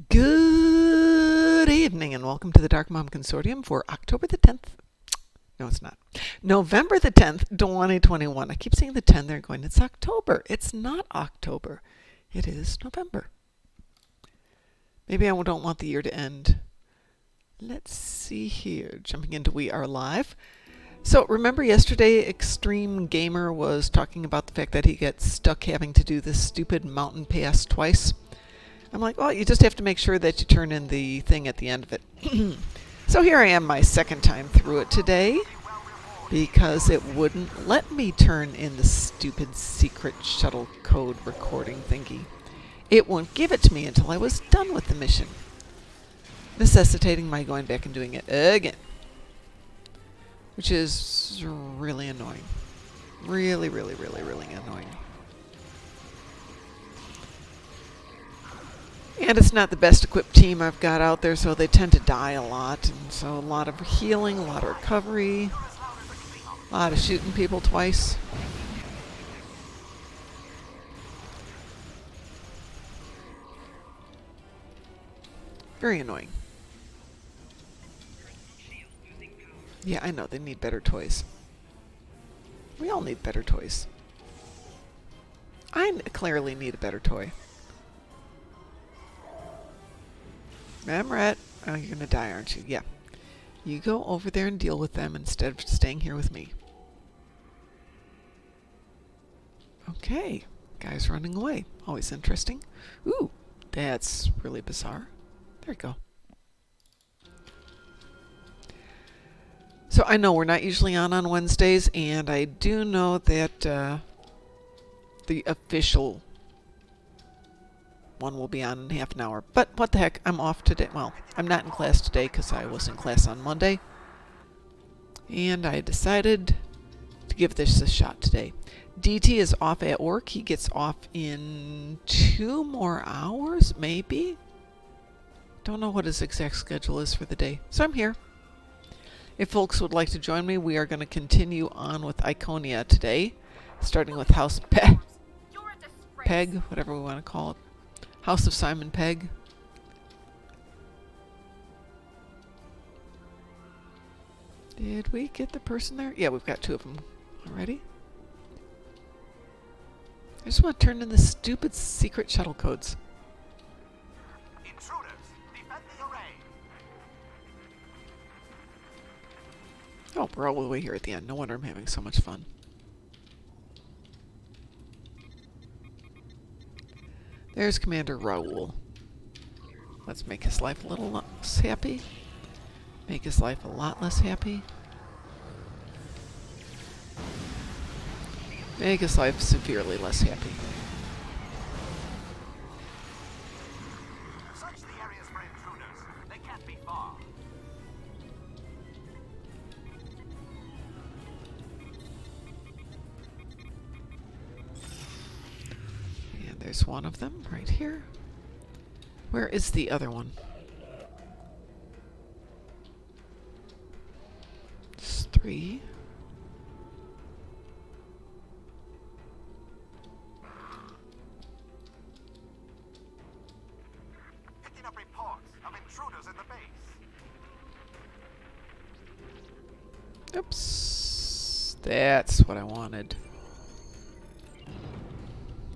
Good evening and welcome to the Darkmom Consortium for October the 10th. No, it's not. November the 10th, 2021. I keep saying the 10 there going, it's October. It's not October. It is November. Maybe I don't want the year to end. Let's see here. Jumping into We Are Live. So remember yesterday Extreme Gamer was talking about the fact that he gets stuck having to do this stupid mountain pass twice. I'm like, well, you just have to make sure that you turn in the thing at the end of it. So here I am my second time through it today because it wouldn't let me turn in the stupid secret shuttle code recording thingy. It won't give it to me until I was done with the mission, necessitating my going back and doing it again, which is really annoying. Really, really, really, really annoying. And it's not the best equipped team I've got out there, so they tend to die a lot. And so a lot of healing, a lot of recovery, a lot of shooting people twice. Very annoying. Yeah, I know, they need better toys. We all need better toys. I clearly need a better toy. Memrat, oh, you're gonna die, aren't you? Yeah. You go over there and deal with them instead of staying here with me. Okay. Guy's running away. Always interesting. Ooh, that's really bizarre. There you go. So I know we're not usually on Wednesdays, and I do know that the official one will be on in half an hour. But what the heck, I'm off today. Well, I'm not in class today because I was in class on Monday. And I decided to give this a shot today. DT is off at work. He gets off in 2 more hours, maybe? Don't know what his exact schedule is for the day. So I'm here. If folks would like to join me, we are going to continue on with Iconia today. Starting with House Peg, whatever we want to call it. House of Simon Pegg. Did we get the person there? Yeah, we've got 2 of them already. I just want to turn in the stupid secret shuttle codes. Intruders, defend the array. Oh, we're all the way here at the end. No wonder I'm having so much fun. There's Commander Raoul. Let's make his life a little less happy. Make his life a lot less happy. Make his life severely less happy. Search the areas for intruders. They can't be far. And there's one of them right here. Where is the other one? It's 3. Picking up reports of intruders in the base. Oops. That's what I wanted.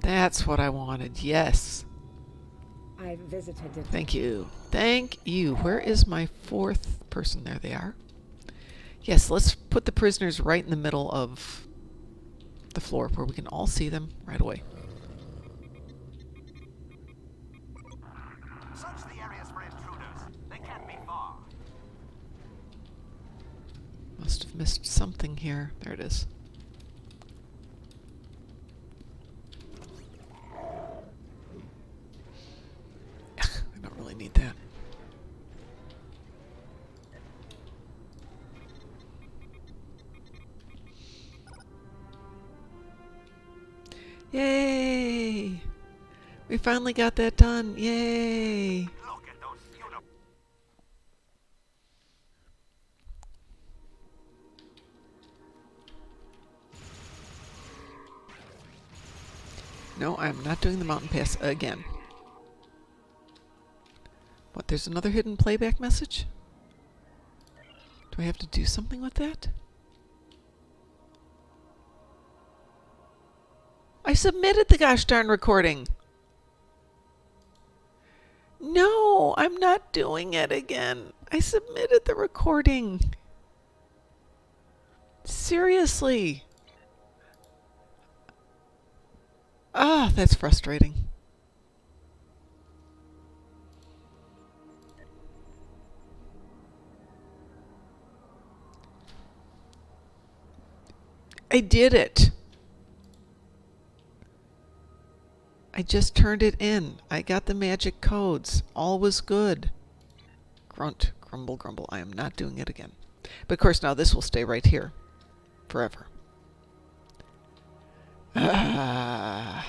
That's what I wanted. Yes. I've visited it. Thank you. Thank you. Where is my 4th person? There they are. Yes, let's put the prisoners right in the middle of the floor where we can all see them right away. Search the areas for intruders. They can't be far. Must have missed something here. There it is. I don't really need that. Yay! We finally got that done. Yay! Look at those No, I'm not doing the mountain pass again. What, there's another hidden playback message? Do I have to do something with that? I submitted the gosh darn recording. No, I'm not doing it again. I submitted the recording. Seriously. Ah, that's frustrating. I did it. I just turned it in. I got the magic codes. All was good. Grunt, grumble, grumble. I am not doing it again. But of course now this will stay right here. Forever. Ah.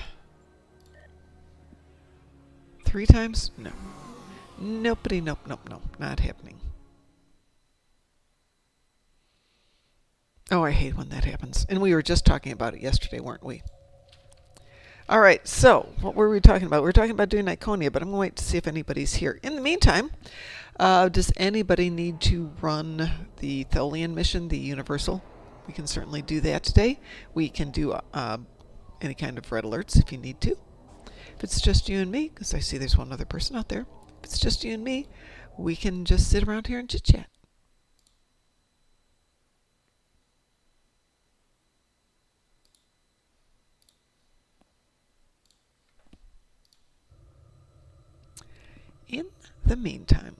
3 times? No. Nopity, nope, nope, nope. Not happening. Oh, I hate when that happens. And we were just talking about it yesterday, weren't we? All right, so what were we talking about? We were talking about doing Iconia, but I'm going to wait to see if anybody's here. In the meantime, does anybody need to run the Tholian mission, the Universal? We can certainly do that today. We can do any kind of red alerts if you need to. If it's just you and me, because I see there's one other person out there. If it's just you and me, we can just sit around here and chit-chat. In the meantime,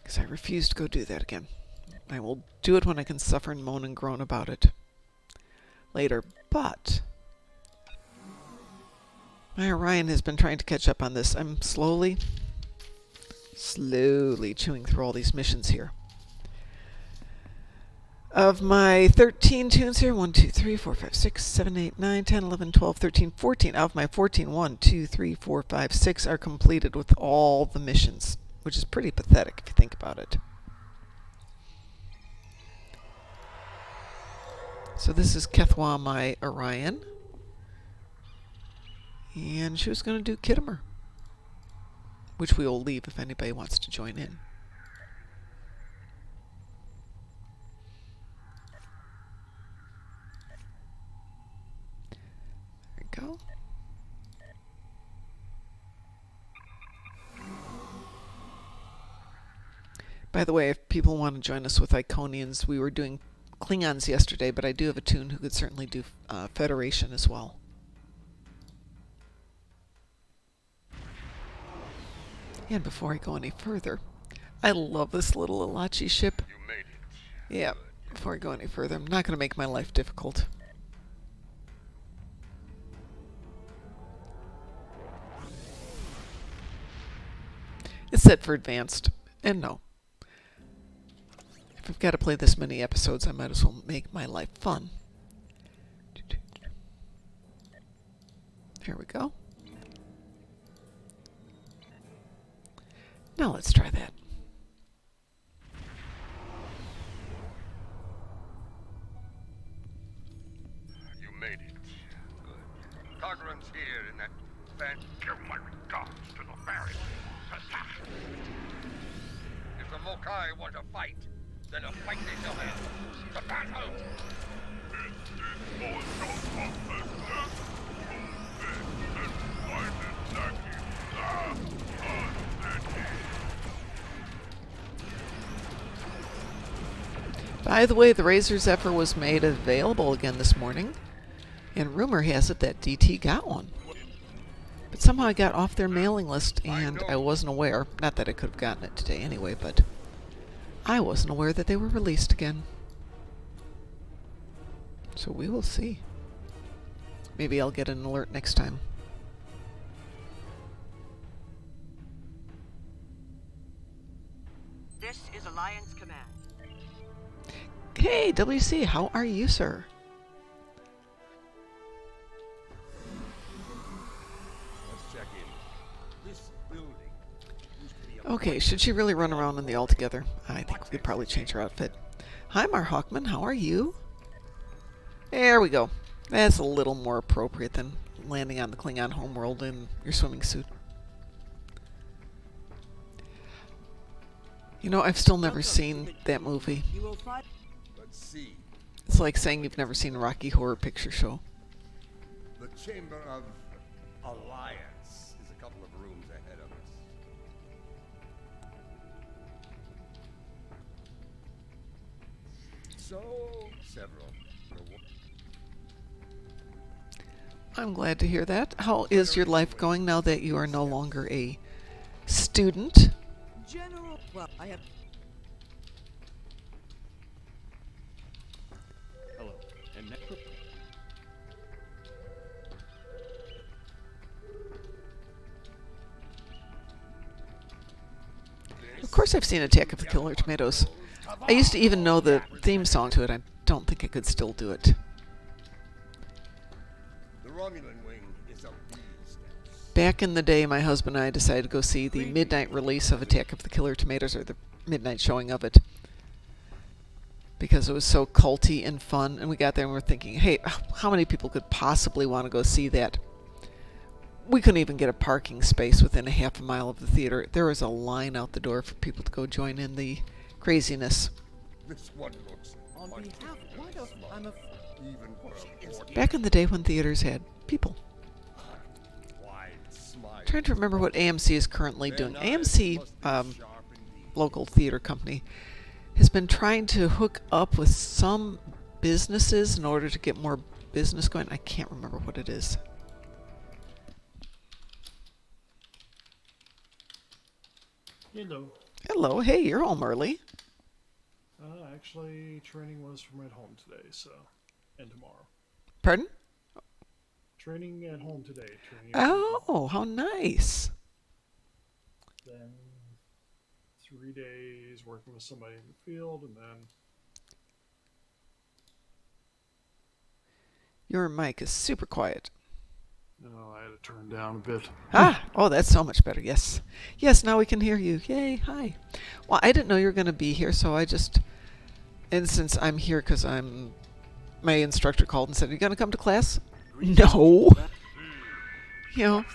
because I refuse to go do that again. I will do it when I can suffer and moan and groan about it later. But my Orion has been trying to catch up on this. I'm slowly chewing through all these missions here. Of my 13 tunes here, 1, 2, 3, 4, 5, 6, 7, 8, 9, 10, 11, 12, 13, 14. Of my 14, 1, 2, 3, 4, 5, 6 are completed with all the missions, which is pretty pathetic if you think about it. So this is Kethwa, my Orion. And she was going to do Kittimer, which we will leave if anybody wants to join in. Go. By the way, if people want to join us with Iconians, we were doing Klingons yesterday, but I do have a tune who could certainly do Federation as well. And before I go any further, I love this little Alachi ship. You made it. Yeah, before I go any further, I'm not going to make my life difficult. It's set for advanced, and no. If I've got to play this many episodes, I might as well make my life fun. Here we go. Now let's try that. You made it. Good. Cogran's here in that van. Give my regards to the Mary. If the Mokai want to fight, then a fight they shall have. The battle! By the way, the Razor Zephyr was made available again this morning, and rumor has it that DT got one. But somehow I got off their mailing list, and I wasn't aware. Not that I could have gotten it today anyway, but I wasn't aware that they were released again. So we will see. Maybe I'll get an alert next time. This is Alliance Command. Hey, WC, how are you, sir? Let's check in. This building used to be a Okay, should she really run around in the Altogether? I think we could probably change her outfit. Hi, marhawkman, how are you? There we go. That's a little more appropriate than landing on the Klingon homeworld in your swimming suit. You know, I've still never seen that movie. Let's see. It's like saying you've never seen Rocky Horror Picture Show. The Chamber of Alliance is a couple of rooms ahead of us. So, several. I'm glad to hear that. How is your life going now that you are no longer a student? General, well, I have. Hello. And next. Of course I've seen Attack of the Killer Tomatoes. I used to even know the theme song to it. I don't think I could still do it. The Romulan wing is a bee's nest. Back in the day, my husband and I decided to go see the midnight release of Attack of the Killer Tomatoes, or the midnight showing of it, because it was so culty and fun. And we got there and we were thinking, hey, how many people could possibly want to go see that? We couldn't even get a parking space within a half a mile of the theater. There was a line out the door for people to go join in the craziness. This one looks On behalf, what of, I'm a. even for a mortal. Back in the day when theaters had people. Wide smile. Trying to remember what AMC is currently doing. Their knives AMC, must be sharp indeed. local theater company, has been trying to hook up with some businesses in order to get more business going. I can't remember what it is. Hello. Hello, hey, you're home early. Actually, training was from at home today, so, and tomorrow. Pardon? Training at home today. Training at home Oh, how nice. Then 3 days working with somebody in the field, and then Your mic is super quiet. I had to turn down a bit. Oh, that's so much better. Yes. Yes, now we can hear you. Yay, hi. Well, I didn't know you were going to be here, so and since I'm here because my instructor called and said, are you going to come to class? No. You know,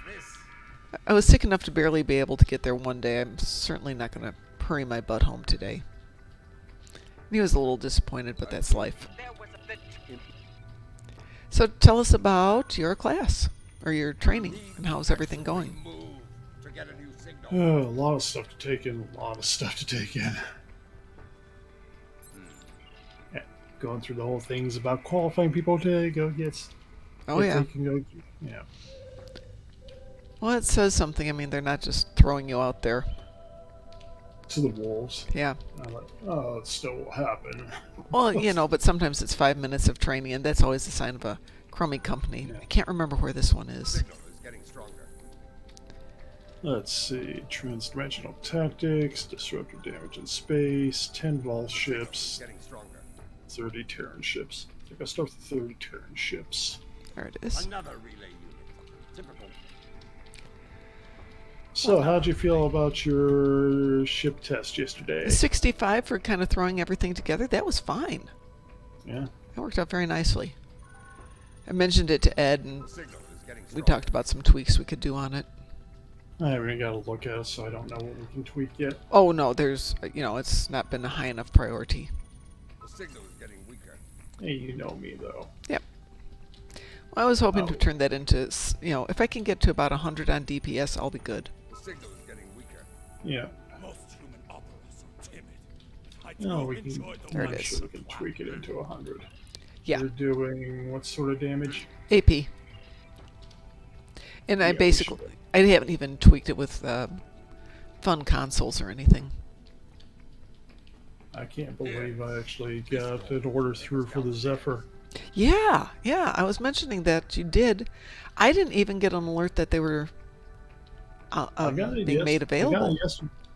I was sick enough to barely be able to get there one day. I'm certainly not going to hurry my butt home today. And he was a little disappointed, but that's life. So tell us about your class, or your training, and how's everything going? Move to get a new signal. A lot of stuff to take in. Yeah, going through the whole things about qualifying people to go get. Oh, if yeah. They can go, yeah. Well, it says something. I mean, they're not just throwing you out there. To the wolves. Yeah. I'm like, oh, it still will happen. Well, but sometimes it's 5 minutes of training, and that's always a sign of a crummy company. Yeah. I can't remember where this one is. Signal is getting stronger. Let's see. Transdimensional tactics, disruptive damage in space, 10 Vol ships, Getting stronger. 30 Terran ships. I think I'll start with 30 Terran ships. There it is. Another relay unit. Typical. So, how'd you feel about your ship test yesterday? 65 for kind of throwing everything together. That was fine. Yeah. That worked out very nicely. I mentioned it to Ed, and The signal is getting we stronger. talked about some tweaks we could do on it. I haven't even got to look at it, so I don't know what we can tweak yet. Oh, no, it's not been a high enough priority. The signal is getting weaker. Hey, you know me, though. Yep. Well, I was hoping to Oh. turn that into, if I can get to about 100 on DPS, I'll be good. The signal is getting weaker. Yeah. Most human operas are timid. I No, we can. There it I'm is. sure we can tweak it into 100. Yeah. You're doing what sort of damage? AP. And I Yeah, we basically, should. I haven't even tweaked it with fun consoles or anything. I can't believe I actually got an order through for the Zephyr. Yeah, I was mentioning that you did. I didn't even get an alert that they were being made available.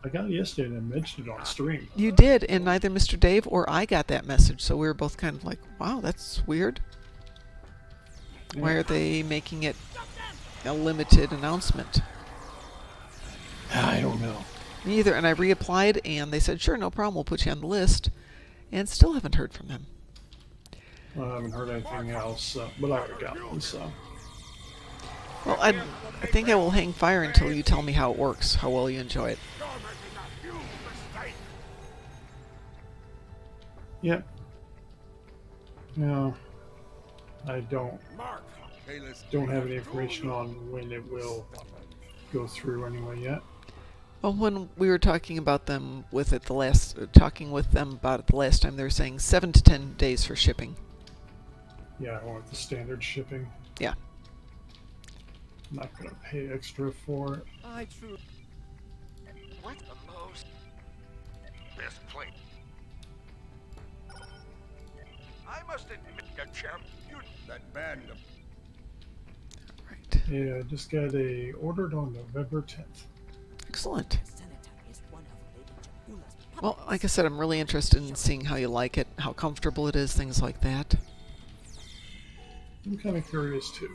I got it yesterday and I mentioned it on stream. You did, and neither Mr. Dave or I got that message, so we were both kind of like, wow, that's weird. Why are they making it a limited announcement? I don't know. Me either, and I reapplied, and they said, sure, no problem, we'll put you on the list, and still haven't heard from them. I haven't heard anything else, but I already got one, so. Well, I think I will hang fire until you tell me how it works, how well you enjoy it. Yep. No, I don't have any information on when it will go through anyway yet. Well, when we were talking about them with it talking with them about it the last time, they were saying 7 to 10 days for shipping. Yeah, I want the standard shipping. Yeah. I'm not gonna pay extra for it. I true. What the most best place? I must admit, champ, you that band of Right. Yeah, I just got ordered on November 10th. Excellent. Senator is one of Lady Jabula's Well, like I said, I'm really interested in seeing how you like it, how comfortable it is, things like that. I'm kind of curious too.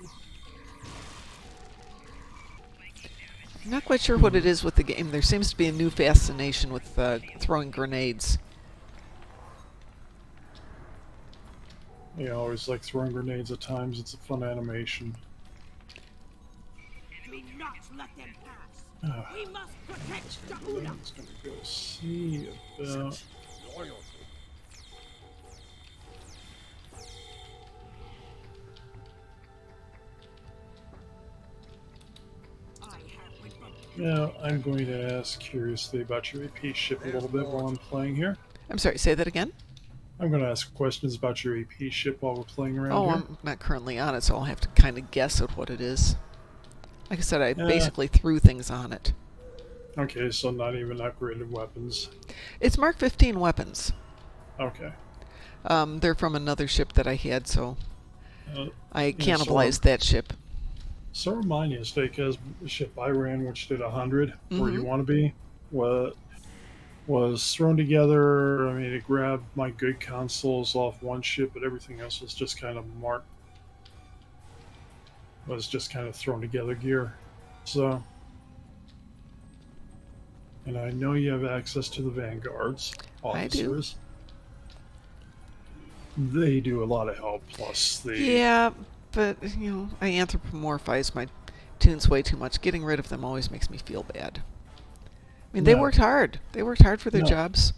I'm not quite sure what it is with the game. There seems to be a new fascination with throwing grenades. Yeah, I always like throwing grenades at times. It's a fun animation. Do not let them pass. Ah, We must protect I'm Jabula. just gonna go see about. loyalty. I have with them. Now, I'm going to ask curiously about your AP ship a little bit while I'm playing here. I'm sorry, say that again? I'm going to ask questions about your AP ship while we're playing around Oh, here. I'm not currently on it, so I'll have to kind of guess at what it is. Like I said, I Yeah. basically threw things on it. Okay, so not even upgraded weapons. It's Mark 15 weapons. Okay. They're from another ship that I had, so Uh, I Yeah, cannibalized that ship. So are mine yesterday, because the ship I ran, which did 100, where you Mhm. want to be, was thrown together. I mean, it grabbed my good consoles off one ship, but everything else was just kind of thrown together gear. So, and I know you have access to the Vanguards I do. officers. They do a lot of help, plus the Yeah, but, you know, I anthropomorphize my tunes way too much. Getting rid of them always makes me feel bad. I mean, they No. worked hard. They worked hard for their No. jobs.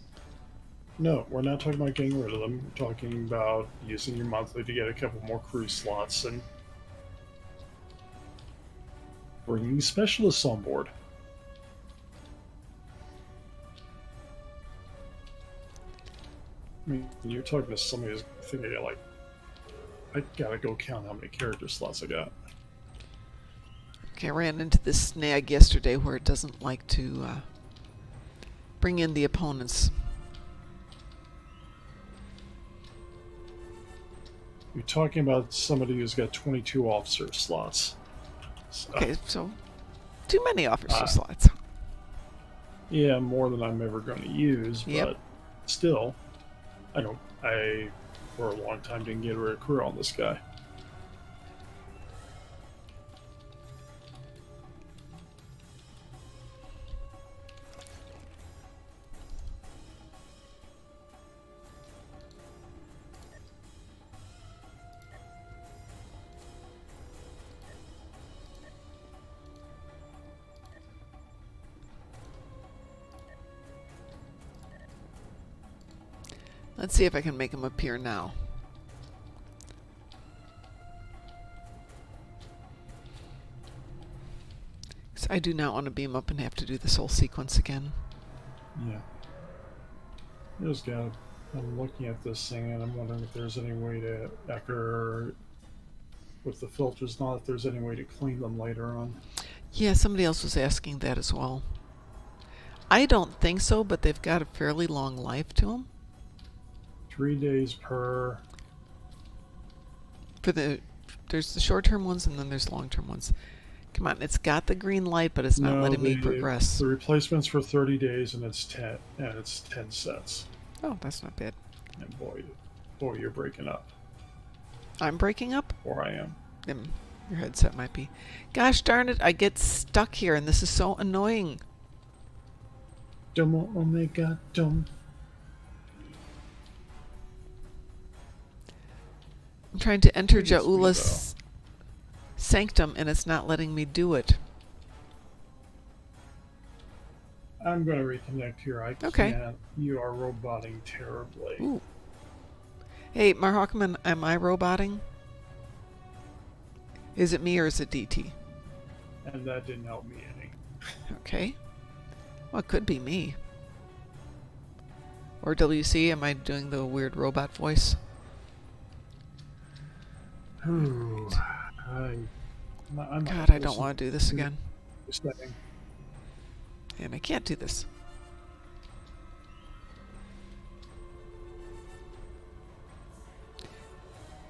No, we're not talking about getting rid of them. We're talking about using your monthly to get a couple more crew slots and bringing specialists on board. I mean, you're talking to somebody who's thinking, like, I gotta go count how many character slots I got. Okay, I ran into this snag yesterday where it doesn't like to bring in the opponents. You're talking about somebody who's got 22 officer slots. So, Okay, so too many officer Ah. slots. yeah, more than I'm ever going to use, Yep. but still, I, for a long time, didn't get a crew on this guy. Let's see if I can make them appear now. So I do not want to beam up and have to do this whole sequence again. Yeah. I'm looking at this thing and I'm wondering if there's any way to, after, with the filters, not if there's any way to clean them later on. Yeah, somebody else was asking that as well. I don't think so, but they've got a fairly long life to them. 3 days per. There's the short-term ones and then there's long-term ones. Come on, it's got the green light, but it's not No, letting me progress. The replacement's for 30 days and it's 10 sets. Oh, that's not bad. And boy, you're breaking up. I'm breaking up? Or I am. Your headset might be. Gosh darn it, I get stuck here and this is so annoying. Domo Omega Dom. I'm trying to enter It is me, Jaula's Sanctum, and it's not letting me do it. I'm going to reconnect here. I Okay. can't. You are roboting terribly. Ooh. Hey, marhawkman, am I roboting? Is it me or is it DT? And that didn't help me any. Okay. Well, it could be me. Or WC, am I doing the weird robot voice? Ooh, God, I don't want to do this again. Setting. And I can't do this.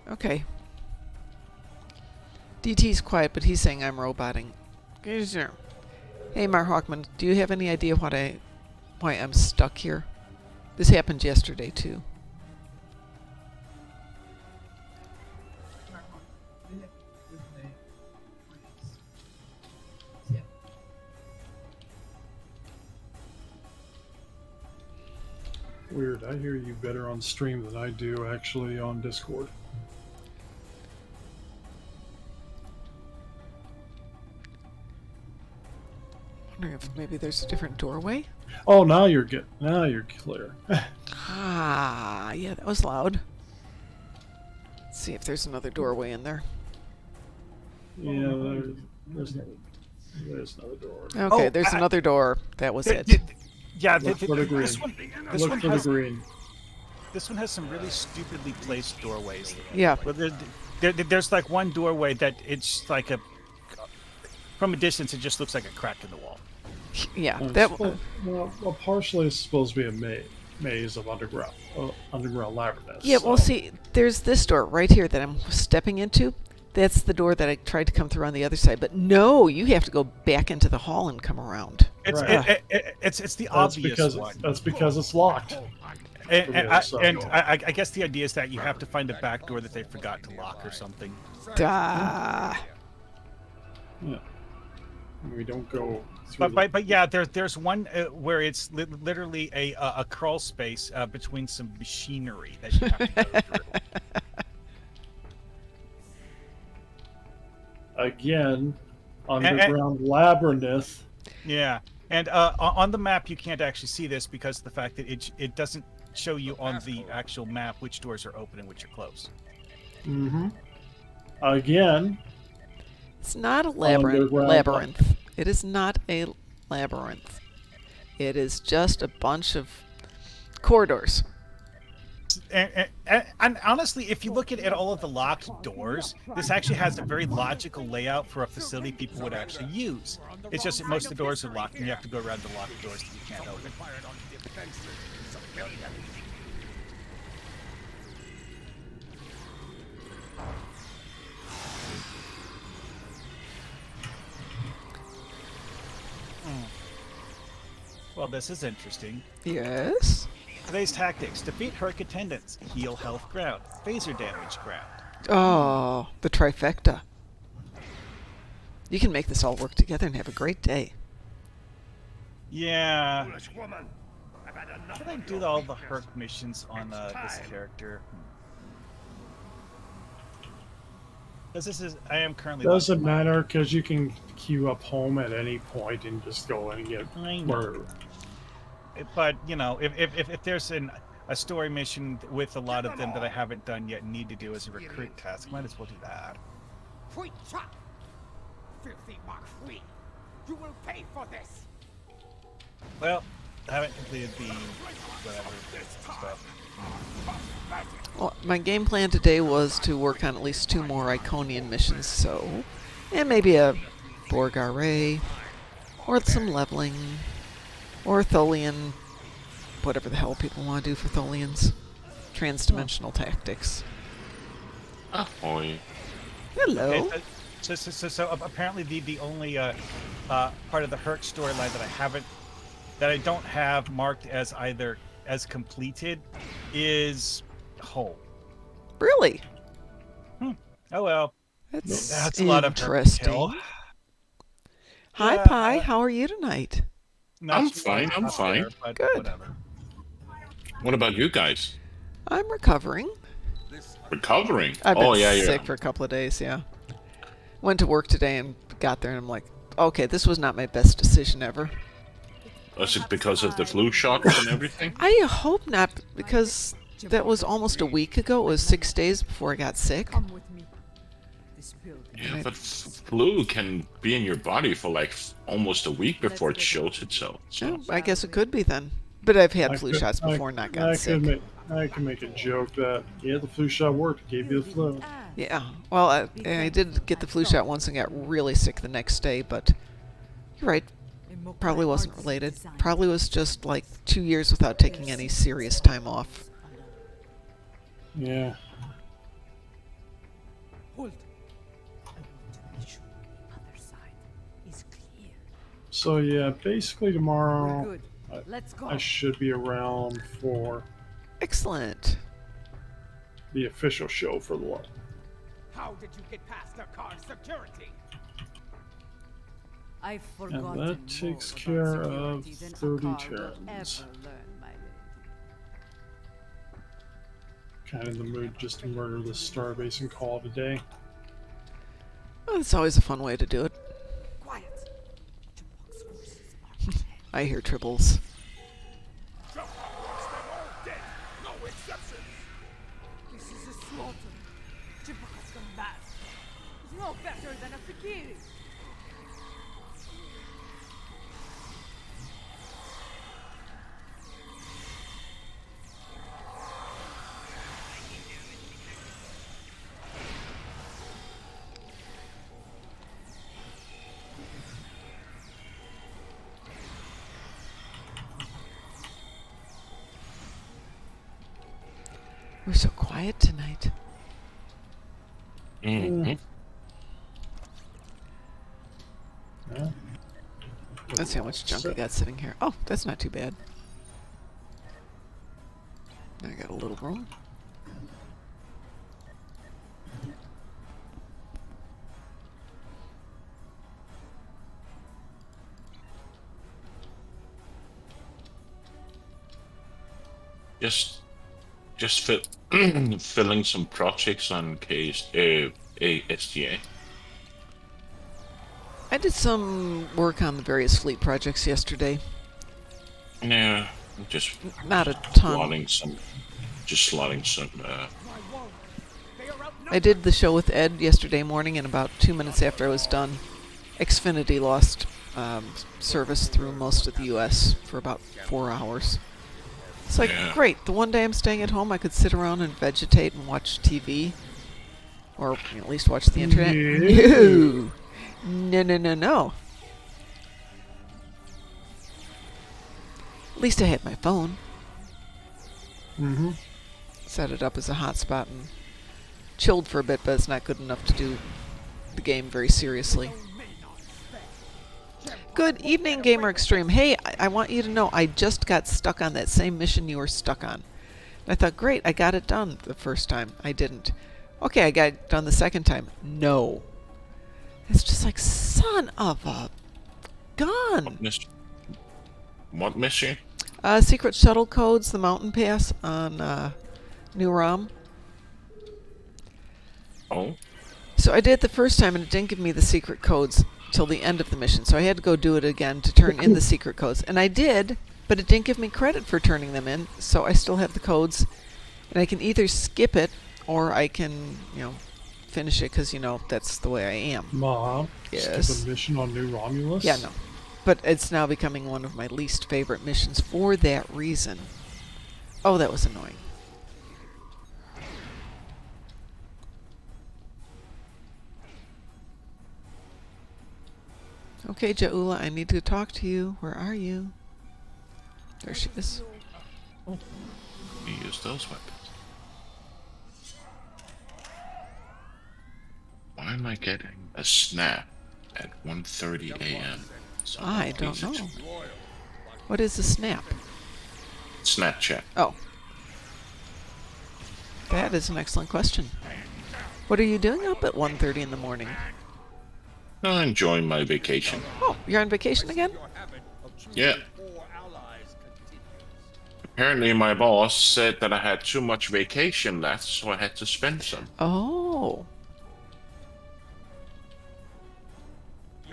Okay. DT's quiet, but he's saying I'm roboting. Hey, marhawkman, do you have any idea why I'm stuck here? This happened yesterday, too. Weird. I hear you better on stream than I do actually on Discord. Wondering if maybe there's a different doorway? Oh, now you're clear. Ah, yeah, that was loud. Let's see if there's another doorway in there. Yeah, there's another door. Okay, Oh, there's another door. That was it. Yeah, Look for the green. this one Look for the has green. this one has some really stupidly placed doorways. Yeah. Well, there's like one doorway that it's like from a distance it just looks like a crack in the wall. Yeah, It's that. well, partially it's supposed to be a maze of underground labyrinths. Yeah, well, so- see, there's this door right here that I'm stepping into. That's the door that I tried to come through on the other side. But no, you have to go back into the hall and come around. It's Right. it's the That's obvious one. That's because it's locked. And I guess the idea is that you have to find a back door that they forgot to lock or something. Duh. Yeah. We don't go through But yeah, there's one where it's literally a crawl space between some machinery that you have to go through. again, underground labyrinth. Yeah, and on the map you can't actually see this because of the fact that it doesn't show you on the actual map which doors are open and which are closed. Mm-hmm. Again, It's not a labyrinth. It is not a labyrinth. It is just a bunch of corridors. And honestly, if you look at all of the locked doors, this actually has a very logical layout for a facility people would actually use. It's just that most of the doors are locked and you have to go around the locked doors that you can't open. Well, this is interesting. Yes. Today's tactics: defeat Herc attendants, heal health ground, phaser damage ground. Oh, the trifecta. You can make this all work together and have a great day. Yeah. Foolish woman. I've had enough. Should I do all the Herc missions on this character? Because I am currently. doesn't matter because you can queue up home at any point and just go in and get I know. murdered. But you know, if there's a story mission with a lot of them that I haven't done yet and need to do as a recruit task, might as well do that. Quick shot! Filthy mark-free! You will pay for this! Well, I haven't completed the whatever stuff. Well, my game plan today was to work on at least 2 more Iconian missions, so... And maybe a Borgare, or some leveling, or Tholian, whatever the hell people want to do for Tholians. Transdimensional tactics. Ahoy. Hello. Okay, so apparently the only part of the Herc storyline that I don't have marked as either as completed is home. Really? Oh well. That's a lot of Herc interesting. kill. Hi, Yeah, Pi. How are you tonight? Not I'm sure fine, I'm up fine. there, but Good. Whatever. What about you guys? I'm recovering. Recovering? I've been Oh, yeah, sick for a couple of days, yeah. Went to work today and got there, and I'm like, okay, this was not my best decision ever. Was it because of the flu shots and everything? I hope not, because that was almost a week ago. It was 6 days before I got sick. Come with me. This building. Yeah, but flu can be in your body for like almost a week before it shows itself. So Oh, I guess it could be then. But I've had I flu could- shots I- before and not gotten sick. I can make a joke that, yeah, the flu shot worked. Gave you the flu. Yeah. Well, I did get the flu shot once and got really sick the next day, but you're right. Probably wasn't related. Probably was just like 2 years without taking any serious time off. Yeah. Hold. I want to be sure the other side is clear. So yeah, basically We're tomorrow good. Let's go. I should be around for Excellent. the official show for the law. How did you get past their car security? I've forgotten that takes care of 30 turns. Kind of in the mood just to murder this starbase and call it a day. Well, it's always a fun way to do it. Quiet. Chipmunk's forces are ahead. I hear tribbles. They're all dead. No exceptions. This is a slaughter. Chipmunk has gone bad. He's no better than a fakir. We're so quiet tonight. Mhm. Yeah. Let's see how much junk I got sitting here. Oh, that's not too bad. I got a little room. Just filling some projects on STA. I did some work on the various fleet projects yesterday. Yeah, just Not a ton. slotting some. I did the show with Ed yesterday morning, and about 2 minutes after I was done, Xfinity lost service through most of the U.S. for about 4 hours. It's like, Yeah. great, the one day I'm staying at home, I could sit around and vegetate and watch TV. Or at least watch the internet. No. No. No. At least I had my phone. Mm-hmm. Set it up as a hotspot and chilled for a bit, but it's not good enough to do the game very seriously. Good evening, Gamer Extreme. Hey, I want you to know I just got stuck on that same mission you were stuck on. And I thought, great, I got it done the first time. I didn't. Okay, I got it done the second time. No. It's just like, son of a gun. What mission? Secret shuttle codes, the mountain pass on New Rom. Oh, So I did it the first time, and it didn't give me the secret codes till the end of the mission. So I had to go do it again to turn in the secret codes. And I did, but it didn't give me credit for turning them in. So I still have the codes, and I can either skip it or I can, finish it because, that's the way I am. Mom, Yes. skip a mission on New Romulus? Yeah, no. But it's now becoming one of my least favorite missions for that reason. Oh, that was annoying. Okay, Jaula, I need to talk to you. Where are you? There she is. you use those weapons. Why am I getting a snap at 1:30 a.m.? I don't know. What is a snap? Snapchat. Oh. That is an excellent question. What are you doing up at 1:30 in the morning? I'm enjoying my vacation. Oh, you're on vacation again? Yeah. Apparently, my boss said that I had too much vacation left, so I had to spend some. Oh.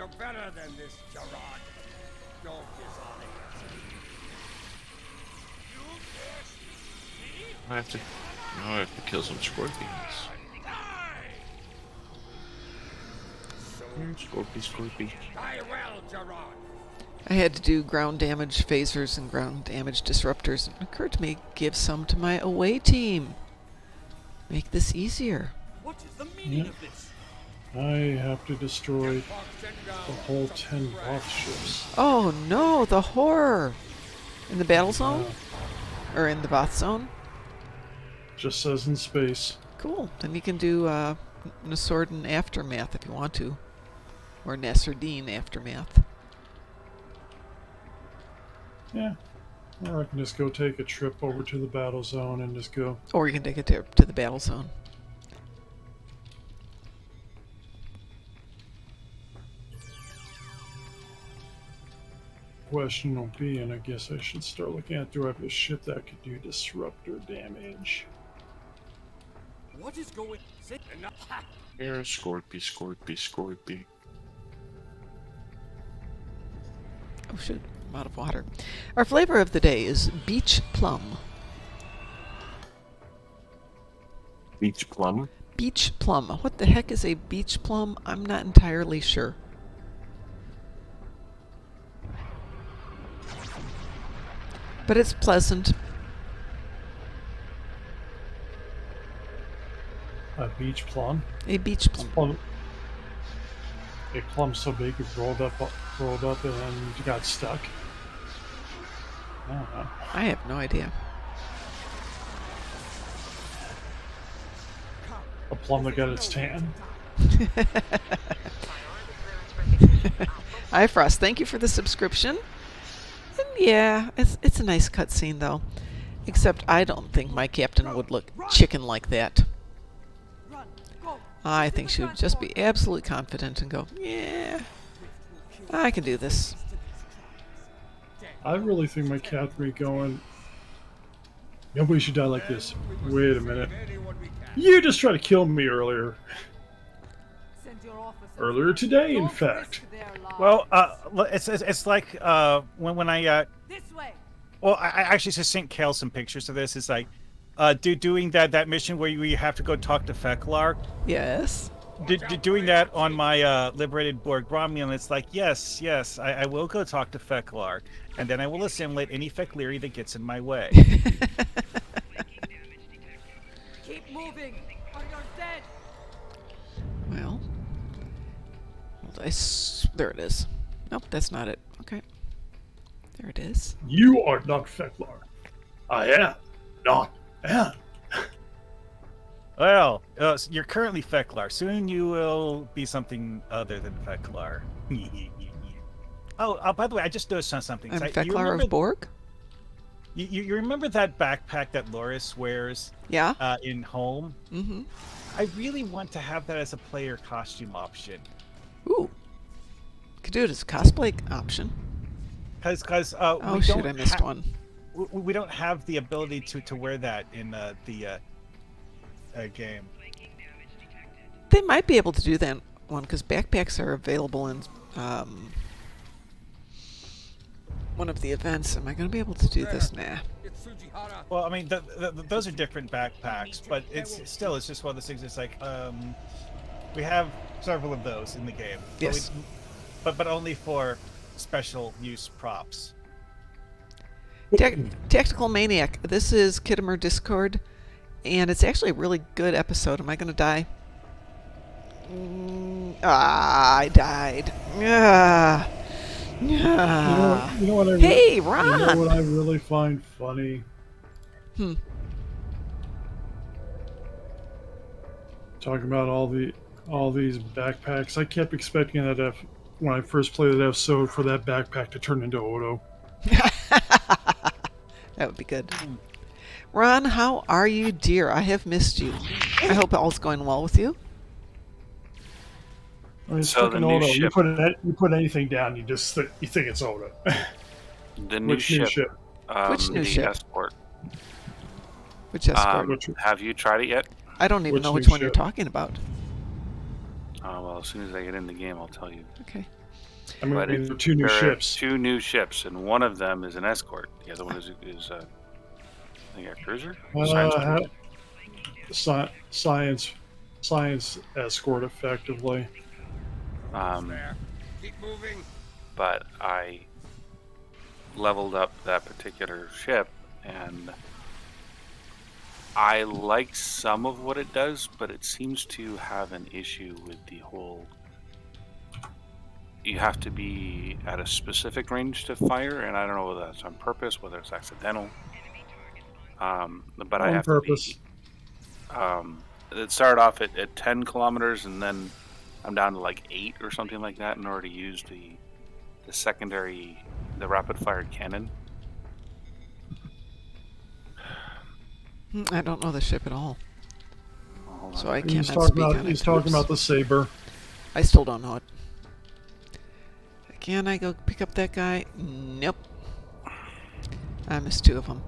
You're better than this, Gerard. Don't dishonor yourself. I have to. Now I have to kill some scorpions. Scorpy. Die well, Gerard. I had to do ground damage phasers and ground damage disruptors. It occurred to me, give some to my away team. Make this easier. What is the meaning of this? I have to destroy the whole 10 box ships. Oh no, the horror! In the battle zone? Or in the boss zone? Just says in space. Cool. Then you can do Nasordin Aftermath if you want to. Or Nasordine Aftermath. Yeah. Or I can just go take a trip over to the battle zone and just go. Or you can take it to the battle zone. Question will be, and I guess I should start looking at, do I have a ship that could do disruptor damage? What is going? Here, Scorpy. Oh shit, I'm out of water. Our flavor of the day is beach plum. Beach plum. Beach plum. What the heck is a beach plum? I'm not entirely sure. But it's pleasant. A beach plum? A beach plum. A plum so big it rolled up and got stuck. I don't know. I have no idea. A plum that got its tan. Hi Frost, thank you for the subscription. And yeah, it's a nice cutscene though. Except I don't think my captain would look chicken like that. I think she would just be absolutely confident and go, yeah, I can do this. I really think my captain would be going, nobody should die like this. Wait a minute. You just tried to kill me earlier. Earlier today, in fact. Well, it's like when I This way. well, I actually just sent Kale some pictures of this. It's like doing that mission where you have to go talk to Feklar. Yes. Doing that on my liberated Borg Romulan, it's like, yes, I will go talk to Feklar, and then I will assimilate any Fekleri that gets in my way. Keep moving, or you're dead. Well, there it is. Nope, that's not it. Okay. There it is. You are not Feklar. I am not Anne. Well, you're currently Feklar. Soon you will be something other than Feklar. By the way, I just noticed on something. I'm You Feklar remember- of Borg? You remember that backpack that Loris wears Yeah. in Home? Mm-hmm. I really want to have that as a player costume option. Ooh. Could do it as a cosplay option. Because Oh we shoot, don't I missed one. We don't have the ability to wear that in the game. They might be able to do that one because backpacks are available in one of the events. Am I going to be able to do this? Nah. Well, I mean, those are different backpacks, but it's just one of those things. It's like we have several of those in the game. Yes. But only for special use props. Tactical Maniac. This is Kittimer Discord, and it's actually a really good episode. Am I going to die? I died. You know what I Hey, Ron! You know what I really find funny? Talking about all these backpacks. I kept expecting that when I first played that episode for that backpack to turn into Odo. That would be good. Ron, how are you, dear? I have missed you. I hope all's going well with you. I mean, it's So the fucking new Odo. ship- You put anything down, you think it's Odo. The new Which new ship. ship? Which new the ship? Escort. Which escort? Have you tried it yet? I don't even which know new which one you're ship? talking about. Well, as soon as I get in the game, I'll tell you. Okay. I mean, But there are two new there are ships. 2 new ships, and one of them is an escort. The other one is I think a cruiser. Science cruiser. Science escort, effectively. Keep moving. But I leveled up that particular ship, and I like some of what it does, but it seems to have an issue with the whole. You have to be at a specific range to fire, and I don't know whether that's on purpose, whether it's accidental. But I On have purpose. to be. It started off at 10 kilometers, and then I'm down to like 8 or something like that in order to use the secondary, the rapid fired cannon. I don't know the ship at all, Hold so on. I He's cannot speak talking on it. he's talking Oops. about the Saber. I still don't know it. Can I go pick up that guy? Nope. I missed 2 of them.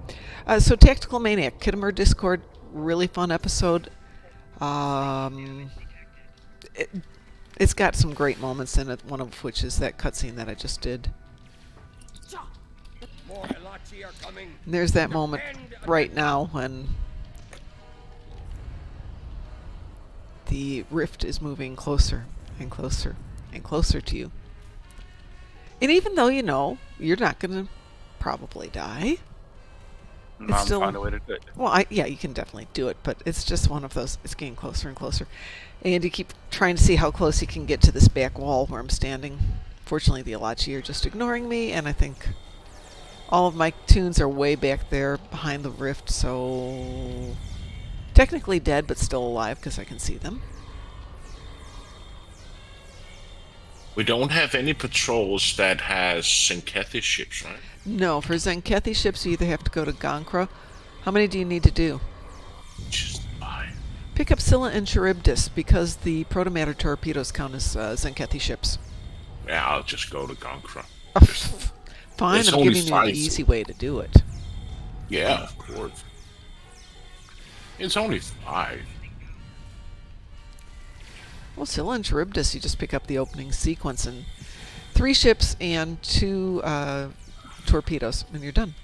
So Tactical Maniac, Kittimer Discord, really fun episode. It's got some great moments in it, one of which is that cutscene that I just did. More Elachi are coming. And there's that moment right now when the rift is moving closer and closer and closer to you. And even though you know you're not going to probably die, No, it's I'm still found a way to do it. well, yeah, you can definitely do it, but it's just one of those. It's getting closer and closer, and you keep trying to see how close you can get to this back wall where I'm standing. Fortunately, the Elachi are just ignoring me, and I think all of my tunes are way back there behind the rift, so technically dead, but still alive because I can see them. We don't have any patrols that has Synkethi ships, right? No, for Zenkethi ships, you either have to go to Gonkra. How many do you need to do? Just 5. Pick up Scylla and Charybdis because the protomatter torpedoes count as Zenkethi ships. Yeah, I'll just go to Gonkra. Fine, It's I'm only giving you 5. an easy way to do it. Yeah, of course. It's only 5. Well, Scylla and Charybdis, you just pick up the opening sequence and 3 ships and 2 torpedoes, and you're done.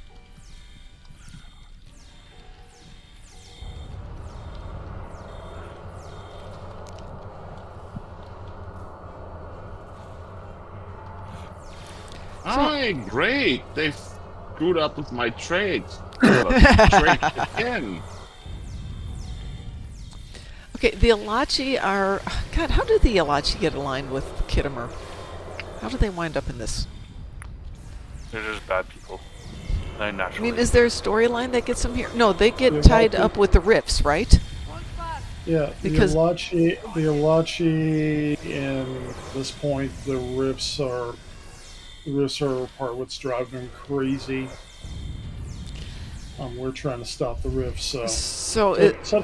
Hi, great. They screwed up with my trades. Trade again. Okay, the Elachi are... God, how do the Elachi get aligned with Kittimer? How do they wind up in this? They're just bad people. They I naturally. mean, is there a storyline that gets them here? No, they get The tied Elachi- up with the rifts, right? Yeah, Because- the Elachi, and at this point, the rifts are part of what's driving them crazy. We're trying to stop the rifts, so So that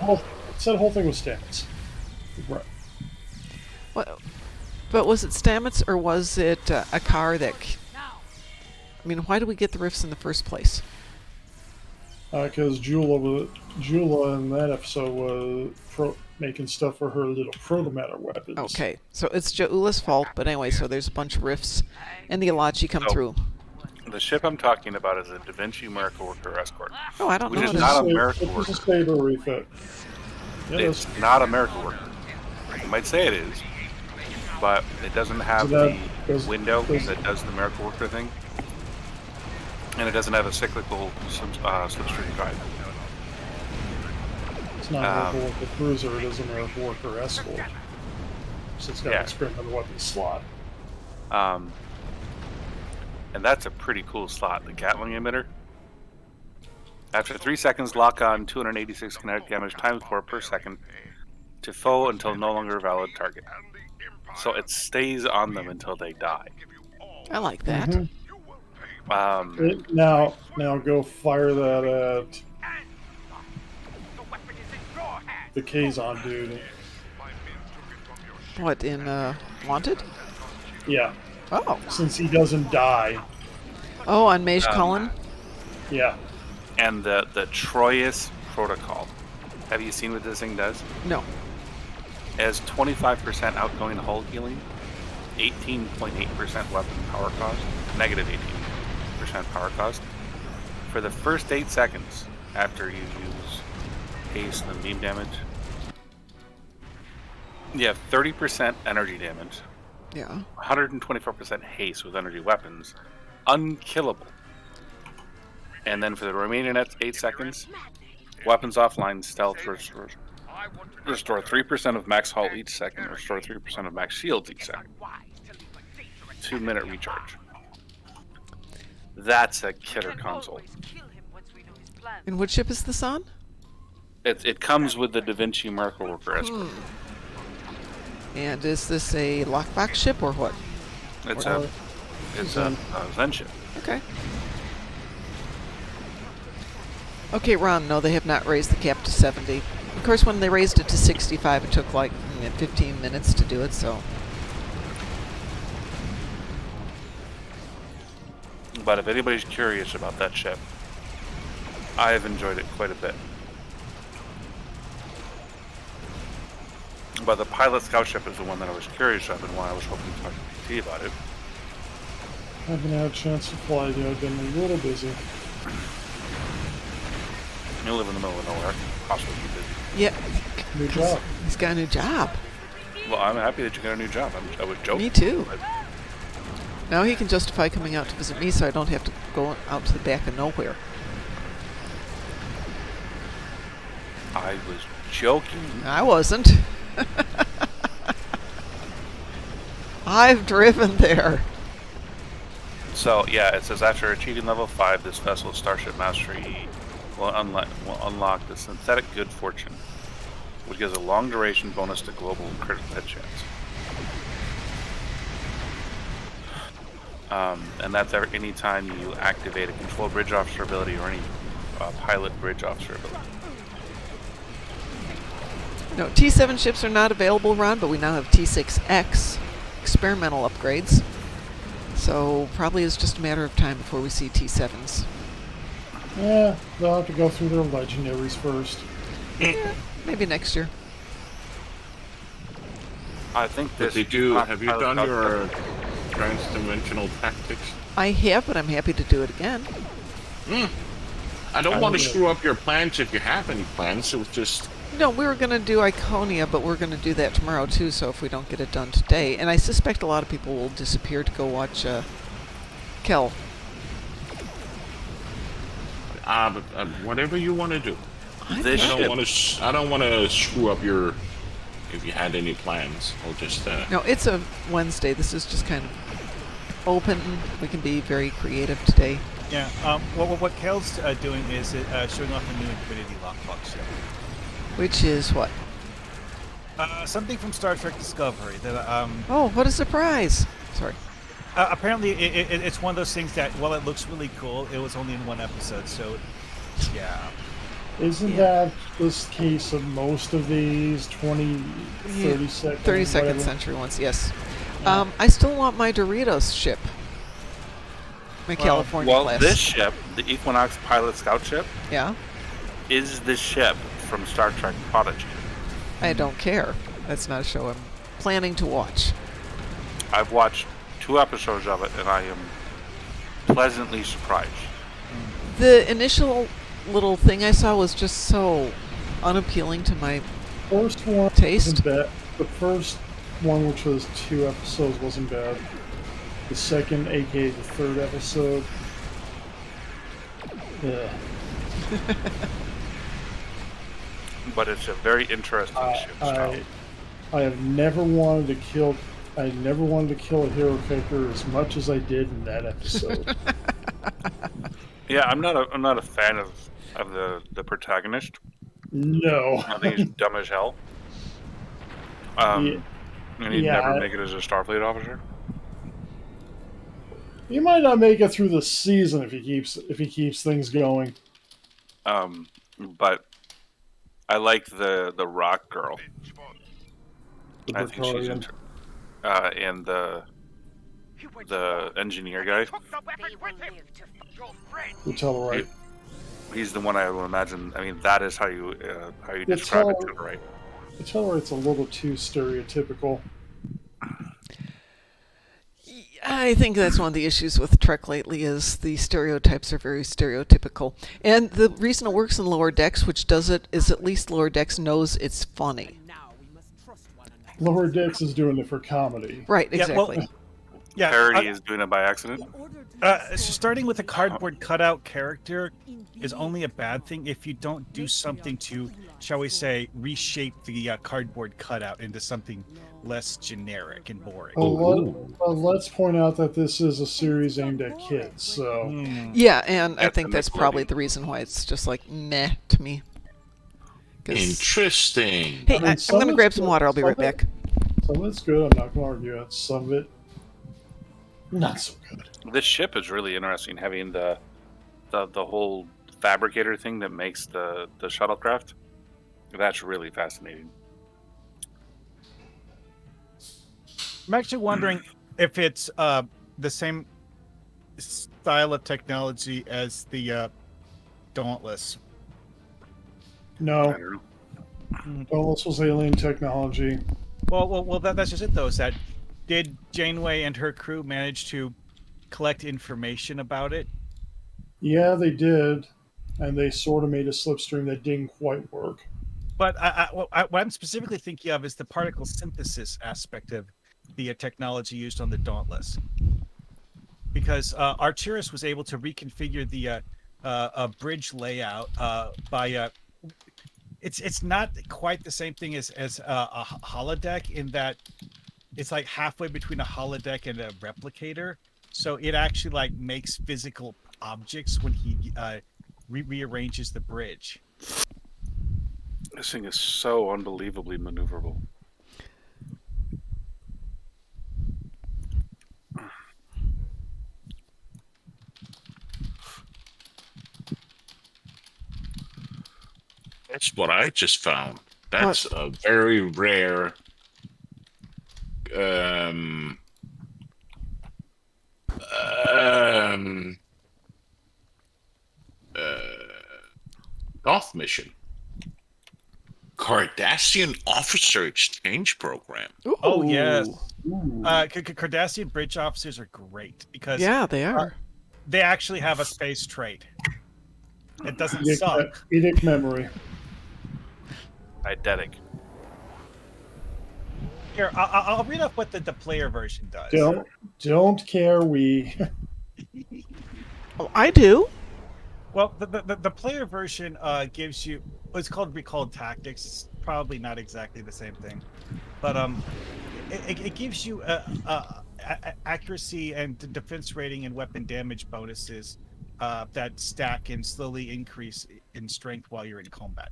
whole thing was stamets. Right. but was it Stamets or was it a car that... I mean, why do we get the rifts in the first place? Because Jula in that episode was making stuff for her little protomatter weapons. Okay, so it's Jaula's fault, but anyway, so there's a bunch of rifts, and the Elachi come Oh. through. The ship I'm talking about is a Da Vinci Miracle Worker escort. Oh, I don't Which know is what not it a is. miracle It's worker. a Saber refit. Yeah, It's not a miracle worker. You might say it is, but it doesn't have So that the does- window does- that does the miracle worker thing, and it doesn't have a cyclical slipstream drive. it's not a Miracle Worker cruiser, it is a Miracle Worker escort. So it's got Yeah. an experimental weapon slot. And that's a pretty cool slot, the Gatling Emitter. After 3 seconds, lock on 286 kinetic damage times 4 per second to foe until no longer a valid target. So it stays on them until they die. I like that. Mhm. Um, Now go fire that at the Kazon dude. What, in Wanted? Yeah, Oh. since he doesn't die. Oh, on Mage Cullen? Yeah. and the Troyas Protocol. Have you seen what this thing does? No. It has 25% outgoing hull healing 18.8% weapon power cost, negative 18% power cost. For the first 8 seconds after you use haste and beam damage, you have 30% energy damage, Yeah. 124% haste with energy weapons, unkillable. And then for the remaining 8 seconds, weapons offline, stealth, restore 3% of max hull each second, restore 3% of max shields each second. 2-minute recharge. That's a killer console. And what ship is this on? It comes with the Da Vinci Miracle Worker escort. And is this a lockbox ship or what? It's a Zen ship. Okay. Okay, Ron, no, they have not raised the cap to 70. Of course, when they raised it to 65, it took like 15 minutes to do it, so... But if anybody's curious about that ship, I have enjoyed it quite a bit. But the pilot scout ship is the one that I was curious of and why I was hoping to talk to you about it. I haven't had a chance to fly yet. I've been a little busy. You live in the middle of nowhere, possibly be busy. Yeah. New job. He's got a new job. Well, I'm happy that you got a new job. I was joking. Me too. Now he can justify coming out to visit me so I don't have to go out to the back of nowhere. I was joking. I wasn't. I've driven there. So, yeah, it says after achieving level 5, this vessel's Starship Mastery will unlock the Synthetic Good Fortune, which gives a long duration bonus to global critical hit chance. And that's any time you activate a control bridge officer ability or any pilot bridge officer ability. No, T7 ships are not available, Ron, but we now have T6X experimental upgrades. So probably it's just a matter of time before we see T7s. Yeah, they'll have to go through their legendaries first. Yeah, maybe next year. I think this. But they do. Have you done your trans-dimensional tactics? I have, but I'm happy to do it again. I don't want to screw up your plans if you have any plans. It was just. No, we were going to do Iconia, but we're going to do that tomorrow too, so if we don't get it done today. And I suspect a lot of people will disappear to go watch Kel. But whatever you want to do. I don't want to screw up your. If you had any plans, I'll just. No, it's a Wednesday. This is just kind of open. We can be very creative today. Yeah. What Kel's doing is showing off a new Infinity lockbox ship. Which is what? Something from Star Trek Discovery. That Oh, what a surprise! Sorry. Apparently, it's one of those things that, while it looks really cool, it was only in one episode, so yeah. Isn't that the case of most of these 20, 30-second... 32nd century ones, yes. I still want my Doritos ship. My California class. Well, this ship, the Equinox pilot scout ship, is the ship from Star Trek Prodigy. I don't care. That's not a show I'm planning to watch. I've watched 2 episodes of it, and I am pleasantly surprised. The initial little thing I saw was just so unappealing to my first one taste. Wasn't bad. The first one, which was 2 episodes, wasn't bad. The second, aka the third episode, But it's a very interesting ship style. I have never wanted to kill. I never wanted to kill a hero character as much as I did in that episode. Yeah, I'm not a fan of the protagonist. No. I think he's dumb as hell. And he'd never make it as a Starfleet officer. He might not make it through the season if he keeps things going. But I like the rock girl. I think she's and the engineer guy. You tell her right. He's the one I would imagine. I mean, that is how you describe it to her, right? The tell her it's a little too stereotypical. I think that's one of the issues with Trek lately is the stereotypes are very stereotypical. And the reason it works in Lower Decks, which does it, is at least Lower Decks knows it's funny. Now we must trust one another. Lower Decks is doing it for comedy. Right, exactly. Yeah, Parody is doing it by accident. starting with a cardboard cutout character is only a bad thing if you don't do something to, shall we say, reshape the cardboard cutout into something less generic and boring. Let's point out that this is a series aimed at kids, so... Yeah, and I That's think the that's probably Nickelodeon. the reason why it's just like meh to me. 'Cause- Interesting. Hey, I mean, I'm some going to of grab it's some good, water. I'll be some right of it- back. Some of it's good, I'm not going to argue it. Some of it, not so good. This ship is really interesting, having the whole fabricator thing that makes the shuttlecraft. That's really fascinating. I'm actually wondering if it's the same style of technology as the Dauntless. I No, don't know. Dauntless was alien technology. Well, that's just it, though. Is that did Janeway and her crew manage to collect information about it? Yeah, they did, and they sort of made a slipstream that didn't quite work. But what I'm specifically thinking of is the particle synthesis aspect of the technology used on the Dauntless. Because Arcturus was able to reconfigure the bridge layout by... It's not quite the same thing as a holodeck in that it's like halfway between a holodeck and a replicator. So it actually like makes physical objects when he rearranges the bridge. This thing is so unbelievably maneuverable. That's what I just found. That's a very rare golf mission. Cardassian Officer Exchange Program. Oh yes, Ooh. Cardassian bridge officers are great because Yeah, they are. they actually have a space trade. It doesn't Edict, suck. edict memory. Eidetic. Here, I'll read off what the player version does. Don't care. We Oh, I do. Well, the player version gives you what's called recalled tactics. It's probably not exactly the same thing, but it gives you accuracy and defense rating and weapon damage bonuses that stack and slowly increase in strength while you're in combat.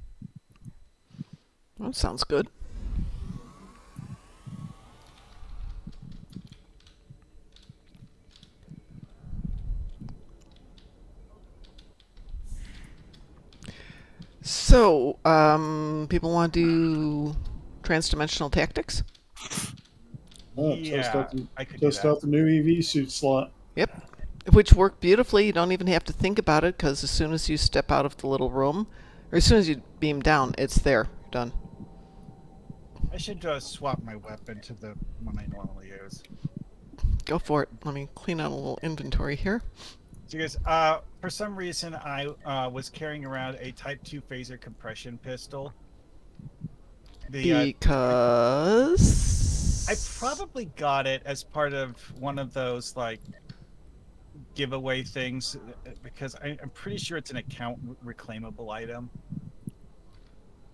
That sounds good. So, people want to do transdimensional tactics? test Yeah, out the, I could do test that. out the new EV suit slot. Yep. Which work beautifully. You don't even have to think about it because as soon as you step out of the little room, or as soon as you beam down, it's there. Done. I should swap my weapon to the one I normally use. Go for it. Let me clean out a little inventory here. So guys, for some reason, I was carrying around a Type 2 phaser compression pistol. Because I probably got it as part of one of those like giveaway things because I'm pretty sure it's an account reclaimable item.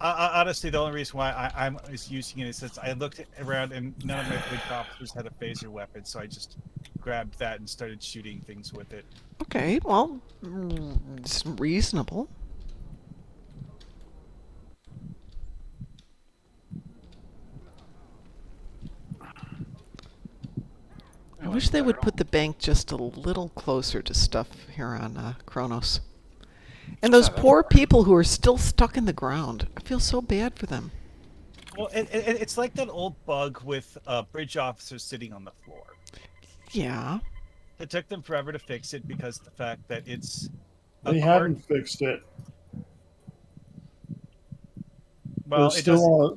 Honestly, the only reason why I was using it is since I looked around and none of my big officers had a phaser weapon, so I just grabbed that and started shooting things with it. Okay, well, it's reasonable. I wish they would put the bank just a little closer to stuff here on Kronos. And those poor people who are still stuck in the ground. I feel so bad for them. Well, it's like that old bug with bridge officers sitting on the floor. Yeah. It took them forever to fix it because of the fact that it's... They haven't fixed it. Well,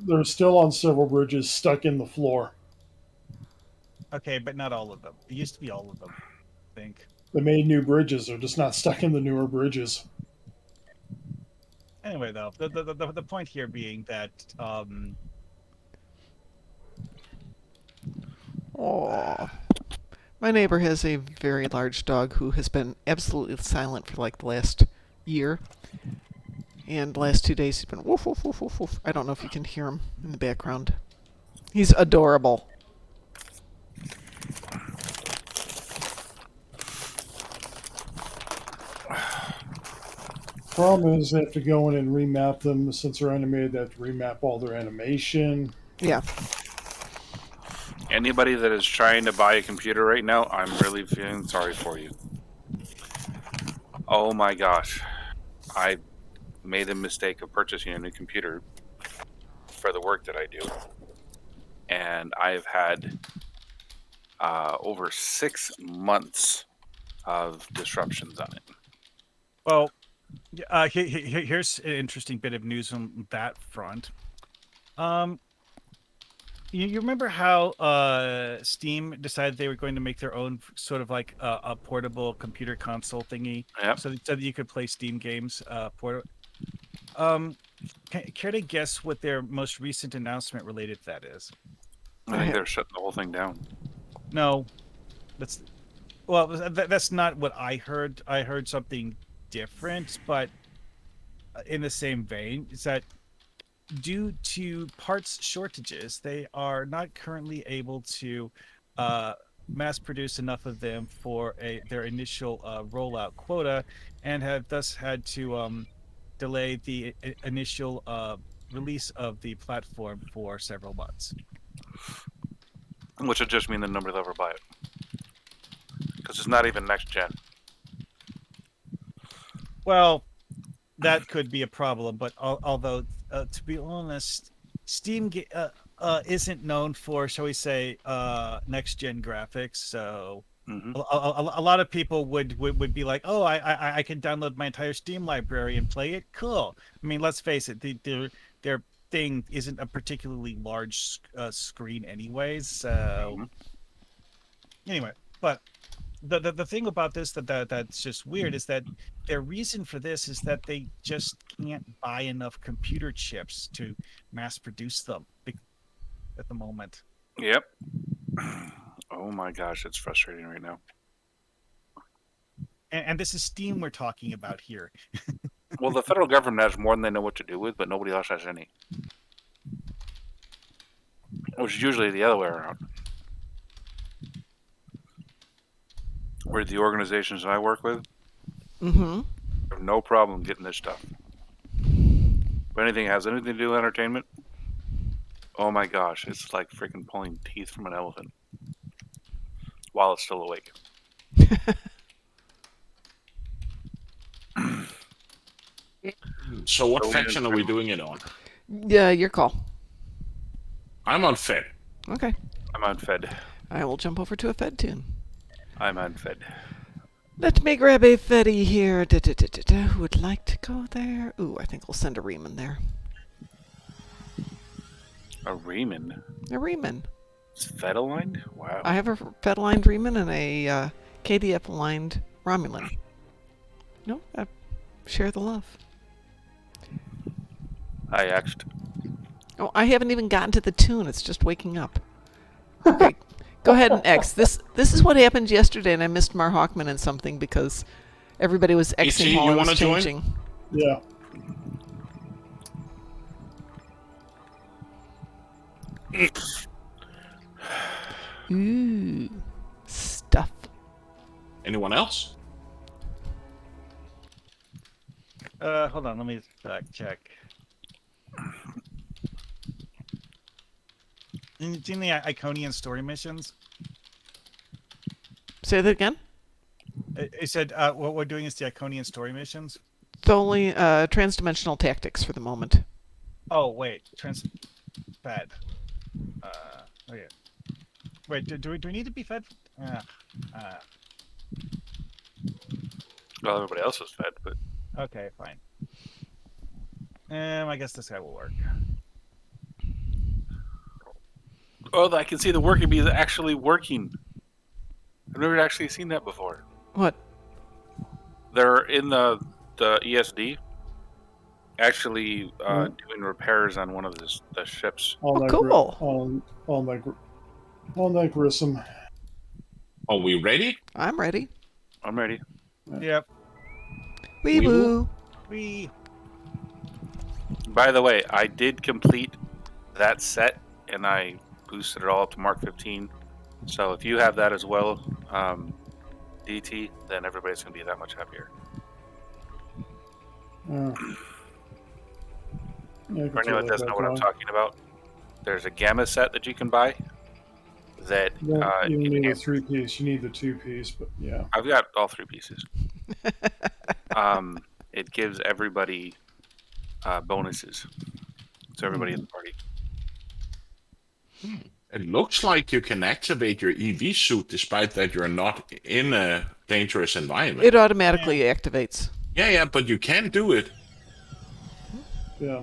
They're still on several bridges stuck in the floor. Okay, but not all of them. It used to be all of them, I think. They made new bridges. They're just not stuck in the newer bridges. Anyway, though, the point here being that Oh, my neighbor has a very large dog who has been absolutely silent for like the last year. And the last 2 days he's been woof, woof, woof, woof, woof. I don't know if you can hear him in the background. He's adorable. Problem is they have to go in and remap them. Since they're animated, they have to remap all their animation. Yeah. Anybody that is trying to buy a computer right now, I'm really feeling sorry for you. Oh my gosh. I made the mistake of purchasing a new computer for the work that I do. And I've had over 6 months of disruptions on it. well, here's an interesting bit of news on that front. You remember how Steam decided they were going to make their own sort of like a portable computer console thingy, Yep. so that you could play Steam games. Care to guess what their most recent announcement related to that is? I think they're shutting the whole thing down. No, that's not what I heard. I heard something different, but in the same vein, is that due to parts shortages, they are not currently able to mass produce enough of them for their initial rollout quota, and have thus had to delay the initial release of the platform for several months. Which would just mean the nobody will ever buy it. Because it's not even next gen. Well, that could be a problem, but although, to be honest, Steam isn't known for, shall we say, next-gen graphics, so a lot of people would be like, oh, I can download my entire Steam library and play it? Cool. I mean, let's face it, their thing isn't a particularly large screen anyways, so... Anyway, but... The thing about this that's just weird is that their reason for this is that they just can't buy enough computer chips to mass produce them at the moment. Yep. Oh my gosh, it's frustrating right now. And this is Steam we're talking about here. Well, the federal government has more than they know what to do with, but nobody else has any. Which is usually the other way around. Where the organizations I work with have no problem getting this stuff. If anything has anything to do with entertainment, oh my gosh, it's like freaking pulling teeth from an elephant while it's still awake. So what faction are we doing it on? Yeah, your call. I'm on Fed. Okay. I'm on Fed. I will jump over to a Fed tune. I'm on Fed. Let me grab a Feddy here. Who would like to go there? Ooh, I think we'll send a Riemann there. A Riemann? A Riemann. It's Fed aligned? Wow. I have a Fed aligned Riemann and a KDF aligned Romulan. No, share the love. I X'd. Oh, I haven't even gotten to the tune. It's just waking up. Okay. Go ahead and X. This is what happened yesterday, and I missed marhawkman and something because everybody was Xing while I was changing. Yeah. Ooh, stuff. Anyone else? Hold on, let me fact check. You seen the Iconian story missions? Say that again? It said what we're doing is the Iconian story missions. It's only transdimensional tactics for the moment. Oh wait, fed. Okay. Wait, do we need to be fed? Well, everybody else is fed, but Okay, fine. I guess this guy will work. Oh, I can see the worker bees actually working. I've never actually seen that before. What? They're in the ESD, actually doing repairs on one of the ships. All that cool. all that Grissom. Are we ready? I'm ready. I'm ready. Yep. Wee woo. We. By the way, I did complete that set, and I boosted it all up to Mark 15. So if you have that as well, DT, then everybody's going to be that much happier. For anyone that doesn't know what I'm talking about, there's a gamma set that you can buy. That you need a 3-piece. You need the 2-piece, but yeah. I've got all 3 pieces. It gives everybody bonuses. So everybody in the party. It looks like you can activate your EV suit despite that you're not in a dangerous environment. It automatically activates. Yeah, but you can do it. Yeah.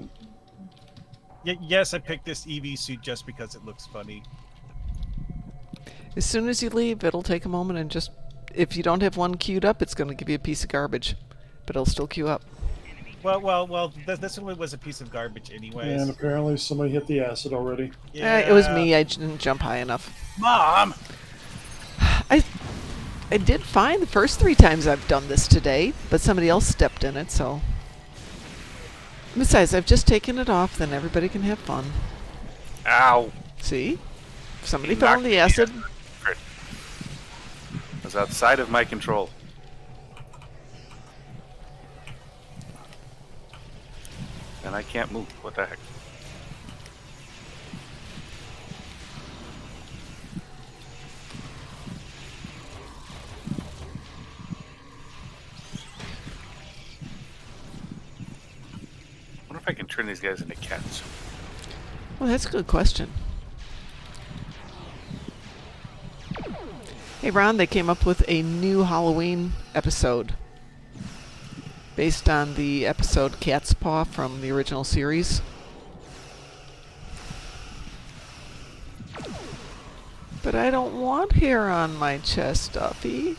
Yes, I picked this EV suit just because it looks funny. As soon as you leave, it'll take a moment and just... If you don't have one queued up, it's going to give you a piece of garbage. But it'll still queue up. Well, this one was a piece of garbage anyways. And apparently somebody hit the acid already. Yeah. It was me. I didn't jump high enough. Mom! I did fine the first 3 times I've done this today, but somebody else stepped in it, so... Besides, I've just taken it off, then everybody can have fun. Ow! See? If somebody fell in the acid... It was outside of my control. And I can't move. What the heck? I wonder if I can turn these guys into cats. Well, that's a good question. Hey, Ron, they came up with a new Halloween episode based on the episode Cat's Paw from the original series. But I don't want hair on my chest, Duffy.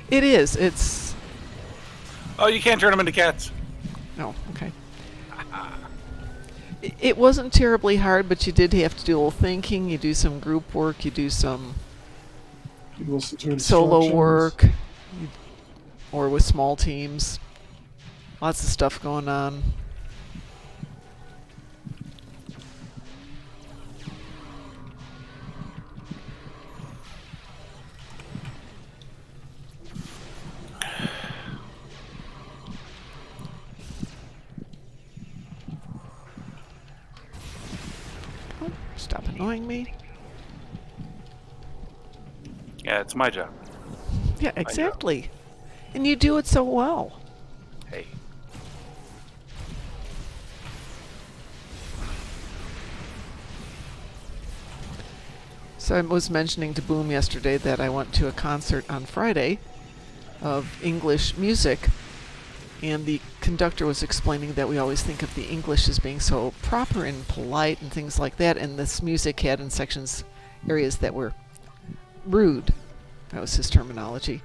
It is. It's... Oh, you can't turn them into cats. Oh, okay. It wasn't terribly hard, but you did have to do a little thinking. You do some group work. You do some solo work. Or with small teams. Lots of stuff going on. Stop annoying me. Yeah, it's my job. Yeah, exactly. And you do it so well. Hey. So I was mentioning to Boom yesterday that I went to a concert on Friday of English music, and the conductor was explaining that we always think of the English as being so proper and polite and things like that, and this music had in sections areas that were rude. That was his terminology.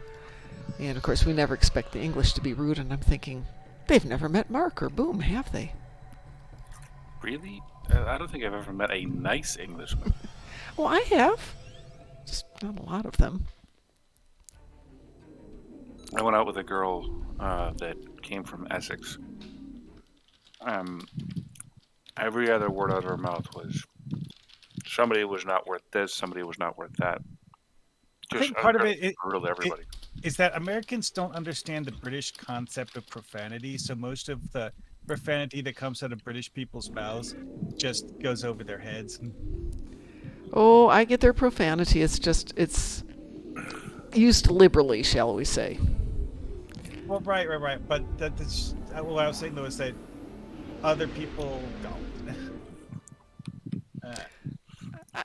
And of course we never expect the English to be rude, and I'm thinking, they've never met Mark or Boom, have they? Really? I don't think I've ever met a nice Englishman. Well, I have. Just not a lot of them. I went out with a girl that came from Essex. Every other word out of her mouth was, somebody was not worth this, somebody was not worth that. I think part of it everybody. Is that Americans don't understand the British concept of profanity, so most of the profanity that comes out of British people's mouths just goes over their heads. Oh, I get their profanity. It's just, it's used liberally, shall we say. Well, right. But that's what I was saying though is that other people don't.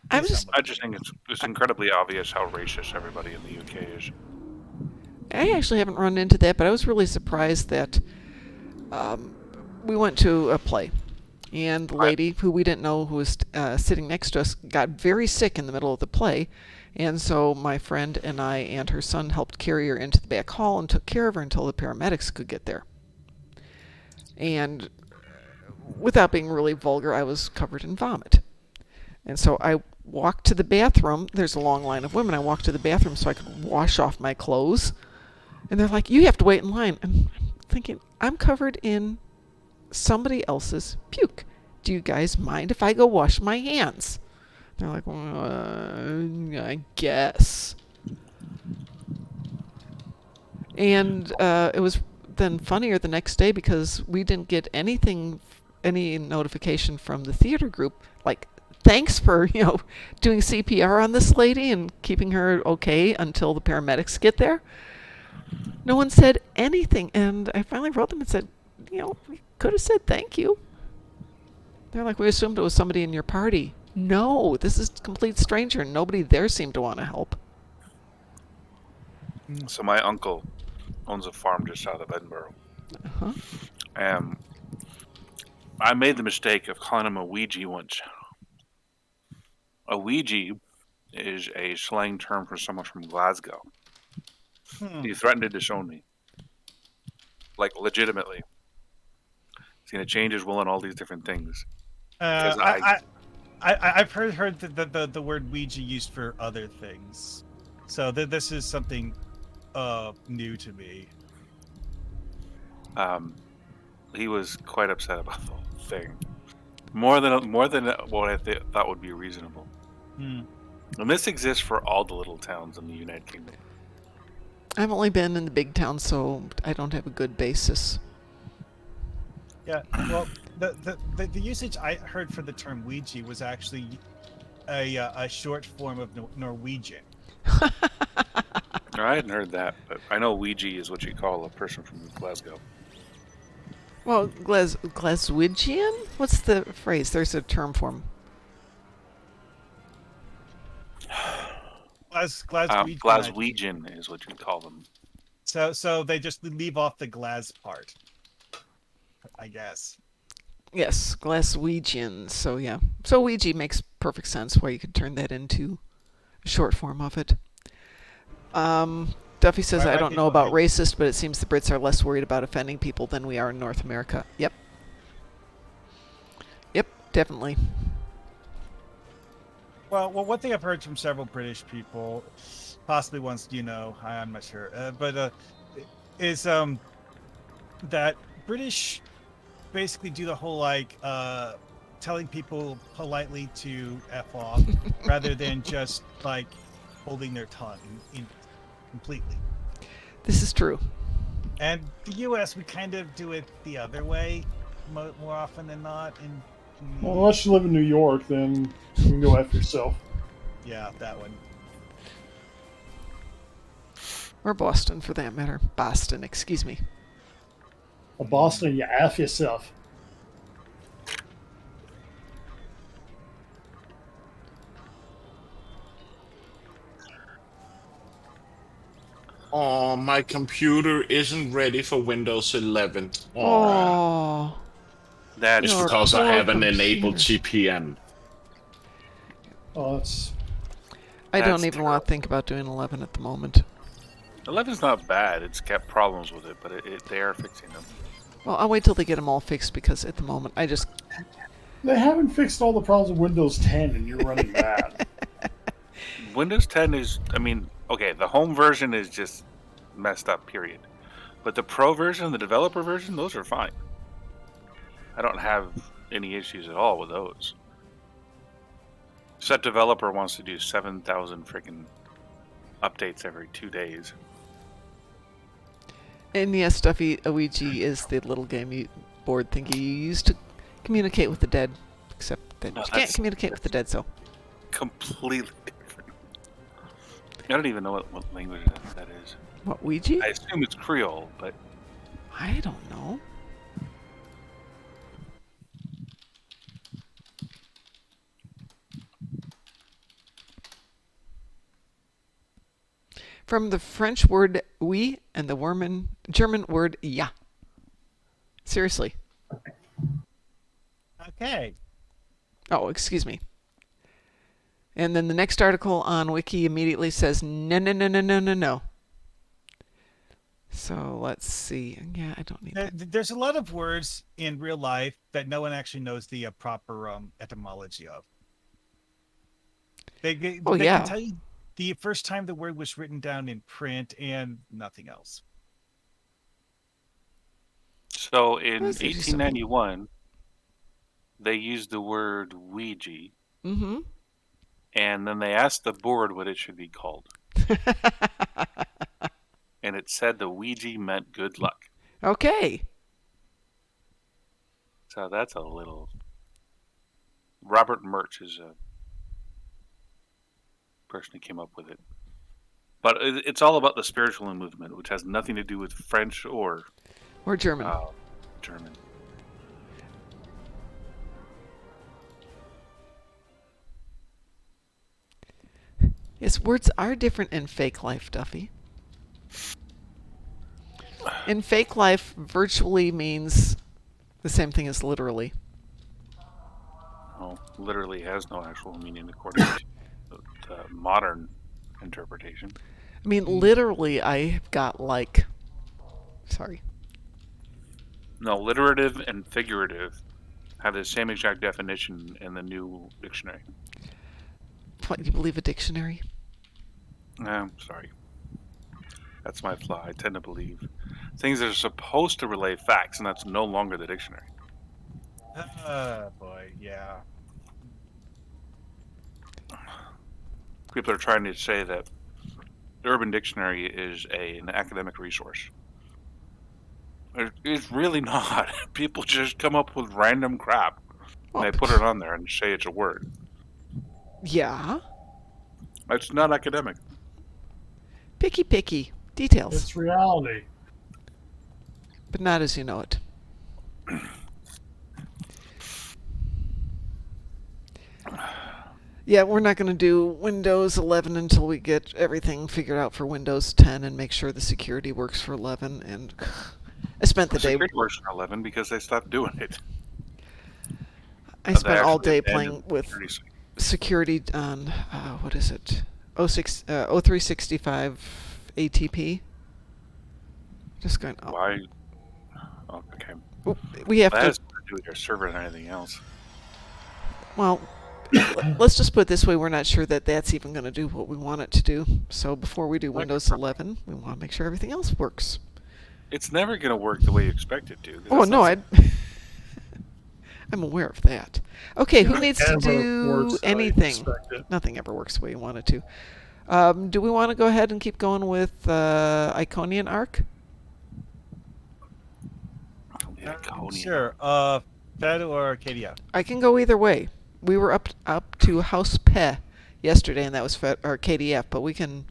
I'm just. I just think it's incredibly obvious how racist everybody in the UK is. I actually haven't run into that, but I was really surprised that we went to a play, and the lady who we didn't know who was sitting next to us got very sick in the middle of the play, and so my friend and I and her son helped carry her into the back hall and took care of her until the paramedics could get there. And without being really vulgar, I was covered in vomit. And so I walked to the bathroom. There's a long line of women. I walked to the bathroom so I could wash off my clothes. And they're like, you have to wait in line. And I'm thinking, I'm covered in somebody else's puke. Do you guys mind if I go wash my hands? They're like, well, I guess. And it was then funnier the next day because we didn't get any notification from the theater group, like, thanks for, doing CPR on this lady and keeping her okay until the paramedics get there. No one said anything, and I finally wrote them and said, we could have said thank you. They're like, we assumed it was somebody in your party. No, this is a complete stranger, and nobody there seemed to want to help. So my uncle owns a farm just south of Edinburgh. Uh-huh. I made the mistake of calling him a Ouija once. A Ouija is a slang term for someone from Glasgow. He threatened to disown me. Like, legitimately. He's going to change his will and all these different things. I've heard the word Ouija used for other things. So this is something new to me. He was quite upset about the whole thing. More than what I thought would be reasonable. And this exists for all the little towns in the United Kingdom. I've only been in the big towns, so I don't have a good basis. Yeah, well, the usage I heard for the term Ouija was actually a short form of Norwegian. I hadn't heard that, but I know Ouija is what you call a person from Glasgow. Well, Glaswegian? What's the phrase? There's a term for him. Glaswegian is what you call them. So they just leave off the Glas part, I guess. Yes, Glaswegian. So yeah, so Ouija makes perfect sense why you could turn that into a short form of it. Duffy says, I don't know about racist, but it seems the Brits are less worried about offending people than we are in North America. Yep, definitely. Well, one thing I've heard from several British people, possibly ones I'm not sure, is that British basically do the whole telling people politely to F off rather than just holding their tongue completely. This is true. And the U.S., we kind of do it the other way more often than not. Well, unless you live in New York, then you can go F yourself. Yeah, that one. Or Boston, for that matter. Boston, excuse me. A Boston, you F yourself. Oh, my computer isn't ready for Windows 11. Oh. It's because I haven't enabled GPM. Oh, I don't even want to think about doing 11 at the moment. 11's not bad. It's got problems with it, but they are fixing them. Well, I'll wait till they get them all fixed because at the moment They haven't fixed all the problems with Windows 10 and you're running that. Windows 10 is, the home version is just messed up, period. But the pro version, the developer version, those are fine. I don't have any issues at all with those. Set developer wants to do 7,000 freaking updates every 2 days. And yes, Duffy, Ouija is the little game board thingy you use to communicate with the dead. Except that you can't communicate with the dead, so. Completely different. I don't even know what language that is. What, Ouija? I assume it's Creole, but I don't know. From the French word oui and the German word ja. Seriously. Okay. Oh, excuse me. And then the next article on Wiki immediately says no, no, no, no, no, no, no. So let's see. Yeah, I don't need that. There's a lot of words in real life that no one actually knows the proper etymology of. They yeah. can tell you the first time the word was written down in print and nothing else. So in 1891, they used the word Ouija. Mm-hmm. And then they asked the board what it should be called. And it said the Ouija meant good luck. Okay. So that's a little... Robert Murch is a person who came up with it. But it's all about the spiritual movement, which has nothing to do with French or German. German. Yes, words are different in fake life, Duffy. In fake life, virtually means the same thing as literally. Oh, literally has no actual meaning according to the modern interpretation. I mean, literally, I've got like... Sorry. No, literative and figurative have the same exact definition in the new dictionary. What, you believe a dictionary? I'm sorry. That's my flaw. I tend to believe things that are supposed to relay facts, and that's no longer the dictionary. Boy, yeah. People are trying to say that the Urban Dictionary is an academic resource. It's really not. People just come up with random crap. And they put it on there and say it's a word. Yeah. It's not academic. Picky. Details. It's reality. But not as you know it. Yeah, we're not going to do Windows 11 until we get everything figured out for Windows 10 and make sure the security works for 11. And I spent the day... Security works for 11 because they stopped doing it. I spent all day playing with security on, what is it? 0365 ATP. Just going... Oh. Why? Oh, okay. We have that to... has to do with your server and anything else. Well... Let's just put it this way, we're not sure that that's even going to do what we want it to do. So before we do Windows 11, we want to make sure everything else works. It's never going to work the way you expect it to. Oh, no, I'm aware of that. Okay, who needs to do anything? Nothing ever works the way you want it to. Do we want to go ahead and keep going with Iconian Arc? Sure. Fed or Arcadia? I can go either way. We were up to House Pe yesterday, and that was our KDF, but we can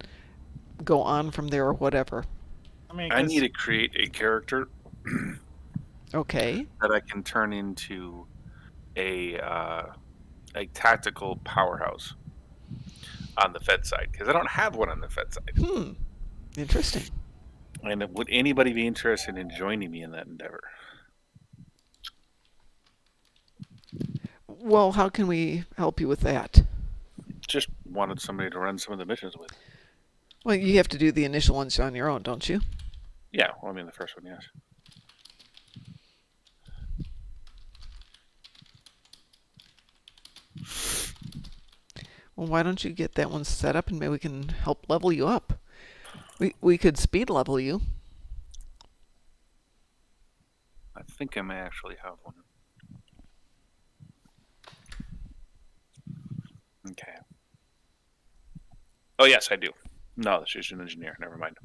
go on from there or whatever. I need to create a character. Okay. That I can turn into a tactical powerhouse on the Fed side, because I don't have one on the Fed side. Interesting. And would anybody be interested in joining me in that endeavor? Well, how can we help you with that? Just wanted somebody to run some of the missions with. Well, you have to do the initial ones on your own, don't you? Yeah, well, I mean, the first one, yes. Well, why don't you get that one set up and maybe we can help level you up? We could speed level you. I think I may actually have one. Okay. Oh, yes, I do. No, she's an engineer. Never mind.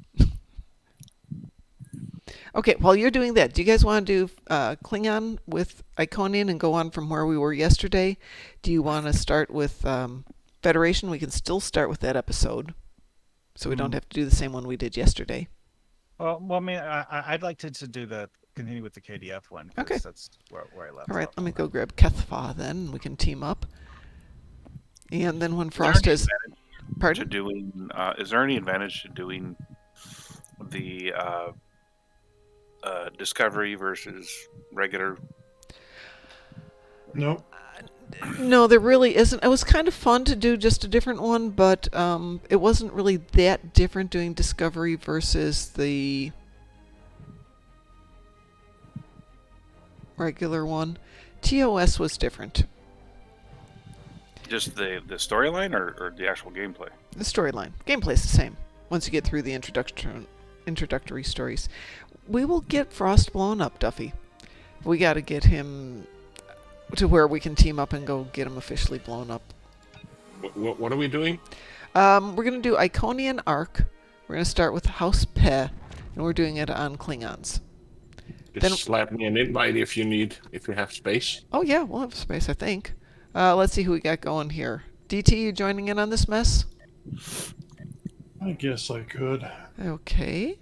Okay, while you're doing that, do you guys want to do Klingon with Iconian and go on from where we were yesterday? Do you want to start with Federation? We can still start with that episode, so we don't have to do the same one we did yesterday. Well, I mean, I'd like to do continue with the KDF one. Okay. That's where I left All right, off let me on go that. grab Kethfa then. We can team up. And then when Is there Frost any has... advantage to Pardon? doing? Is there any advantage to doing the discovery versus regular? Nope. No, there really isn't. It was kind of fun to do just a different one, but it wasn't really that different doing Discovery versus the regular one. TOS was different. Just the storyline or the actual gameplay? The storyline. Gameplay's the same once you get through the introductory stories. We will get Frost blown up, Duffy. We got to get him to where we can team up and go get him officially blown up. What are we doing? We're going to do Iconian Arc. We're going to start with House Pe, and we're doing it on Klingons. Just slap me an invite if you have space. Oh yeah, we'll have space, I think. Let's see who we got going here. DT, you joining in on this mess? I guess I could. Okay.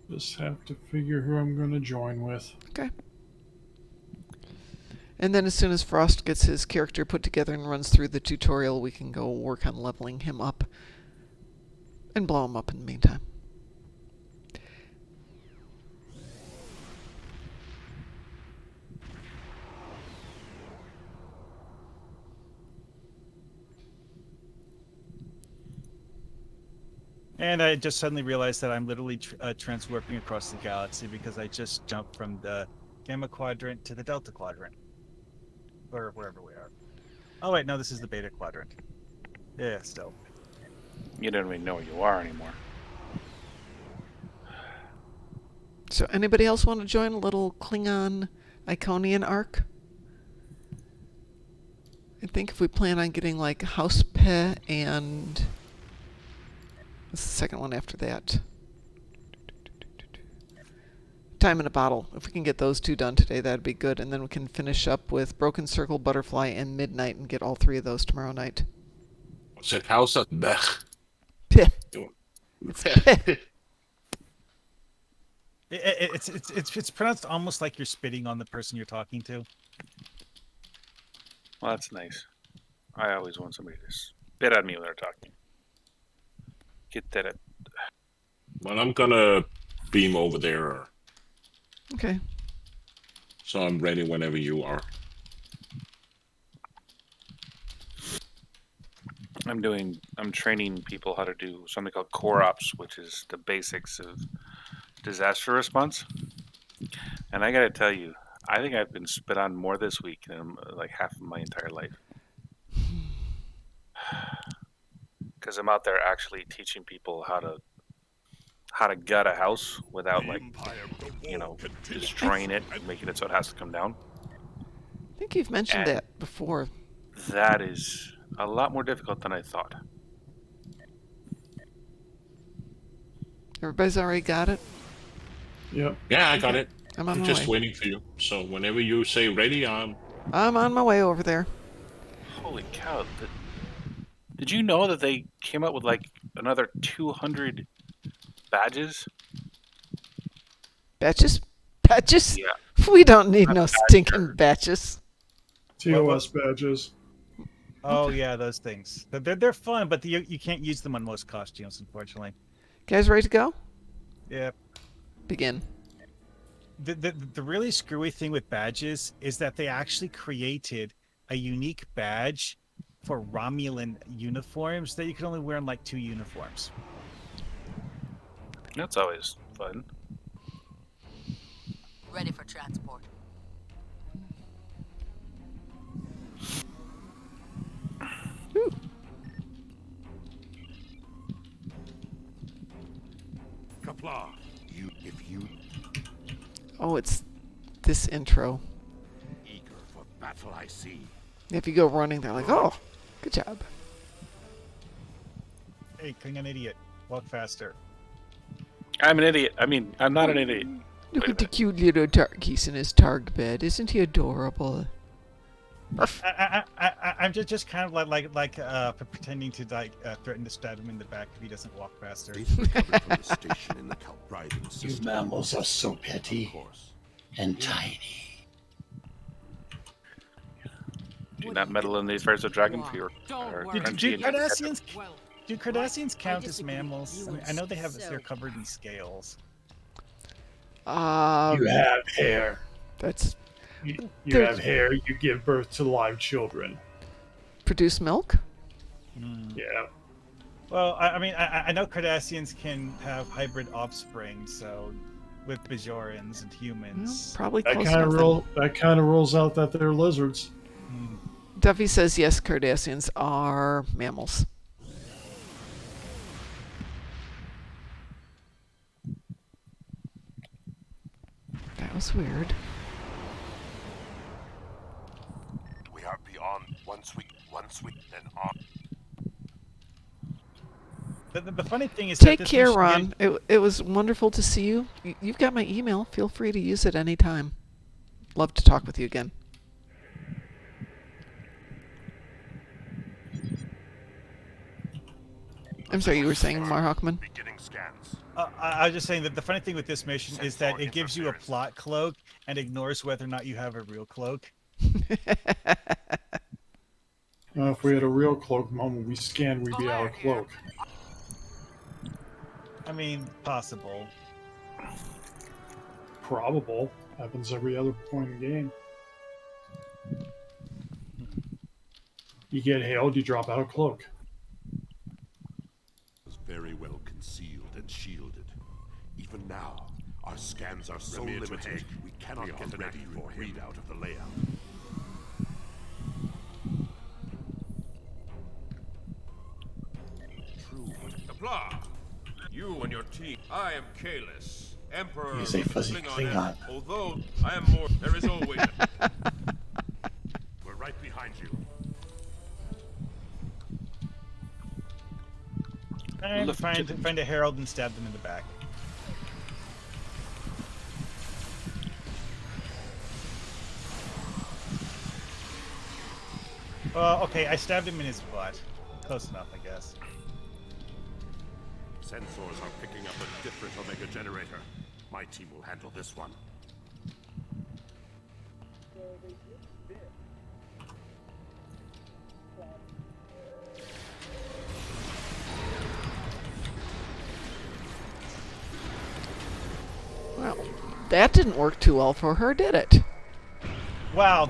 Just have to figure who I'm going to join with. Okay. And then as soon as Frost gets his character put together and runs through the tutorial, we can go work on leveling him up and blow him up in the meantime. And I just suddenly realized that I'm literally transwarping across the galaxy because I just jumped from the Gamma Quadrant to the Delta Quadrant. Or wherever we are. Oh wait, no, this is the Beta Quadrant. Yeah, still. You don't even know where you are anymore. So anybody else want to join a little Klingon Iconian arc? I think if we plan on getting like House Pe and... what's the second one after that? Time in a Bottle. If we can get those two done today, that'd be good. And then we can finish up with Broken Circle, Butterfly, and Midnight and get all three of those tomorrow night. What's it? How's that? Blech. Peh. It's peh. It's pronounced almost like you're spitting on the person you're talking to. Well, that's nice. I always want somebody to spit at me when they're talking. Get that. Well, I'm gonna beam over there, Okay. so I'm ready whenever you are. I'm training people how to do something called core ops, which is the basics of disaster response. And I gotta tell you, I think I've been spit on more this week than like half of my entire life. Because I'm out there actually teaching people how to gut a house without destroying it and making it so it has to come down. I think you've mentioned that before. That is a lot more difficult than I thought. Everybody's already got it? Yep. Yeah, I got it. I'm on I'm my just way. waiting for you. So whenever you say ready, I'm on my way over there. Holy cow. Did you know that they came up with like another 200 badges? Batches? Batches? Yeah. We don't need Not no badger. stinking batches. TOS badges. Oh yeah, those things. They're fun, but you can't use them on most costumes, unfortunately. Guys ready to go? Yeah. Begin. The really screwy thing with badges is that they actually created a unique badge for Romulan uniforms that you can only wear in like 2 uniforms. That's always fun. Ready for transport. Ooh. Kapla, if you Oh, it's this intro. eager for battle, I see. If you go running, they're like, oh, good job. Hey, Klingon idiot, walk faster. I'm an idiot. I mean, I'm not an idiot. Look at the cute little turkeys in his targ bed. Isn't he adorable? I'm just kind of like pretending to threaten to stab him in the back if he doesn't walk faster. They've recovered from the station in the Calbridan You system. mammals are so Of petty course. and tiny. Do not meddle in the affairs of Dragon Fear. Do Cardassians count as mammals? I mean, I know they're covered in scales. You have hair. That's You have hair. You give birth to live children. produce milk. Yeah. Well, I mean, I know Cardassians can have hybrid offspring, so with Bajorans and humans. Probably That close kind of enough. that kind of rules out that they're lizards. Duffy says yes, Cardassians are mammals. That was weird. We are beyond one sweet, and on. The funny thing is, Take that this care, mission- Ron. It was wonderful to see you. You've got my email. Feel free to use it anytime. Love to talk with you again. I'm sorry, you were saying Marhawkman? Beginning scans. I was just saying that the funny thing with this mission is that it gives you a plot cloak and ignores whether or not you have a real cloak. If we had a real cloak, the moment we scan, we'd be out of cloak. I mean, possible. Probable. Happens every other point in the game. You get hailed, you drop out of cloak. Was very well concealed and shielded. Even now, our scans are so limited, we cannot get an accurate readout of the layout. True. The Plum. You and your team. I am Kalis, Emperor He's a of the fuzzy Klingon. Although I am more, there is always. We're right behind you. And find a herald and stab them in the back. Okay, I stabbed him in his butt. Close enough, I guess. Sensors are picking up a different Omega generator. My team will handle this one. Well, that didn't work too well for her, did it? Wow,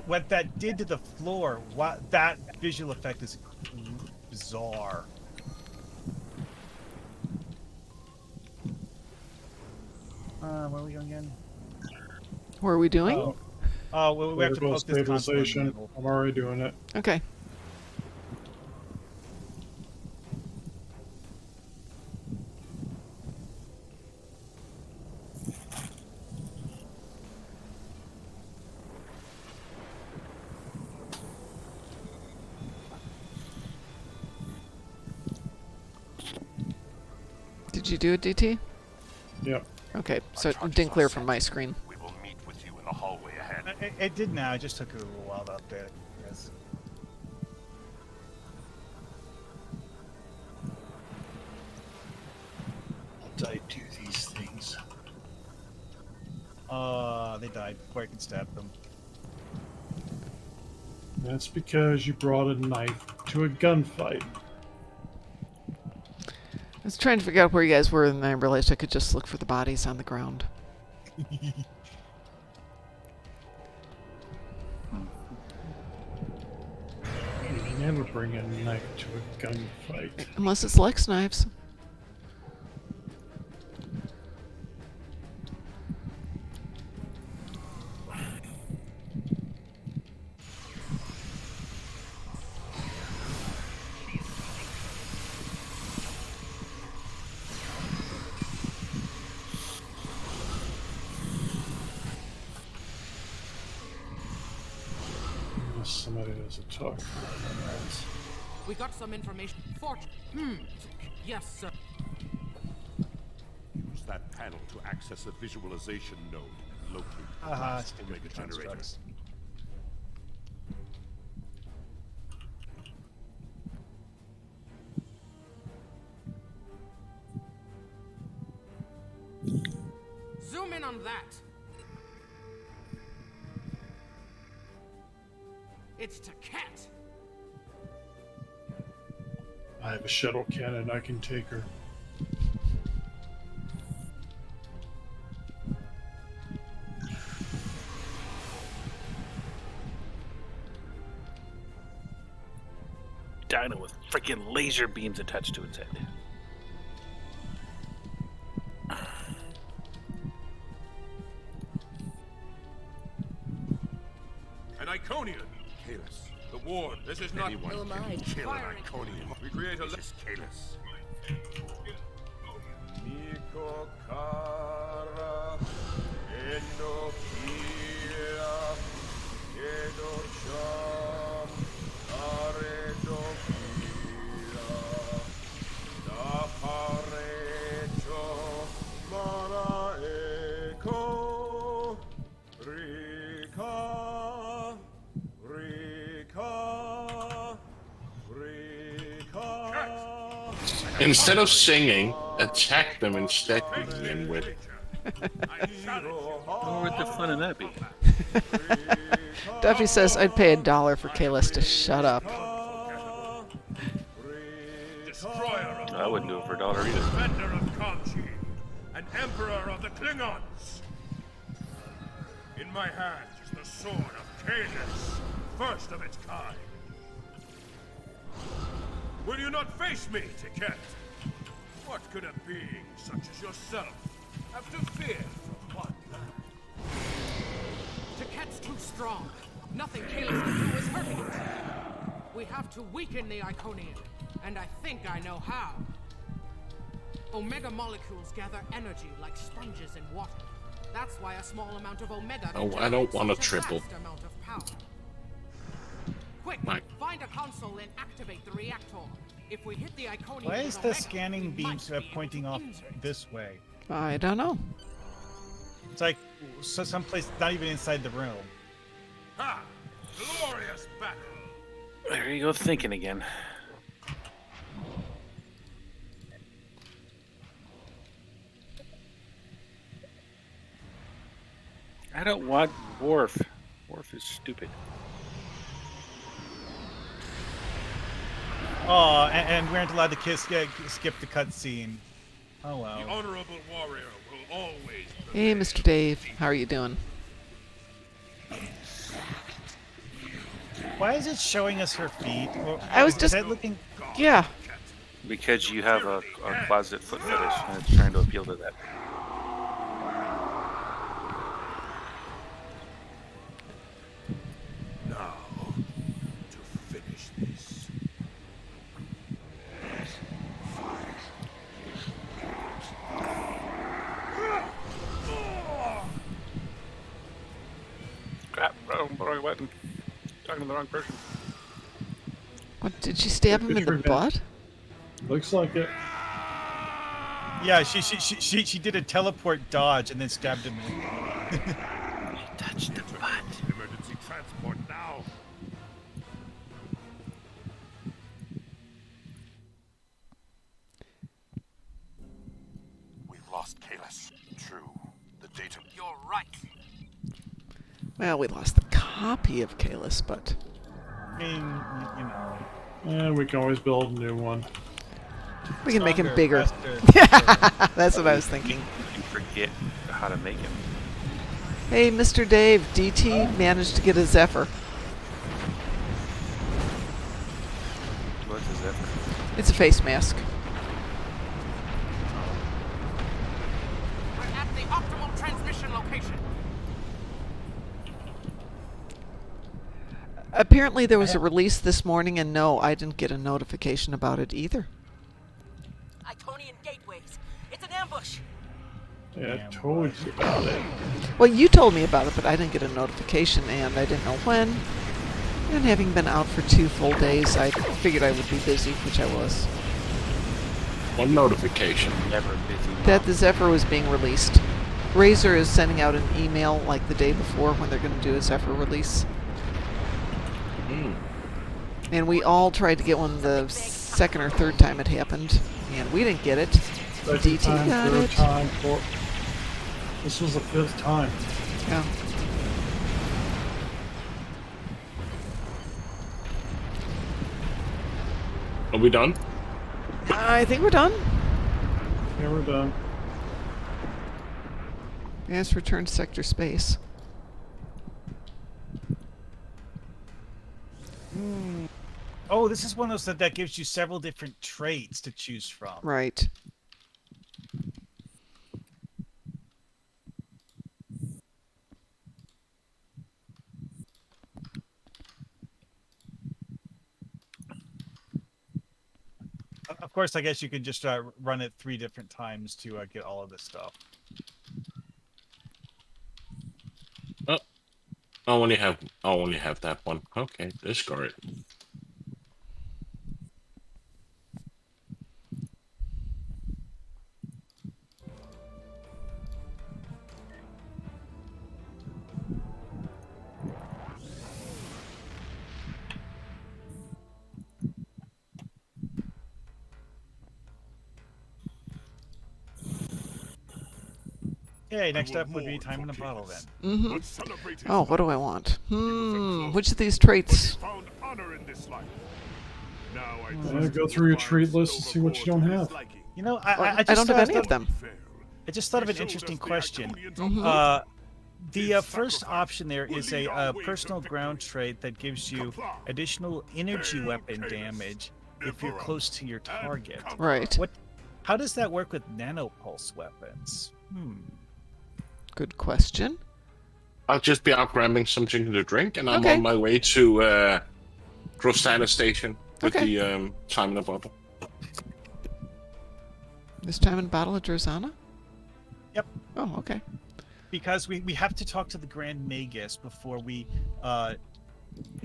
what that did to the floor, that visual effect is bizarre. Where are we going again? What are we doing? Oh, well, we have to poke this console in the stabilization. middle. I'm already doing it. Okay. Did you do it, DT? Yep. Okay, so it didn't clear from my screen. We will meet with you in the hallway ahead. It did now, it just took a little while to update. Yes. Did I do these things? They died before I could stab them. That's because you brought a knife to a gunfight. I was trying to figure out where you guys were, and then I realized I could just look for the bodies on the ground. You never bring a knife to a gunfight. Unless it's Lex knives. Unless somebody does a talk. We got some information. Yes, sir. Use that panel to access a visualization node and locate the Aha, last stupid Omega generator. constructs. Zoom in on that. It's to Cat. I have a shuttle cannon. I can take her. Dino with freaking laser beams attached to its head. An Iconian. Kalis. The ward. This is not. Anyone can kill an Iconian. We create a This is Kalis. Nico Kara Enokia Edo Cham Aredo Kira Da Parecho Mara Eko Rika Rika Rika. Instead of singing, attack them instead, you nimwit. What would the fun in that be? Duffy says I'd pay $1 for Kalis to shut up. I wouldn't do it for $1 either. Defender of Kanchi, and Emperor of the Klingons. In my hand is the sword of Kalis, first of its kind. Will you not face me, Tiket? What could a being such as yourself have to fear from one man? Tiket's too strong. Nothing Kalis can do is hurting it. We have to weaken the Iconian, and I think I know how. Omega molecules gather energy like sponges in water. That's why a small amount of Omega Oh, I don't want a such a triple. vast amount of power. Quick, find a console and activate the reactor. If we hit the Iconian, Why is with the Omega, scanning we beam might be able pointing to off injure it. this way? I don't know. It's like someplace not even inside the room. Ha! Glorious battle! There you go, thinking again. I don't want Worf. Worf is stupid. Oh, and we aren't allowed to skip the cutscene. Oh The well. honorable warrior will always. Hey, Mr. Dave. How are you doing? Why is it showing us her feet? Or, I was is just- that looking. Yeah. Because you have a closet foot fetish, and it's trying to appeal to that. Now, to finish this. Crap, wrong button. Talking to the wrong person. What, did she stab him in the butt? Looks like it. Yeah, she did a teleport dodge and then stabbed him. Touch the butt. Emergency transport now. We've lost Kalis. True. The data. You're right. Well, we lost the copy of Kalis, but I mean, you know. And we can always build a new one. we can make him Stronger, bigger. faster. That's what I was thinking. You forget how to make him. Hey, Mr. Dave, DT managed to get a Zephyr. What's his effort? It's a face mask. We're at the optimal transmission location. Apparently there was a release this morning, and no, I didn't get a notification about it either. Iconian gateways. It's an ambush. Yeah, I told you about it. Well, you told me about it, but I didn't get a notification, and I didn't know when. And having been out for 2 full days, I figured I would be busy, which I was. What notification? Never busy. That the Zephyr was being released. Razer is sending out an email like the day before when they're going to do a Zephyr release. And we all tried to get one the second or third time it happened, and we didn't get it. DT got it. Time, this was the 5th time. Yeah. Are we done? I think we're done. Yeah, we're done. Yes, return to sector space. Oh, this is one of those that gives you several different traits to choose from. Right. Of course, I guess you could just run it 3 different times to get all of this stuff. Oh, I'll only have that one. Okay, discard. Okay, next up would be time in a bottle then. Mm-hmm. Oh, what do I want? Which of these traits? Go through your trait list and see what you don't have. You know, I don't have any of them. I just thought of an interesting question. The first option there is a personal ground trait that gives you additional energy weapon damage if you're close to your target. Right. How does that work with nanopulse weapons? Good question. I'll just be out grabbing something to drink, and I'm on my way to Rosana Station with the time in a bottle. This time in battle at Rosana? Yep. Oh, okay. Because we have to talk to the Grand Magus before we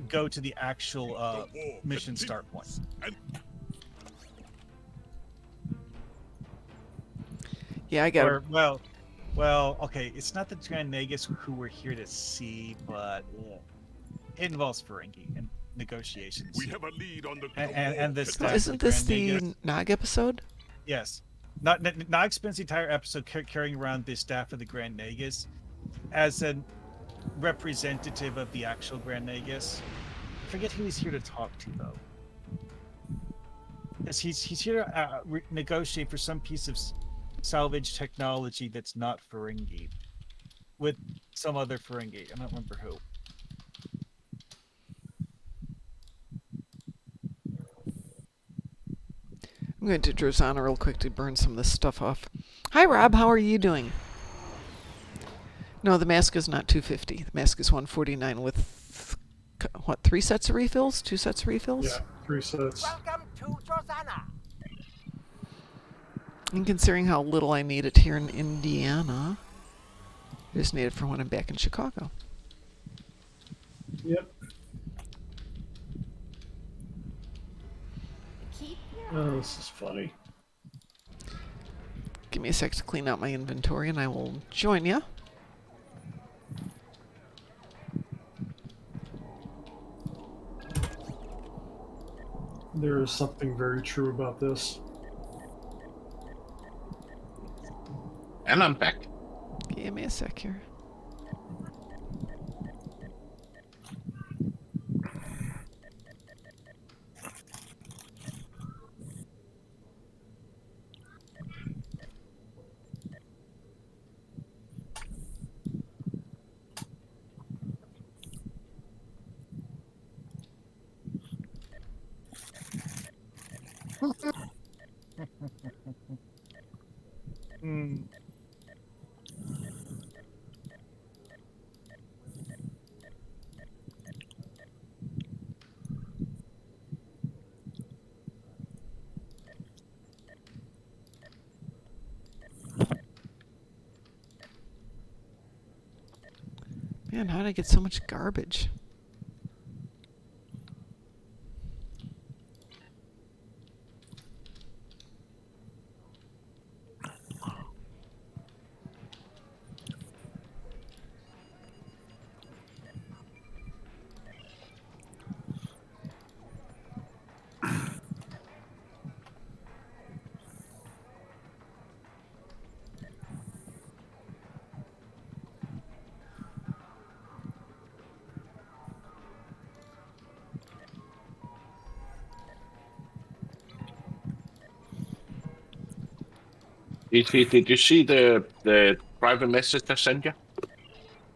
go to the actual mission start point. Yeah, I got it. Well, okay, it's not the Grand Magus who we're here to see, but it involves Ferengi and negotiations. We have a lead on the and this staff. Isn't this the Nog episode? Yes. Nog spends the entire episode carrying around the staff of the Grand Nagus as a representative of the actual Grand Nagus. I forget who he's here to talk to, though. Yes, he's here to negotiate for some piece of salvage technology that's not Ferengi with some other Ferengi. I don't remember who. I'm going to Drozana real quick to burn some of this stuff off. Hi, Rob. How are you doing? No, the mask is not 250. The mask is 149 with, what, 3 sets of refills? 2 sets of refills? Yeah, 3 sets. Welcome to Drozana. And considering how little I need it here in Indiana, I just need it for when I'm back in Chicago. Yep. Oh, this is funny. Give me a sec to clean out my inventory and I will join you. There is something very true about this. And I'm back. Give me a sec here. Man, how did I get so much garbage? Did you see the private message I sent you?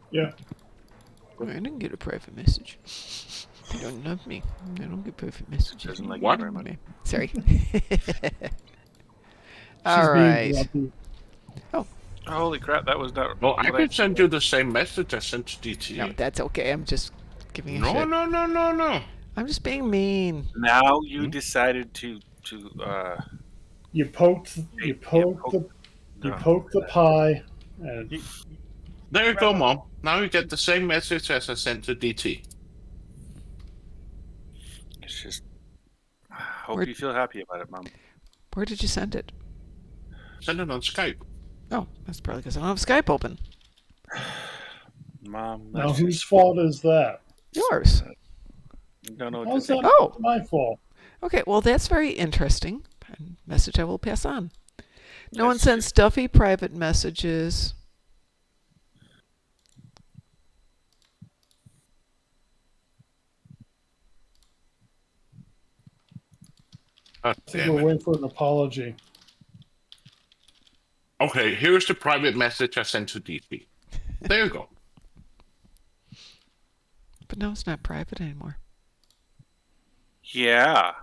Yeah. I didn't get a private message. They don't love me. I don't get private messages. Doesn't like What? you very much. Sorry. She's All being right. grumpy. Oh, holy crap! That was not. Well, I what could send you the same message I sent to DT. No, that's okay. I'm just giving you No, shit. no. I'm just being mean. Now you decided to You poked the pie, and There you go, Mom. Now you get the same message as I sent to DT. It's just. Hope you feel happy about it, Mom. Where did you send it? Send it on Skype. Oh, that's probably because I don't have Skype open. Mom. now whose fault is that? Yours. Don't know what How's to that think. Oh. my fault? Okay, well, that's very interesting. Message I will pass on. No one Yes. sends stuffy private messages. God I think damn we're it. waiting for an apology. Okay, here's the private message I sent to DT. There you go. But no, it's not private anymore. Yeah.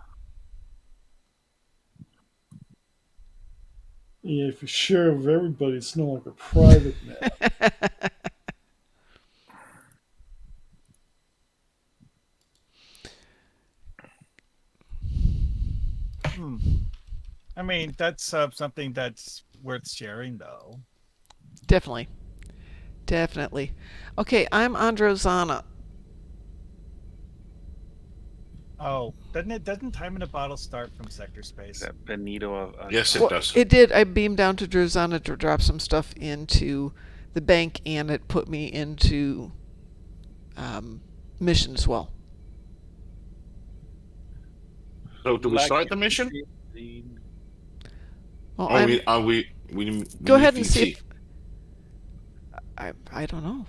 Yeah, for sure of everybody, it's no longer private now. I mean, that's something that's worth sharing, though. Definitely. Definitely. Okay, I'm Androzana. Oh, doesn't Time in a Bottle start from sector space? That Benito. Yes, it Well, does. it did. I beamed down to Drozana to drop some stuff into the bank, and it put me into mission as well. So do we start the mission? Well, we go need ahead and DT. see if... I don't know.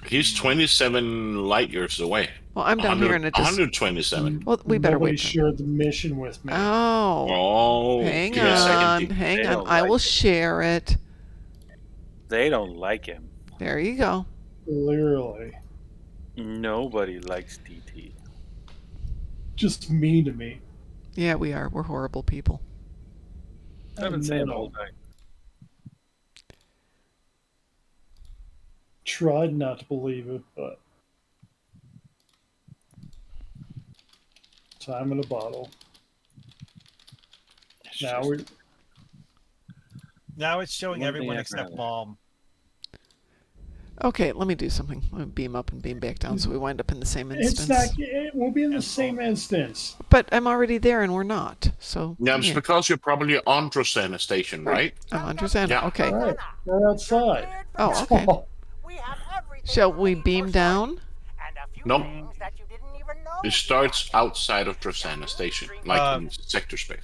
He's 27 light years away. Well, I'm down here and it just... 127. Well, we better Nobody wait. shared the mission with me. Oh. Hang give me a second, on. T. Hang They on. don't I like will it. share it. They don't like him. There you go. Clearly. Nobody likes DT. Just mean to me. Yeah, we are. We're horrible people. I've been saying the whole time. Tried not to believe it, but time in a bottle. Now it's showing One everyone thing except after Mom. Okay, let me do something. Let me beam up and beam back down so we wind up in the same instance. We'll be in the same instance. But I'm already there and we're not. So Yeah, it's because you're probably on Drosena Station, right? I'm on Drozana. Yeah. Okay. All right, we're outside. Oh, okay. Shall we beam down? Nope. It starts outside of Drosena Station, like in sector space.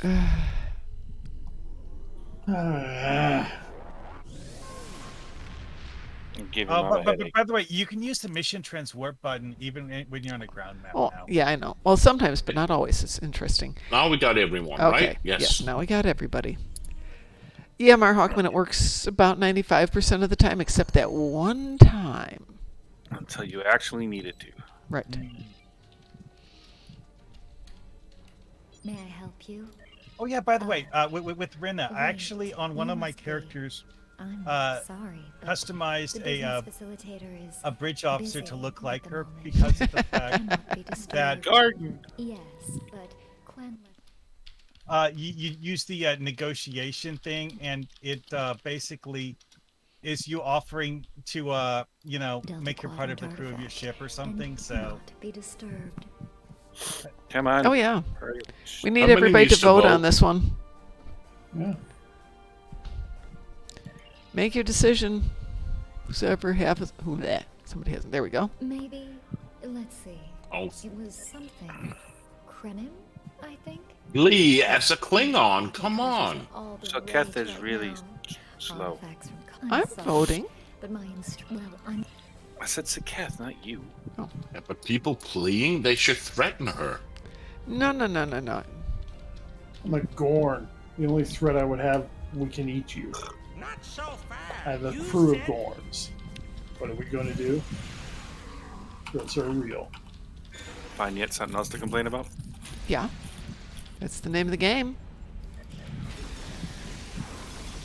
Give him a But headache. by the way, you can use the mission transwarp button even when you're on a ground map Well, now. yeah, I know. Well, sometimes, but not always. It's interesting. Now we got everyone, Okay. right? Yes. Now we got everybody. Yeah, marhawkman, it works about 95% of the time, except that one time. Until you actually need it to. Right. May I help you? Oh yeah, by the way, with Rynna, I actually on one of my characters I'm sorry, but customized the business facilitator is a bridge officer busy to look at like the her moment. because of the fact Cannot be that disturbed. Yes, but Quen you use the negotiation thing, and it basically is you offering to make her part of the crew of your ship or something. So cannot be disturbed. Come on. Oh, yeah. Hurry. We need How many everybody to needs to vote vote? on this one. Yeah. Make your decision. Whoever has who that somebody hasn't. There we go. Maybe, let's see. Oh. It was something. Krenim, I think? Lee, as a Klingon, come on. All the So rage Keth is right really now. slow. Artifacts from I'm sorry, voting. But my I'm I said Saketh, not you. Yeah, but people fleeing, they should threaten her. No. I'm a Gorn. The only threat I would have we can eat you. Not so fast. I have a You crew of said- Gorns. What are we going to do? Those are real. Find yet something else to complain about? Yeah. That's the name of the game.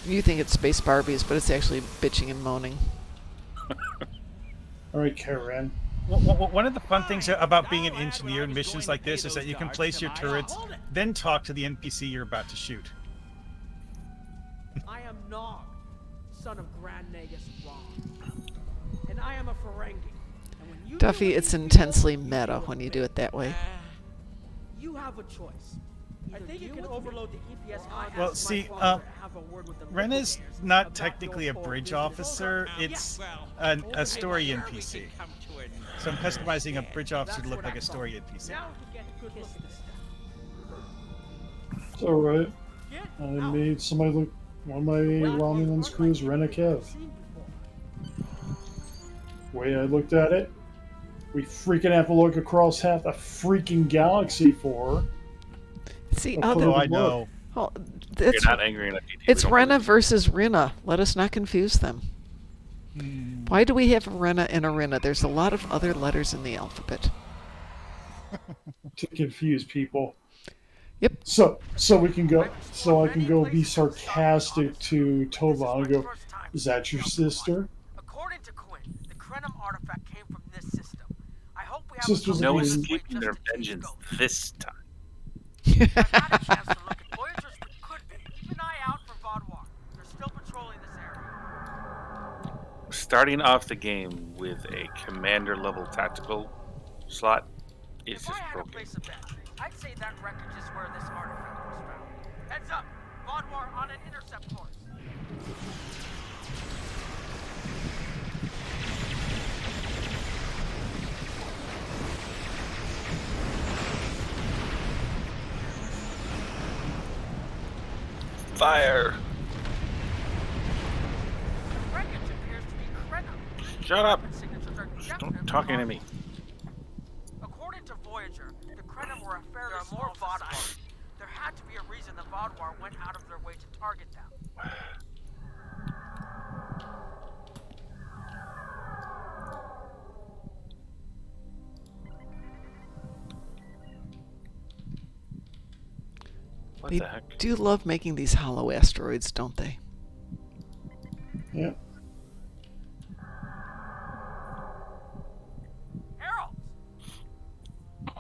You think it's Space Barbies, but it's actually bitching and moaning. All right, Karen. One of the fun things about being an engineer in missions like this is that you can place your turrets, then talk to the NPC you're about to shoot. I am Nog, son of Grand Nagus Ra. And I am a Ferengi. And when you Duffy, do it's what you intensely feel, meta you do when it you do it that way. You have a choice. I think you can overload the EPS. Well, see, Ryn is not technically a bridge officer. It's a story NPC. So I'm customizing a bridge officer to look like a story NPC. It's all right. I made somebody look. One of my Romulan's crews, Ryn a Kev. Way I looked at it, we freaking have to look across half the freaking galaxy for her. See, I know. Well, You're not angry enough. It's Rena versus Rina. Let us not confuse them. Why do we have a Rena and a Rina? There's a lot of other letters in the alphabet. To confuse people. Yep. So we can go. So I can go be sarcastic to Tova and go, "Is that your sister?" According to Quinn, the Krenim artifact came from this system. I hope we have Sisters No of escaping their vengeance this time. I've had a chance to look at Voyagers that could be. Keep an eye out for Vaudouar. They're still patrolling this area. Starting off the game with a commander level tactical slot is If just I had to broken. place a bet, I'd say that wreckage is where this artifact was found. Heads up! Vaudouar on an intercept course. Fire! The wreckage appears to be Krenim. Shut up! Weapon signatures are Just definite don't talking to me. According to Voyager, the Krenim were a fairly small society. There had to be a reason the Vaudouar went out of their way to target them. What They the heck? do love making these hollow asteroids, don't they? Yeah. Heralds!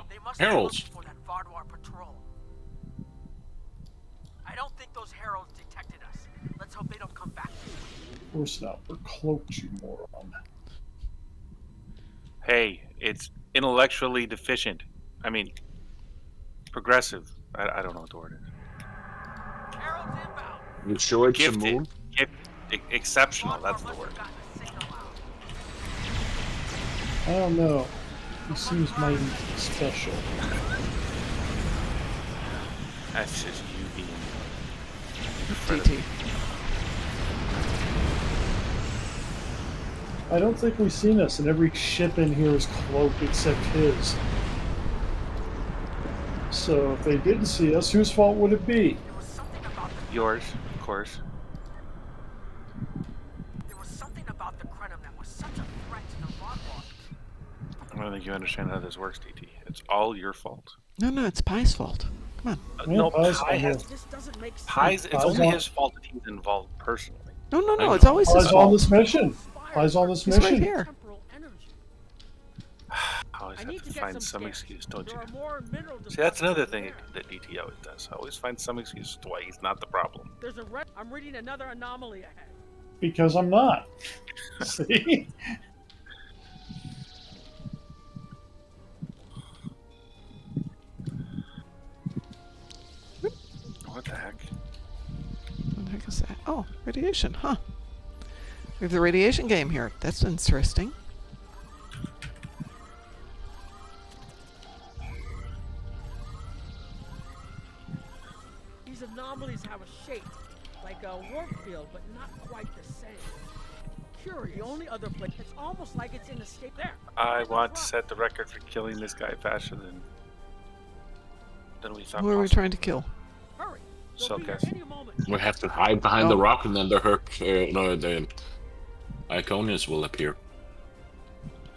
They must Heralds. be looking for that Vaudouar patrol. I don't think those heralds detected us. Let's hope they don't come back. Of course not. We're cloaked, you moron. Hey, it's intellectually deficient. I mean, progressive. I don't know what the word is. Heralds inbound. You sure it's a Gifted. moon? Exceptional, that's the word. I don't know. He seems mighty special. That's just you being DT. I don't think we've seen us, and every ship in here is cloaked except his. So if they didn't see us, whose fault would it be? yours, of course. There was something about the Krenim that was such a threat to the Vaudouar. I don't think you understand how this works, DT. It's all your fault. No, it's Pie's fault. Come on. No, Pie's Pi has. fault. This doesn't make sense. Pie's, it's Pie's only on- his fault that he's involved personally. No, it's always his Pie's on fault. this mission. Pie's on this He's mission. right here. Temporal energy. Always I have need to to get find some some scans. excuse, don't you? There are more mineral See, that's another deposits thing there. that DT always does. Always find some excuse as to why he's not the problem. There's a I'm reading another anomaly ahead. Because I'm not. See? What the heck? What the heck is that? Oh, radiation, huh? We have the radiation game here. That's interesting. These anomalies have a shape, like a warp field, but not quite the same. Curious. The only other place, it's almost like it's in a state there. I want to set the record for killing this guy faster than we thought Who are we possible. trying to kill? Hurry! Cellcast. We have to hide behind the rock, and then the the Iconians will appear.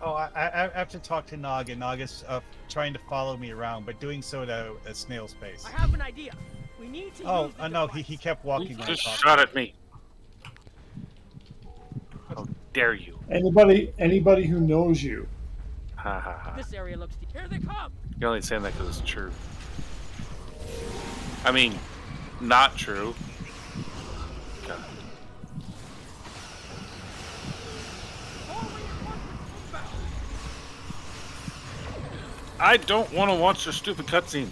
Oh, I have to talk to Nog, and Nog is trying to follow me around, but doing so at a snail's pace. I have an idea. We need to use the no, he kept walking. Just shot at me. How dare you? Anybody who knows you. Ha ha ha. This area looks. Here they come. You're only saying that because it's true. I mean, not true. God. I don't want to watch your stupid cutscene.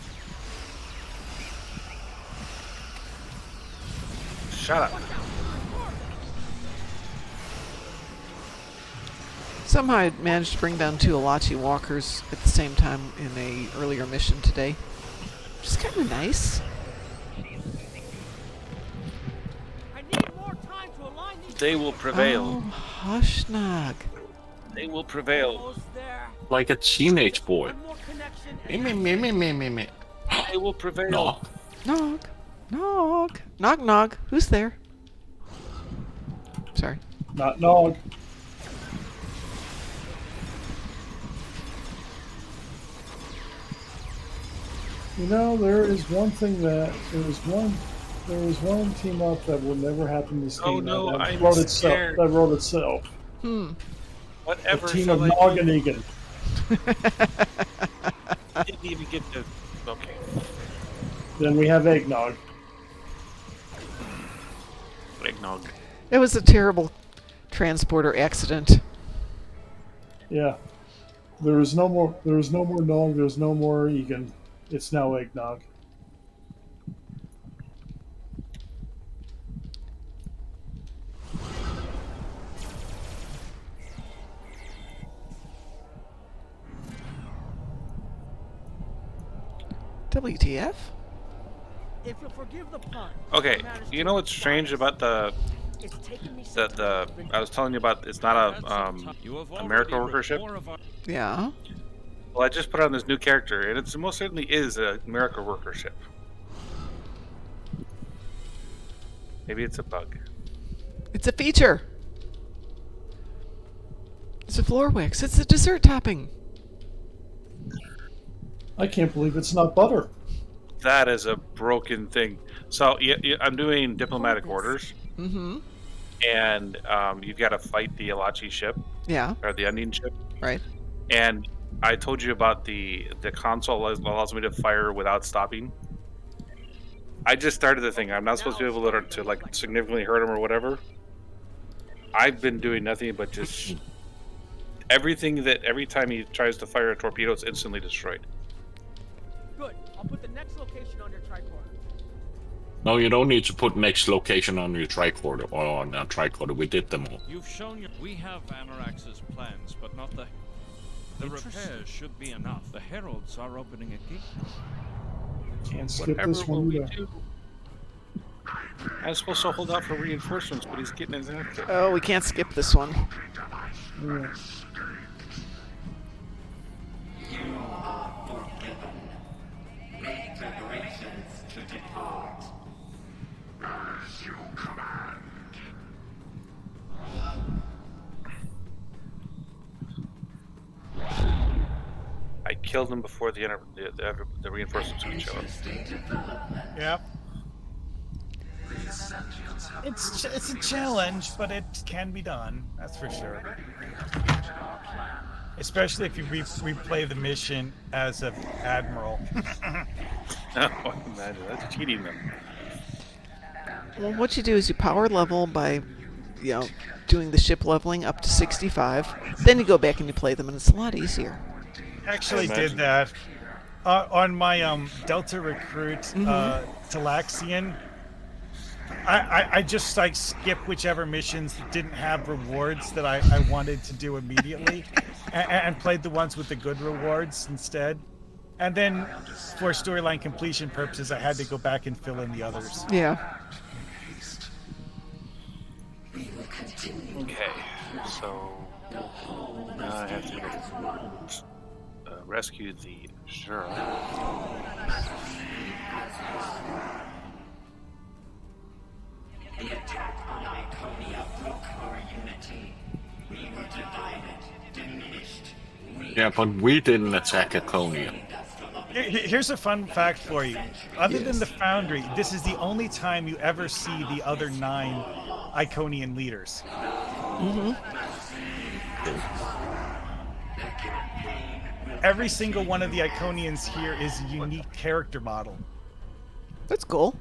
Shut up. Somehow I managed to bring down 2 Alachi walkers at the same time in a earlier mission today. Which is kind of nice. I need more time to align these. They will prevail. Oh, hush, Nog. They will prevail. Like a teenage boy. Me. They will prevail. No. Nog. Who's there? Sorry. Not Nog. You know, there is one thing that there was one team up that will never happen in this game. Oh no, that I'm wrote scared. That wrote itself. Whatever. The team of Nog and Egan. I didn't even get to. Okay. Then we have Eggnog. Eggnog. It was a terrible transporter accident. Yeah. There is no more Nog, there's no more Egan. It's now Eggnog. WTF? If you'll forgive the pun. Okay, you know what's strange about the I was telling you about? It's not a miracle worker ship. Yeah. Well, I just put on this new character, and it most certainly is a miracle worker ship. Maybe it's a bug. It's a feature. It's a floor wicks. It's a dessert topping. I can't believe it's not butter. That is a broken thing. So I'm doing diplomatic orders. Mm-hmm. And you've got to fight the Alachi ship. Yeah. Or the Onion ship. Right. And I told you about the console allows me to fire without stopping. I just started the thing. I'm not supposed to be able to like significantly hurt him or whatever. I've been doing nothing but just every time he tries to fire a torpedo, it's instantly destroyed. Good. I'll put the next location on your tricorder. No, you don't need to put next location on your tricorder or on a tricorder. We did them all. You've shown we have Anorax's plans, but not the repairs should be enough. The heralds are opening a gate. Can't skip this one either. I'm supposed to hold out for reinforcements, but he's getting his ass kicked. Oh, we can't skip this one. Yeah. I killed him before the reinforcements could show up. Yep. It's a challenge, but it can be done. That's for sure. Especially if you replay the mission as an admiral. Oh, imagine that's cheating them. Well, what you do is you power level by, doing the ship leveling up to 65. Then you go back and you play them, and it's a lot easier. Actually did that on my Delta Recruit Talaxian. I just skip whichever missions that didn't have rewards that I wanted to do immediately, and played the ones with the good rewards instead. And then, for storyline completion purposes, I had to go back and fill in the others. Yeah. Okay, so now I have to rescue the Jura. The attack on Iconia broke our unity. We were divided, diminished. Yeah, but we didn't attack Iconia. Here's a fun fact for you. Other than the Foundry, this is the only time you ever see the other 9 Iconian leaders. Every single one of the Iconians here is a unique character model. That's cool.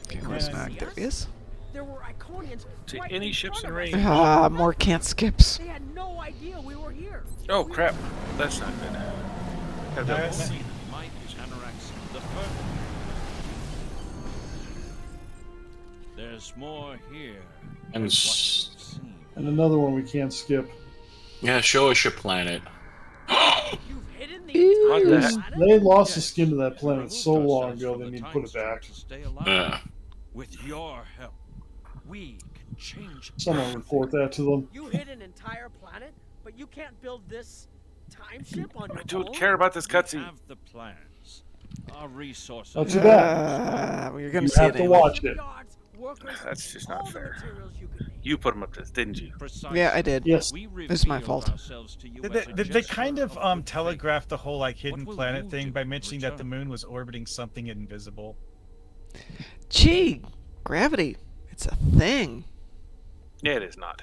Okay, where's Mag? There he is. There were Iconians To right any in ships in front of range. us. Ah, more can't skips. They had no idea we were here. Oh crap, that's not good. Have that That's- scene. Might is Anorax the first. There's more here. And than what you've seen. And another one we can't skip. yeah, show us your planet. You've hidden the What the heck? planet? They lost the skin to that planet so long ago, they need to put it back. Stay alive. Yeah. With your help, we can change. Someone report that to them. You hid an entire planet, but you can't build this time ship on your I don't own? care about this We cutscene. have the plans. Our resources. Not too bad. Well, you're gonna You see have it to anyway. watch it. Yards, workers, That's just all not the fair. materials you could need. You put them up to this, didn't you? Precisely. Yeah, I did. Yes. We It's my revealed fault. ourselves to you They, as a they kind gesture of good faith. telegraphed the whole like hidden What will planet you thing do by in mentioning that the return? moon was orbiting something invisible. Gee, gravity. It's a thing. Yeah, it is not.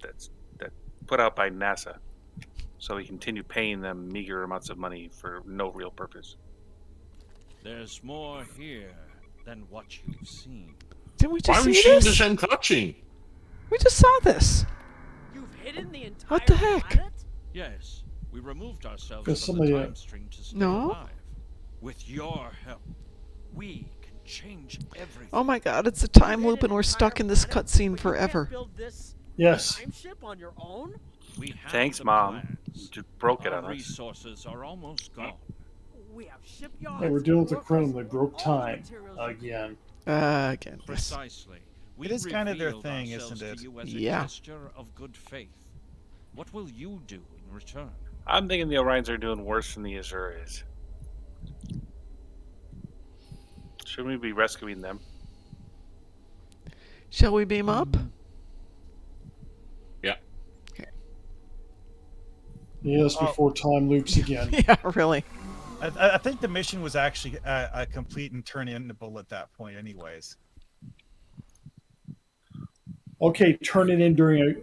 That's put out by NASA, so we continue paying them meager amounts of money for no real purpose. There's more here than what you've seen. Didn't we Why just are we see seeing the this? same cutscene? We just saw this. You've hidden the entire What the heck? planet? Yes, we removed ourselves Because from somebody, the time stream to stay No. alive. With your help, we can change everything. Oh my god, it's a time You hid loop and an we're entire stuck in this planet, cutscene but you forever. can't build this Yes. time ship on your own? We have Thanks, the Mom. plans. You just broke it Our on us. resources are almost gone. We have shipyards. Hey, we're dealing with the workers, Crown. They broke all the time materials you again. Again. Yes. Precisely. We It is kind of their revealed thing, ourselves isn't to it? you as a Yeah. gesture of good faith. What will you do in return? I'm thinking the Orions are doing worse than the Azure is. Shouldn't we be rescuing them? Shall we beam up? Yeah. Yes, before time loops again. Yeah, really. I think the mission was actually complete and turnable at that point, anyways. Okay, turn it in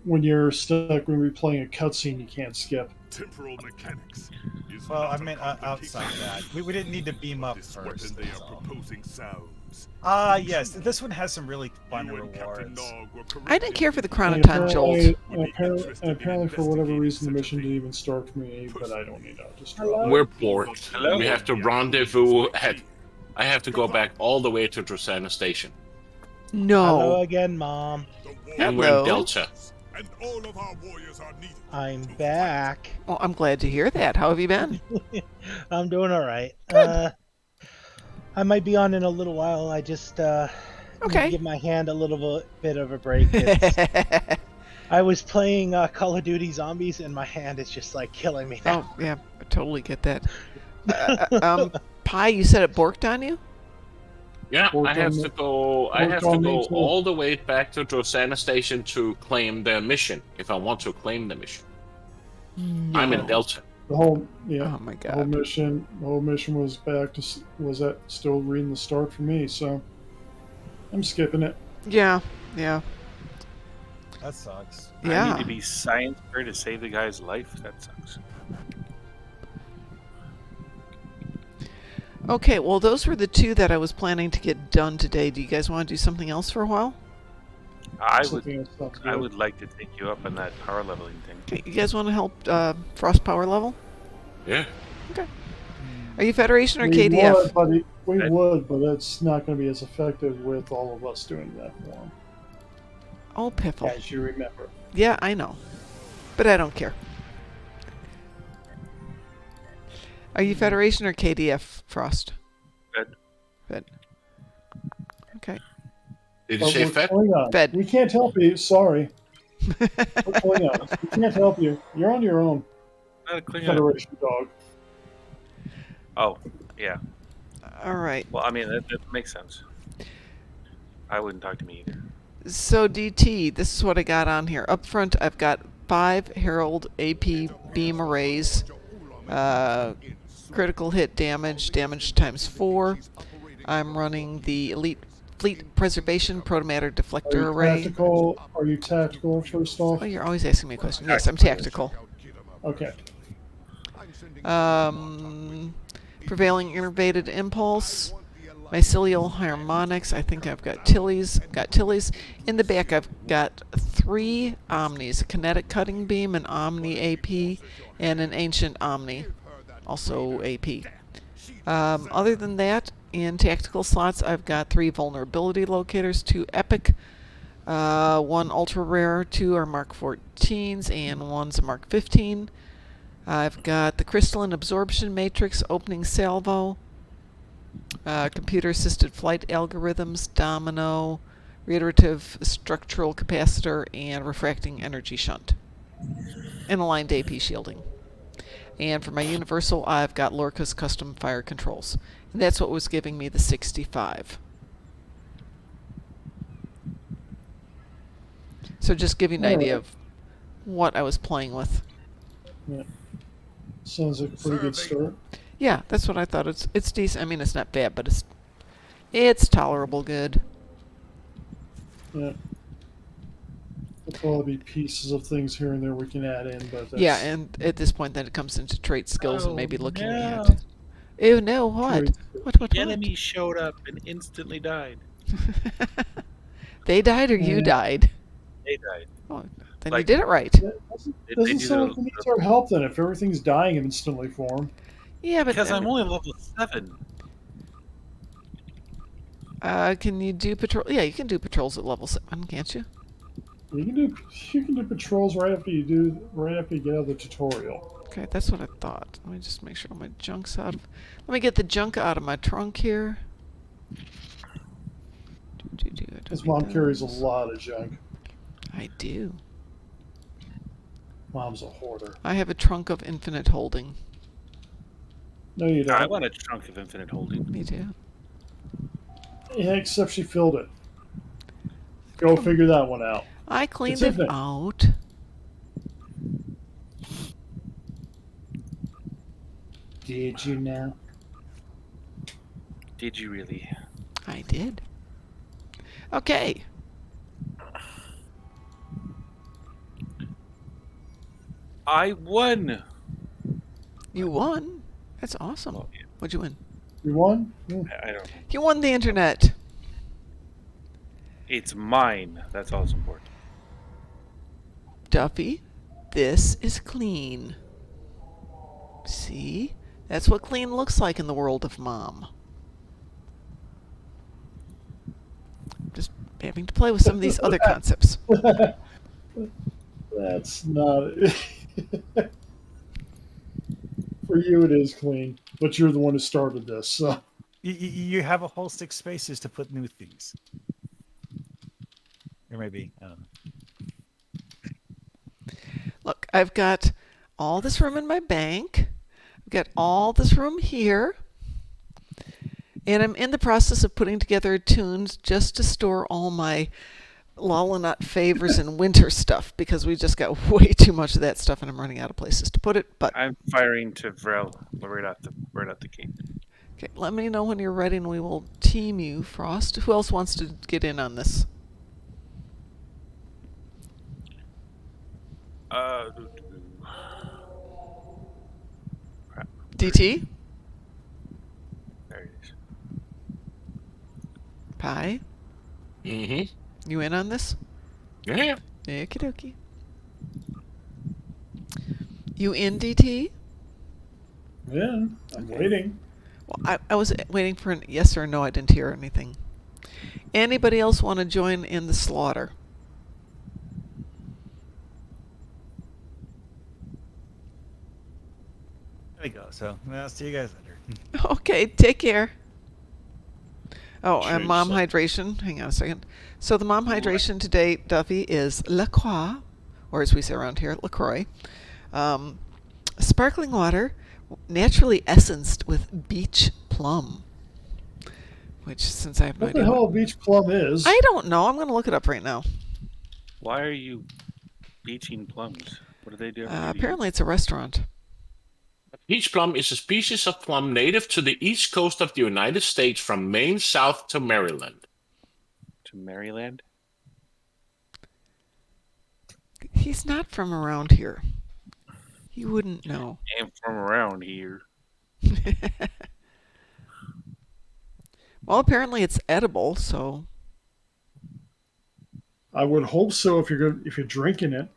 when you're stuck when we're playing a cutscene you can't skip. Temporal mechanics. Is Well, not I meant a complicated outside that. We didn't need to beam up This first. weapon they that's are all. proposing sounds. Yes, this one has some really fun You and Captain rewards. Nog were I didn't care for the Crown of And Time Jolt. apparently for whatever reason, the mission didn't even start for me, but I don't need to. Just We're bored. Hello? We have to rendezvous at. I have to go back all the way to Drosana Station. Hello No. again, Mom. And we're Hello. in Delta. And all of our warriors are needed. I'm back. Oh, I'm glad to hear that. How have you been? I'm doing all right. Good. I might be on in a little while. I just need to Okay. give my hand a little bit of a break. I was playing Call of Duty Zombies, and my hand is just like killing me now. Oh, yeah, I totally get that. Pi, you said it borked on you? Yeah, Work I have on to it. go. I Work have to on go me too. all the way back to Drosana Station to claim the mission. If I want to claim the mission, I'm in Delta. The whole Oh my the whole god. mission was back to was at still reading the start for me, so I'm skipping it. Yeah, yeah, That sucks. I yeah. need to be science fair to save the guy's life? That sucks. Okay, well, those were the two that I was planning to get done today. Do you guys want to do something else for a while? Something that sounds I good. would like to take you up on that power leveling thing. Okay, you guys want to help Frost power level? Yeah. Are you Federation or We KDF? would, but we would, but it's not going to be as effective with all of us doing that for him, Oh, piffle. as you remember. Yeah, I know. But I don't care. Are you Federation or KDF, Frost? Fed. Fed. Okay. Did you But say we're Fed? Klingons. Fed. We can't help you. Sorry. We're Klingons. We can't help you. You're on your own. Not a Klingon. Federation dog. Oh, yeah. All right. Well, I mean, that makes sense. I wouldn't talk to me either. So DT, this is what I got on here. Up front, I've got 5 Herald AP beam arrays. Critical hit damage times 4. I'm running the Elite Fleet Preservation Protomatter Deflector Array. Are you tactical, first off? Oh, you're always asking me a question. Yes, I'm tactical. Okay. Prevailing Innervated Impulse. Mycelial Harmonics. I think I've got Tilly's. In the back, I've got 3 Omnis. A Kinetic Cutting Beam, an Omni AP, and an Ancient Omni. Also AP. Other than that, in tactical slots, I've got 3 Vulnerability Locators, 2 Epic, 1 Ultra Rare, 2 are Mark 14s, and 1's a Mark 15. I've got the Crystalline Absorption Matrix, Opening Salvo, Computer-Assisted Flight Algorithms, Domino, Reiterative Structural Capacitor, and Refracting Energy Shunt, and Aligned AP Shielding. And for my Universal, I've got Lorca's Custom Fire Controls. And that's what was giving me the 65. So just give you an idea of what I was playing with. Yeah. Sounds like a pretty good start. Yeah, that's what I thought. It's decent. I mean, it's not bad, but it's tolerable good. Yeah. There'll probably be pieces of things here and there we can add in, but that's... Yeah, and at this point, then it comes into trait skills and maybe looking at... Ew, no, what? What? The enemy showed up and instantly died. They died or you died? They died. Oh, then you did it right. Doesn't sound like we need our help then if everything's dying instantly for him. Yeah, but... Because I'm only level 7. Can you do patrol? Yeah, you can do patrols at level 7, can't you? You can do patrols right after you get out of the tutorial. Okay, that's what I thought. Let me just make sure my junk's out of... Let me get the junk out of my trunk here. His mom carries a lot of junk. I do. Mom's a hoarder. I have a trunk of infinite holding. No, you don't. I want a trunk of infinite holding. Me too. Yeah, except she filled it. Go figure that one out. I cleaned it out. Did you now? Did you really? I did. Okay. I won. You won? That's awesome. Well, yeah. What'd you win? You won? I don't. You won the internet. It's mine. That's all that's important. Duffy, this is clean. See? That's what clean looks like in the world of Mom. Just having to play with some of these other concepts. That's not... For you it is clean, but you're the one who started this, so... You have a whole 6 spaces to put new things. Or maybe, I don't know. Look, I've got all this room in my bank. I've got all this room here. And I'm in the process of putting together tunes just to store all my Lalanut favors and winter stuff, because we just got way too much of that stuff and I'm running out of places to put it. But I'm firing to Vrel right out the gate. Okay, let me know when you're ready and we will team you, Frost. Who else wants to get in on this? DT? There it is. Pie? Mm-hmm. You in on this? Yeah. Okie dokie. You in, DT? Yeah, I'm waiting. Well, I was waiting for an yes or no. I didn't hear anything. Anybody else want to join in the slaughter? There we go. So I'll see you guys later. Okay, take care. Oh, and mom hydration. Hang on a second. So the mom hydration today, Duffy, is La Croix, or as we say around here, LaCroix. Sparkling water, naturally essenced with beach plum. Which, since I have no What the idea hell a beach plum is? I don't know. I'm going to look it up right now. Why are you beaching plums? What do they do? Apparently it's a restaurant. Peach plum is a species of plum native to the east coast of the United States from Maine south to Maryland. To Maryland? He's not from around here. He wouldn't know. I'm from around here. Well, apparently it's edible, so I would hope so if you're drinking it.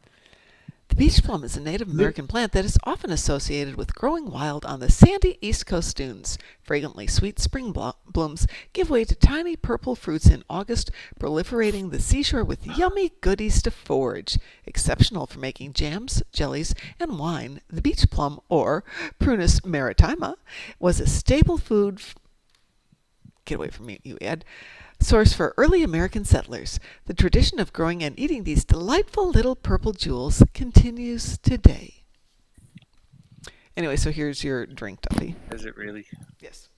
the beach plum is a Native American plant that is often associated with growing wild on the sandy East Coast dunes. Fragrantly sweet spring blooms give way to tiny purple fruits in August, proliferating the seashore with yummy goodies to forage. Exceptional for making jams, jellies, and wine, the beach plum, or Prunus maritima, was a staple food. Get away from me, you Ed. Source for early American settlers. The tradition of growing and eating these delightful little purple jewels continues today. Anyway, so here's your drink, Duffy. Is it really? Yes.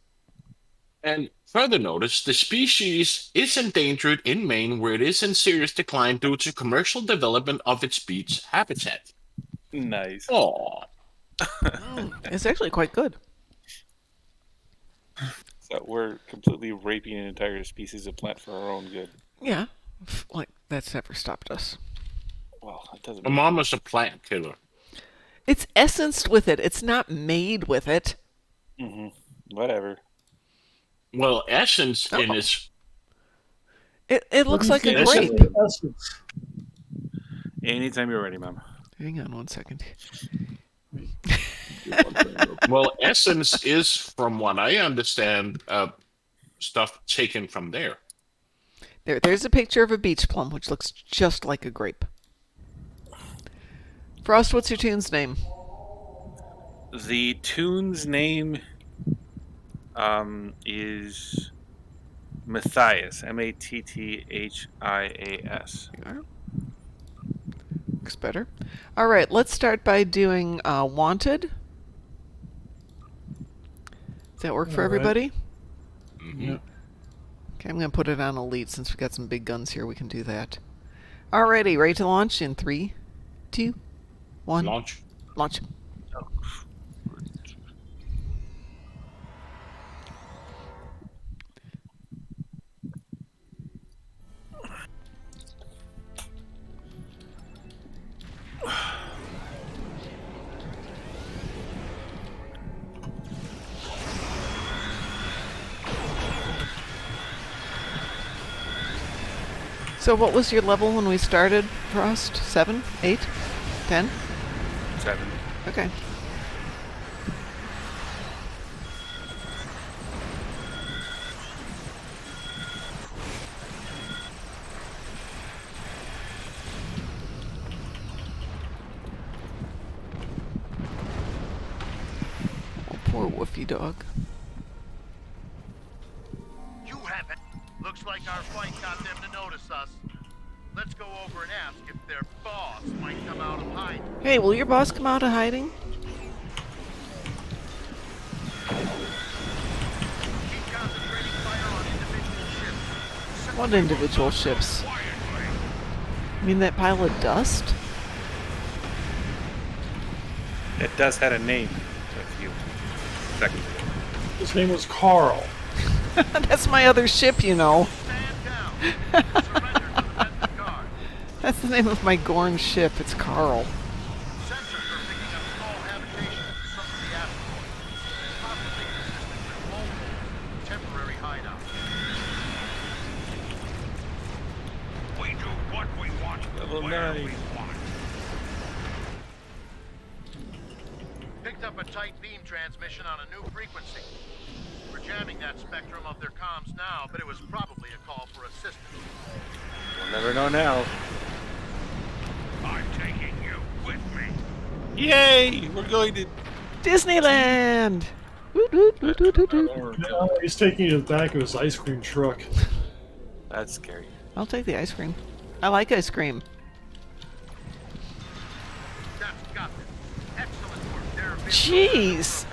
And further notice, the species is endangered in Maine, where it is in serious decline due to commercial development of its beach habitat. Nice. Aww. It's actually quite good. So we're completely raping an entire species of plant for our own good. Yeah, like that's never stopped us. Well, it doesn't. My mom was a plant killer. It's essenced with it. It's not made with it. Mm-hmm. Whatever. Well, essence in its... It looks like a grape. Anytime you're ready, Mom. Hang on one second. Well, essence is, from what I understand, stuff taken from there. There's a picture of a beach plum, which looks just like a grape. Frost, what's your tune's name? The tune's name is Matthias. Matthias. Looks better. All right, let's start by doing Wanted. Does that work for everybody? Mm-hmm. Okay, I'm going to put it on Elite since we've got some big guns here. We can do that. Alrighty, ready to launch in 3, 2, 1. Launch. Launch. So what was your level when we started, Frost? 7? 8? 10? 7. Okay. Oh, poor Woofy dog. You have it. Looks like our fight got them to notice us. Let's go over and ask if their boss might come out of hiding. Hey, will your boss come out of hiding? Keep concentrating fire on individual ships. What individual ships? You mean that pile of dust? It does have a name. A few seconds ago. His name was Carl. That's my other ship, you know. That's the name of my Gorn ship. It's Carl. Sensors are picking up small habitations in some of the asteroids, possibly consistent with local, temporary hideouts. We do what we want, Level where 9. we want. Picked up a tight beam transmission on a new frequency. We're jamming that spectrum of their comms now, but it was probably a call for assistance. We'll never know now. I'm taking you with me. Yay! We're going to Disneyland! Woot, woot, woot, woot, woot, woot. No, he's taking you to the back of his ice cream truck. That's scary. I'll take the ice cream. I like ice cream. That's got it. Excellent work. They're Jeez.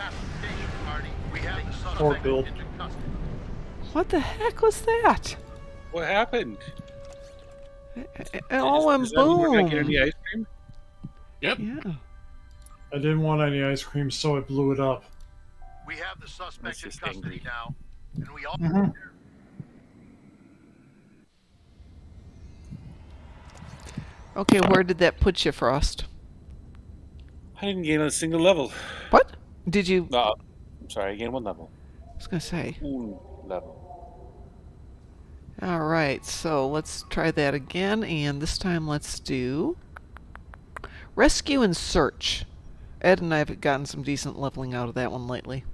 Poor Bill. What the heck was that? What happened? It all went Does that mean we're not boom. getting any ice cream? Yep. Yeah. I didn't want any ice cream, so I blew it up. We have the suspect in just custody angry. now, and we all. Okay, where did that put you, Frost? I didn't gain a single level. What? Did you? No, I'm sorry, I gained 1 level. I was gonna say. 1 level. All right, so let's try that again, and this time let's do rescue and search. Ed and I have gotten some decent leveling out of that one lately.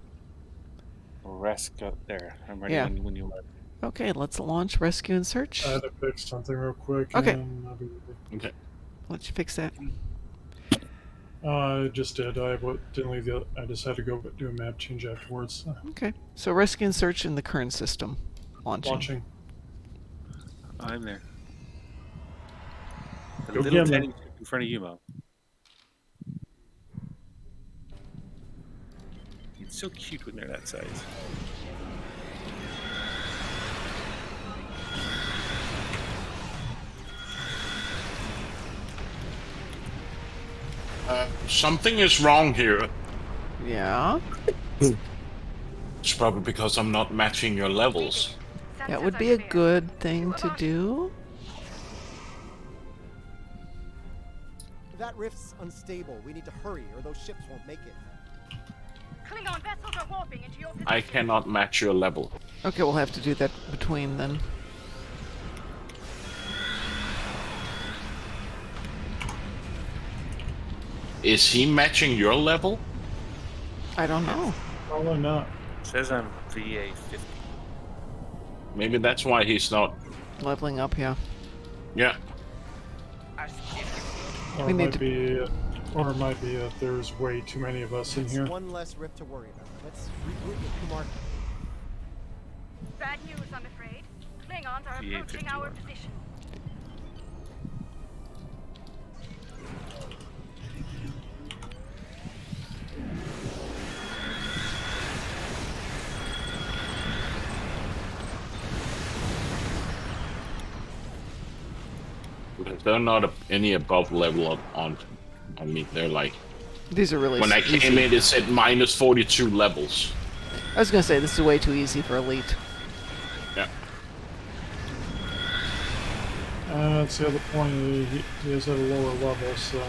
Rest up there. I'm ready Yeah. when you are. Okay, let's launch rescue and search. I had to fix something real quick. Okay. And I'll be Okay. Let you fix that. I just did. Didn't leave the. I just had to go do a map change afterwards. Okay, so rescue and search in the current system. Launching. I'm there. The Go little get tiny me. chip in front of you, Mo. It's so cute when they're that size. Something is wrong here. Yeah. It's probably because I'm not matching your levels. That would be a good thing to do. That rift's unstable. We need to hurry, or those ships won't make it. Klingon vessels are warping into your position. I cannot match your level. Okay, we'll have to do that between then. Is he matching your level? I don't know. Probably not. It says I'm VA 50. Maybe that's why he's not. Leveling up, yeah. Yeah. Or We it need might to- be, or it might be that there's way too many of us in It's here. one less rift to worry about. Let's regroup with Kumar. Bad news, I'm afraid. Klingons are VA approaching our 51. position. Because they're not any above level on me. They're like. These are really When I easy. came in, it said minus 42 levels. I was gonna say this is way too easy for elite. Yeah. That's the other point. He is at a lower level, so.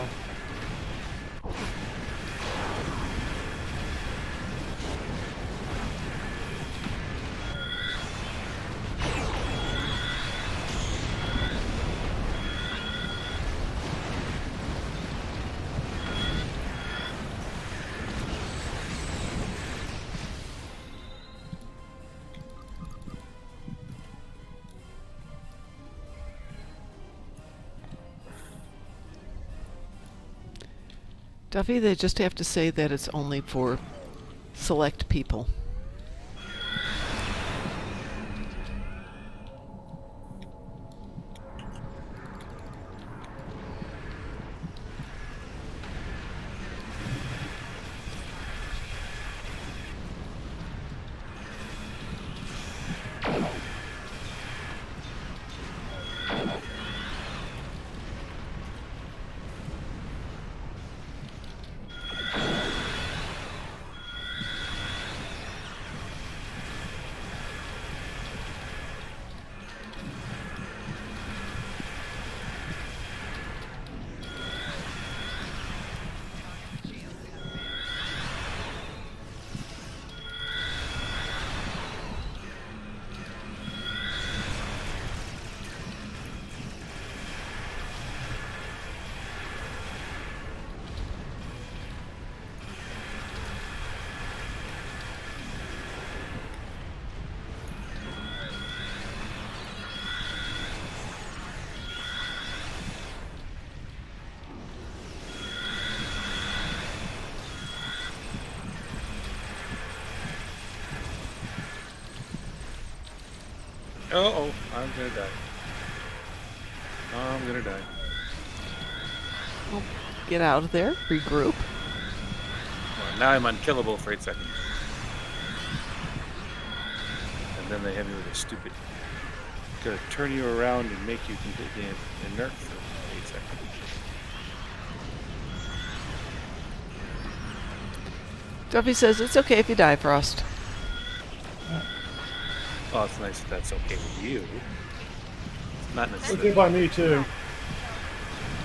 Duffy, they just have to say that it's only for select people. Oh, I'm gonna die. I'm gonna die. Well, get out of there, regroup. Now I'm unkillable for 8 seconds. And then they hit me with a stupid... Gonna turn you around and make you completely inert for 8 seconds. Duffy says it's okay if you die, Frost. Oh, it's nice that that's okay with you. It's not necessarily... Okay by me, too.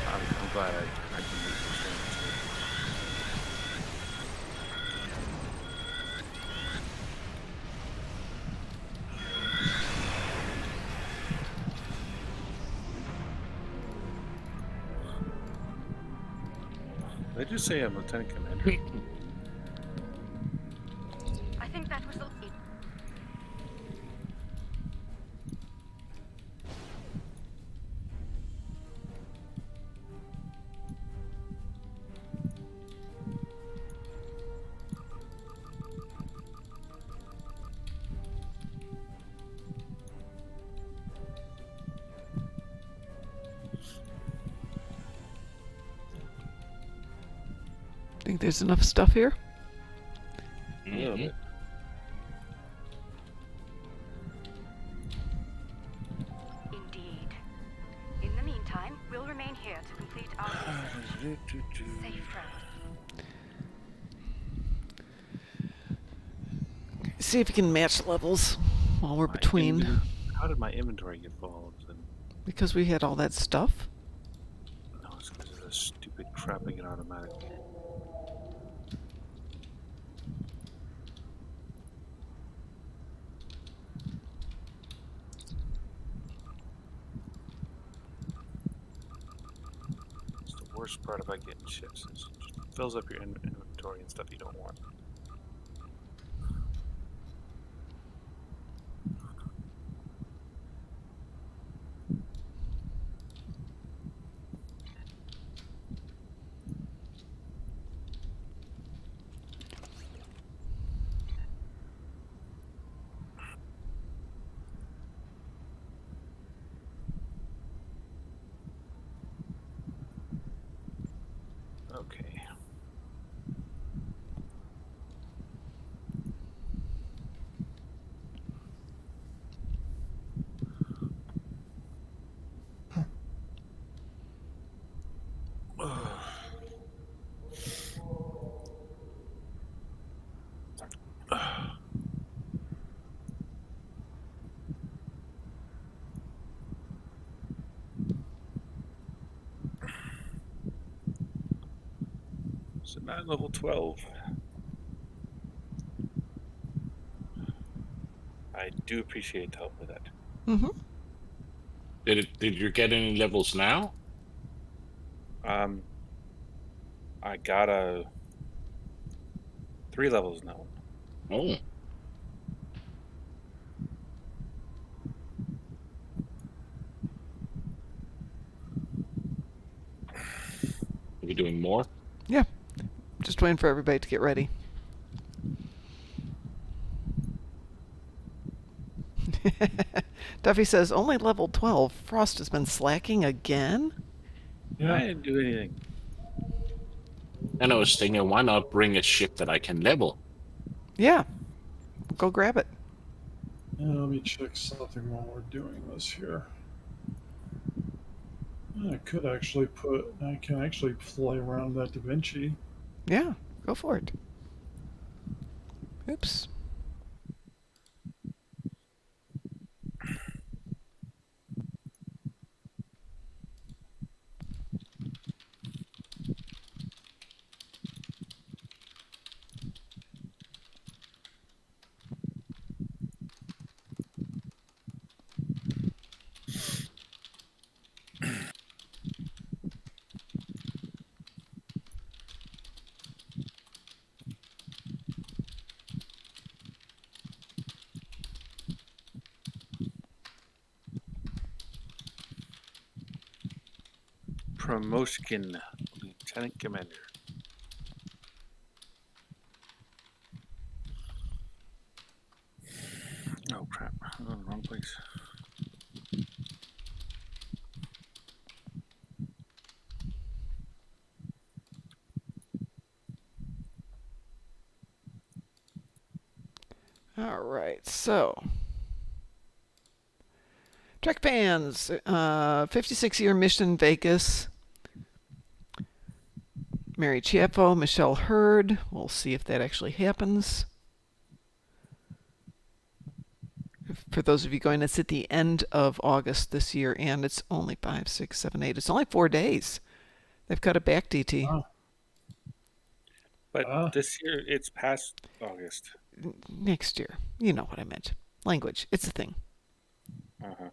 I'm glad I can meet this thing. Did I just say I'm Lieutenant Commander? I think that was the lead. Think there's enough stuff here? A little bit. Indeed. In the meantime, we'll remain here to complete our research. Safe route. See if you can match levels while we're between. How did my inventory get full? Because we had all that stuff. No, it's because of the stupid crap I get automatically. It's the worst part about getting ships. Is it just fills up your inventory and stuff you don't want. Okay. So now I'm level 12. I do appreciate the help with that. Mm-hmm. Did you get any levels now? I got a 3 levels now. Oh. Are you doing more? Yeah. Just waiting for everybody to get ready. Duffy says, only level 12. Frost has been slacking again? Yeah. I didn't do anything. And I was thinking, why not bring a ship that I can level? Yeah. Go grab it. Let me check something while we're doing this here. I could actually I can actually play around that Da Vinci. Yeah, go for it. Oops. Promotion, Lieutenant Commander. Oh crap, I'm in the wrong place. All right, so Trek fans, 56-year mission Vegas. Mary Chieffo, Michelle Hurd. We'll see if that actually happens. For those of you going, it's at the end of August this year, and it's only 5, 6, 7, 8. It's only 4 days. They've got it back, DT. Wow. But this year, it's past August. Next year. You know what I meant. Language. It's a thing. Uh-huh.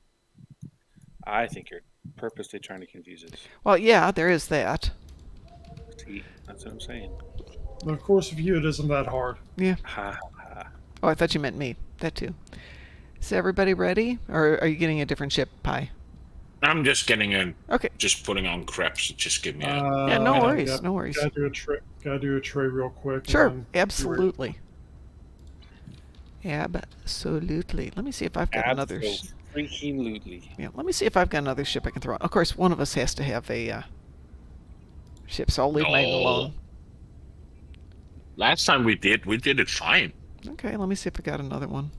I think you're purposely trying to confuse us. Well, yeah, there is that. See, that's what I'm saying. But of course, for you, it isn't that hard. Yeah. Ha, ha. Oh, I thought you meant me. That too. Is everybody ready? Or are you getting a different ship, Pi? I'm just getting in. Okay. Just putting on creps. Just give me a... Yeah, no worries. No worries. Gotta do a tray real quick. Sure. Absolutely. Absolutely. Let me see if I've got another... Freaking lootly. Yeah, let me see if I've got another ship I can throw out. Of course, one of us has to have a ship, so I'll leave mine alone. Last time we did it fine. Okay, let me see if I got another one.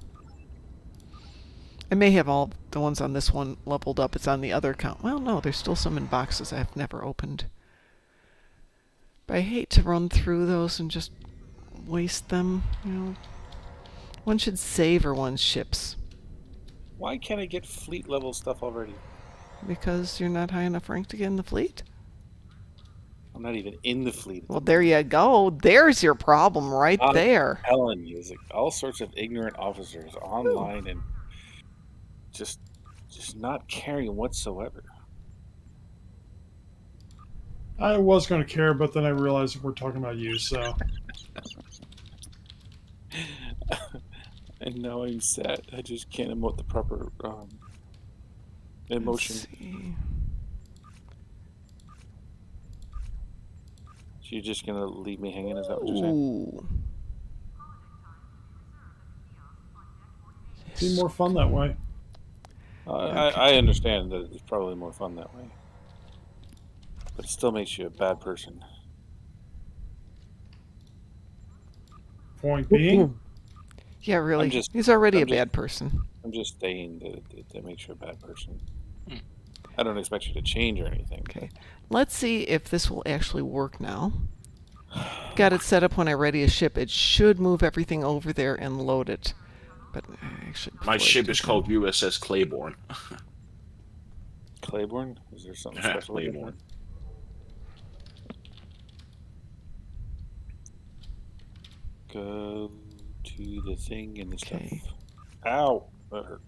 I may have all the ones on this one leveled up. It's on the other account. Well, no, there's still some in boxes I've never opened. But I hate to run through those and just waste them. You know, one should savor one's ships. Why can't I get fleet level stuff already? Because you're not high enough rank to get in the fleet? I'm not even in the fleet. Well, there you go. There's your problem right there. Telling you, like all sorts of ignorant officers online and just not caring whatsoever. I was going to care, but then I realized we're talking about you, so. And now I'm sad. I just can't emote the proper emotion. Let's see. So you're just gonna leave me hanging? Is that what you're saying? Ooh. Seems more fun that way. I understand that it's probably more fun that way, but it still makes you a bad person. Point being? Yeah, really. He's already a bad person. I'm just saying that makes you a bad person. I don't expect you to change or anything. Okay. Let's see if this will actually work now. Got it set up when I ready a ship. It should move everything over there and load it. But actually, my ship is called USS Claiborne. Claiborne? Is there something special? Claiborne. Go to the thing and the stuff. Ow! That hurt.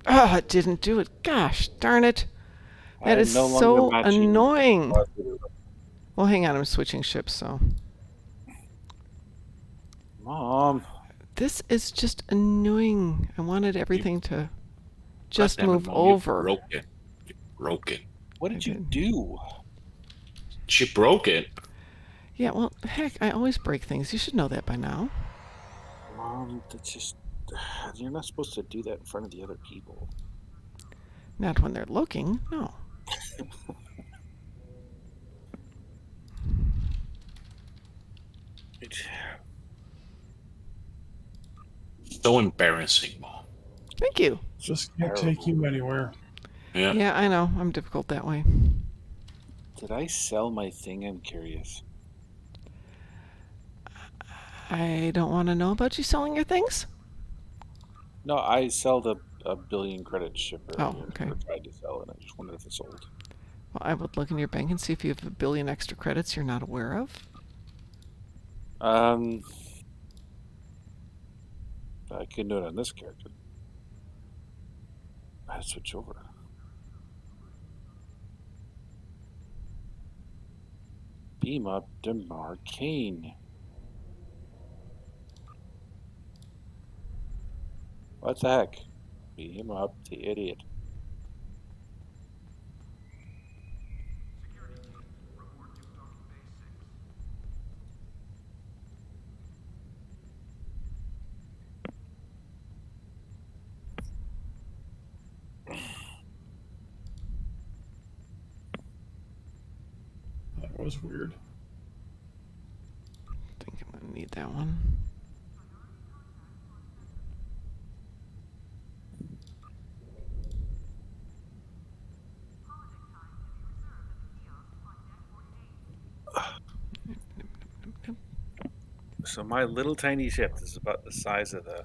Oh, it didn't do it. Gosh, darn it. That is no so longer matching. annoying. Well, hang on. I'm switching ships, so. Mom. This is just annoying. I wanted everything to just move You over. broke it. You broke it. What did you do? She broke it. Yeah, well, heck, I always break things. You should know that by now. Mom, that's just... You're not supposed to do that in front of the other people. Not when they're looking, no. So embarrassing, Mom. Thank you. Just can't take you anywhere. Yeah. Yeah, I know. I'm difficult that way. Did I sell my thing? I'm curious. I don't want to know about you selling your things. No, I sold a billion credit ship earlier. Oh, okay. Or tried to sell it. I just wondered if it sold. Well, I would look in your bank and see if you have 1 billion extra credits you're not aware of. I can do it on this character. I'd switch over. Beam up to Marcane. What the heck? Beam up the idiot. was weird. I think I'm going to need that one. So my little tiny ship is about the size of the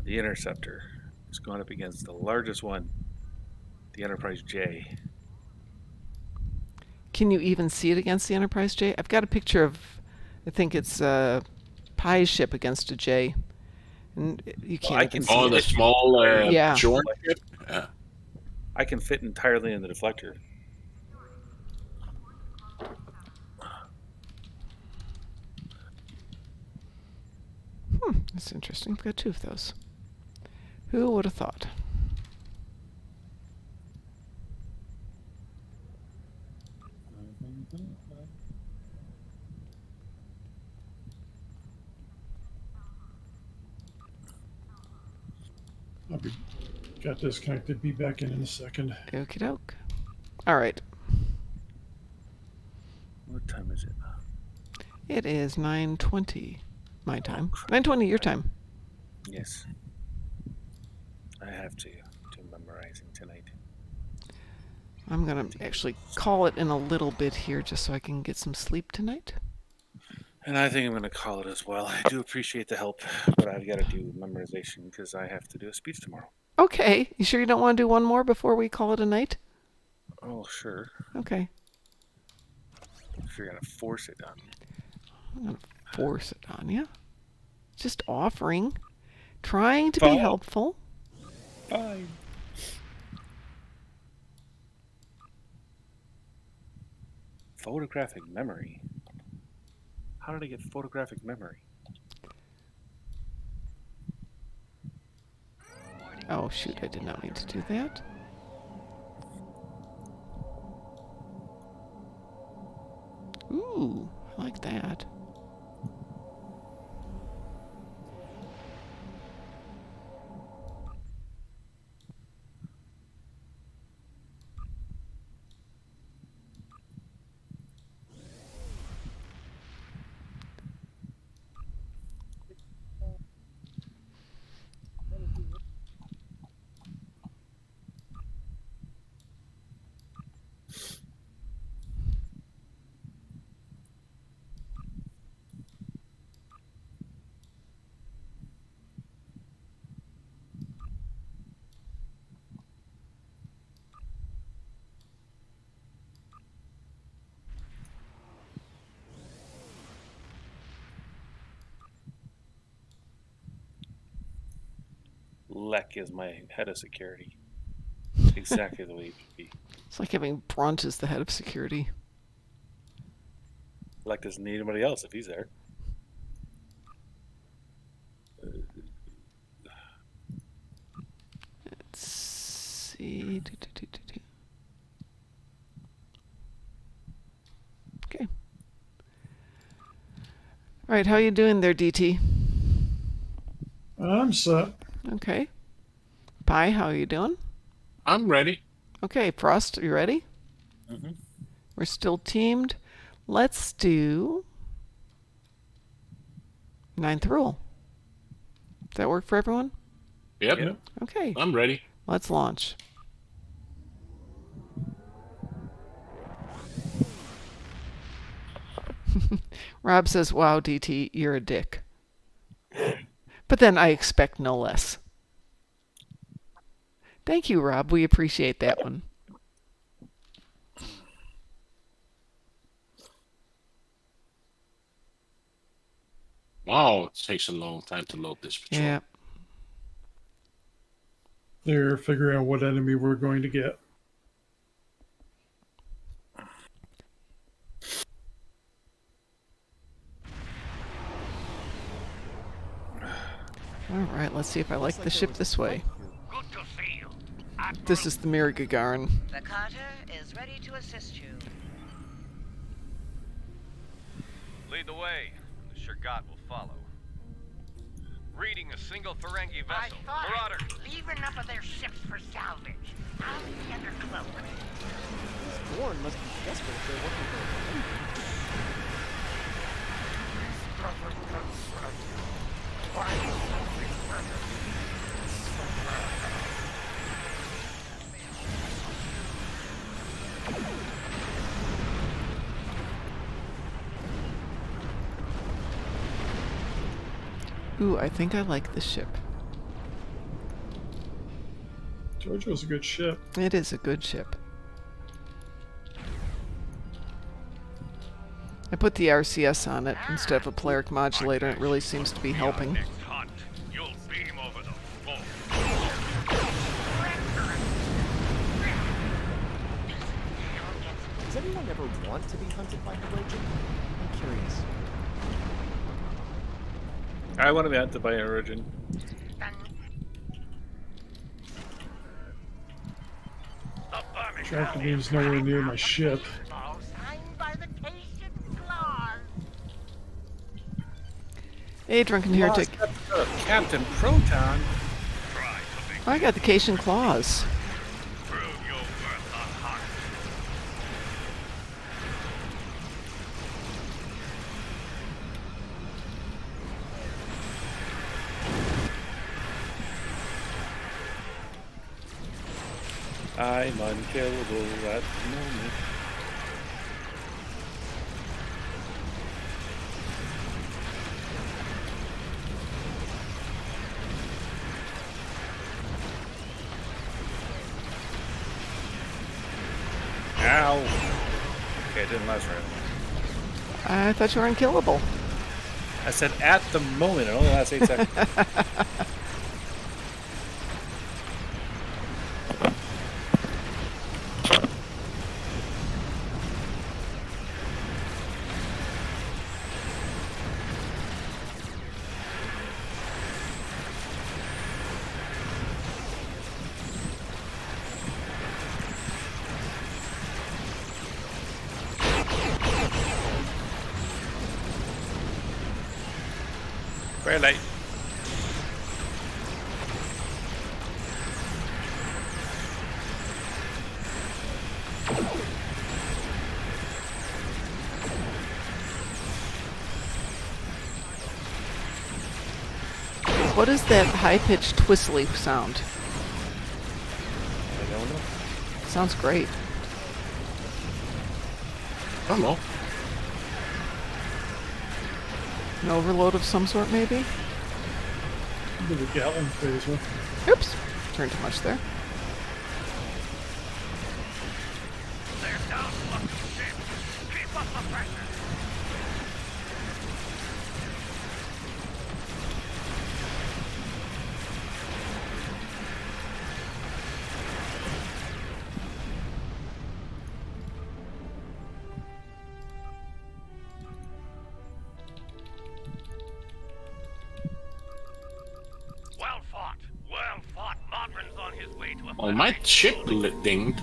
Interceptor. It's going up against the largest one, the Enterprise J. Can you even see it against the Enterprise J? I've got a picture of, I think it's Pi's ship against a J. And you can't I even can see Oh, it. the small Yeah. joint ship? Yeah. I can fit entirely in the deflector. That's interesting. I've got 2 of those. Who would have thought? Got disconnected. Be back in a second. Okie doke. All right. What time is it? It is 9:20 my time. 9:20 your time. Yes. I have to do memorizing tonight. I'm going to actually call it in a little bit here just so I can get some sleep tonight. And I think I'm going to call it as well. I do appreciate the help, but I've got to do memorization because I have to do a speech tomorrow. Okay. You sure you don't want to do one more before we call it a night? Oh, sure. Okay. If you're going to force it on me. I'm going to force it on you. Just offering. Trying to be helpful. Fine. Photographic memory. How did I get photographic memory? Oh, shoot. I did not mean to do that. Ooh, I like that. Leck is my head of security. Exactly the way it should be. It's like having Brunt as the head of security. Leck doesn't need anybody else if he's there. Let's see. Okay. All right, how are you doing there, DT? I'm set. Okay. Pi, how are you doing? I'm ready. Okay, Frost, are you ready? Mm-hmm. We're still teamed. Let's do 9th rule. Does that work for everyone? Yep. Okay. I'm ready. Let's launch. Rob says, wow, DT, you're a dick. But then I expect no less. Thank you, Rob. We appreciate that one. Wow, it takes a long time to load this patrol. Yeah. They're figuring out what enemy we're going to get. All right, let's see if I like the ship this way. This is the Mary Gagarin. The Carter is ready to assist you. Lead the way. The Shergat will follow. Reading a single Ferengi vessel. Marauder. Leave enough of their ships for salvage. I'll be under cloak. These Gorn must be desperate if they're working for a Ooh, I think I like this ship. Jojo's a good ship. It is a good ship. I put the RCS on it instead of a polaric modulator. It really seems to be helping. You'll beam over the floor. Does anyone ever want to be hunted by Hirogen? I'm curious. I want to be hunted by Origin. Tractor beam's nowhere near my ship. Hey, Drunken Heretic. Captain Proton. I got the Cation Claws. I'm unkillable at the moment. Ow! Okay, it didn't last very long. I thought you were unkillable. I said at the moment, it only lasts 8 seconds. Very late. What is that high-pitched twistly sound? I don't know. Sounds great. I don't know. An overload of some sort, maybe? Into the Gatling phaser. Oops. Turned too much there. Keep up the pressure. Well, my ship dinged.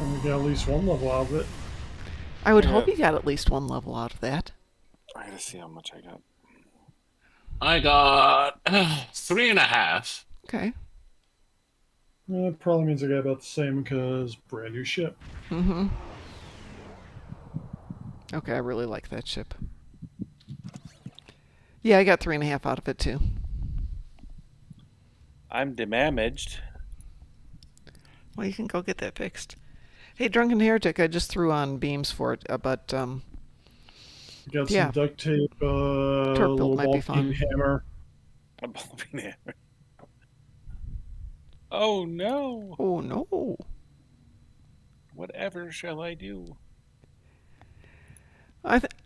And we got at least one level out of it. I would hope you got at least one level out of that. I gotta see how much I got. I got 3.5. Okay. That probably means I got about the same because brand new ship. Mm-hmm. Okay, I really like that ship. Yeah, I got 3.5 out of it too. I'm damaged. Well, you can go get that fixed. Hey, Drunken Heretic, I just threw on beams for it, but You got yeah. some duct tape, Torque build little might be ball fun. peen hammer. A ball peen hammer. Oh no! Oh no! Whatever shall I do?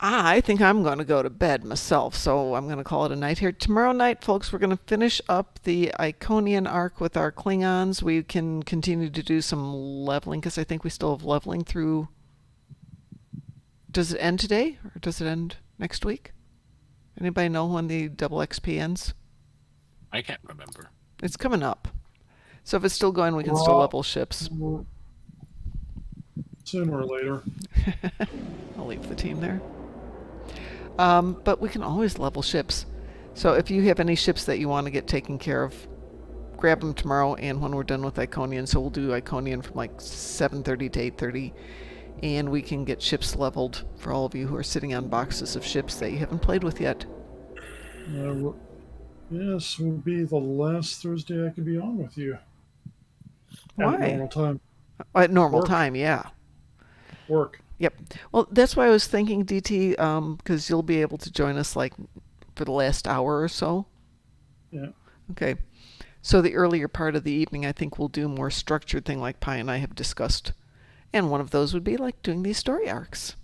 I think I'm going to go to bed myself, so I'm going to call it a night here. Tomorrow night, folks, we're going to finish up the Iconian arc with our Klingons. We can continue to do some leveling, because I think we still have leveling through... Does it end today, or does it end next week? Anybody know when the double XP ends? I can't remember. It's coming up. So if it's still going, we can still level ships. Sooner or later. I'll leave the team there. But we can always level ships. So if you have any ships that you want to get taken care of, grab them tomorrow, and when we're done with Iconian, so we'll do Iconian from like 7:30 to 8:30, and we can get ships leveled for all of you who are sitting on boxes of ships that you haven't played with yet. Yes, will be the last Thursday I could be on with you. Why? At normal time. At normal Work. time, yeah. Work. Yep. Well, that's why I was thinking, DT, because you'll be able to join us like for the last hour or so. Yeah. Okay. So the earlier part of the evening, I think we'll do a more structured thing like Pi and I have discussed. And one of those would be like doing these story arcs.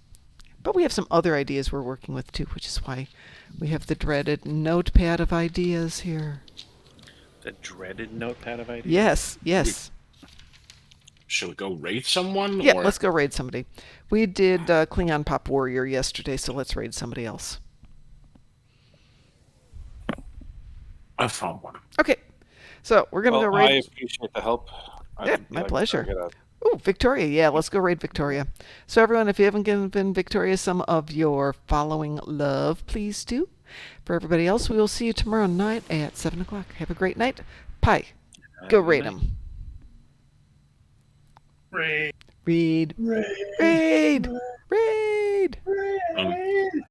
But we have some other ideas we're working with too, which is why we have the dreaded notepad of ideas here. The dreaded notepad of ideas? Yes, yes. Should we go raid someone? Yeah, or? let's go raid somebody. We did Klingon Pop Warrior yesterday, so let's raid somebody else. I found one. Okay. So we're going to go raid. I appreciate the help. Yeah, my pleasure. Oh, Victoria. Yeah, let's go raid Victoria. So everyone, if you haven't given Victoria some of your following love, please do. For everybody else, we will see you tomorrow night at 7 o'clock. Have a great night. Pi, go raid them. Raid. Raid. Raid. Raid. Raid. Raid.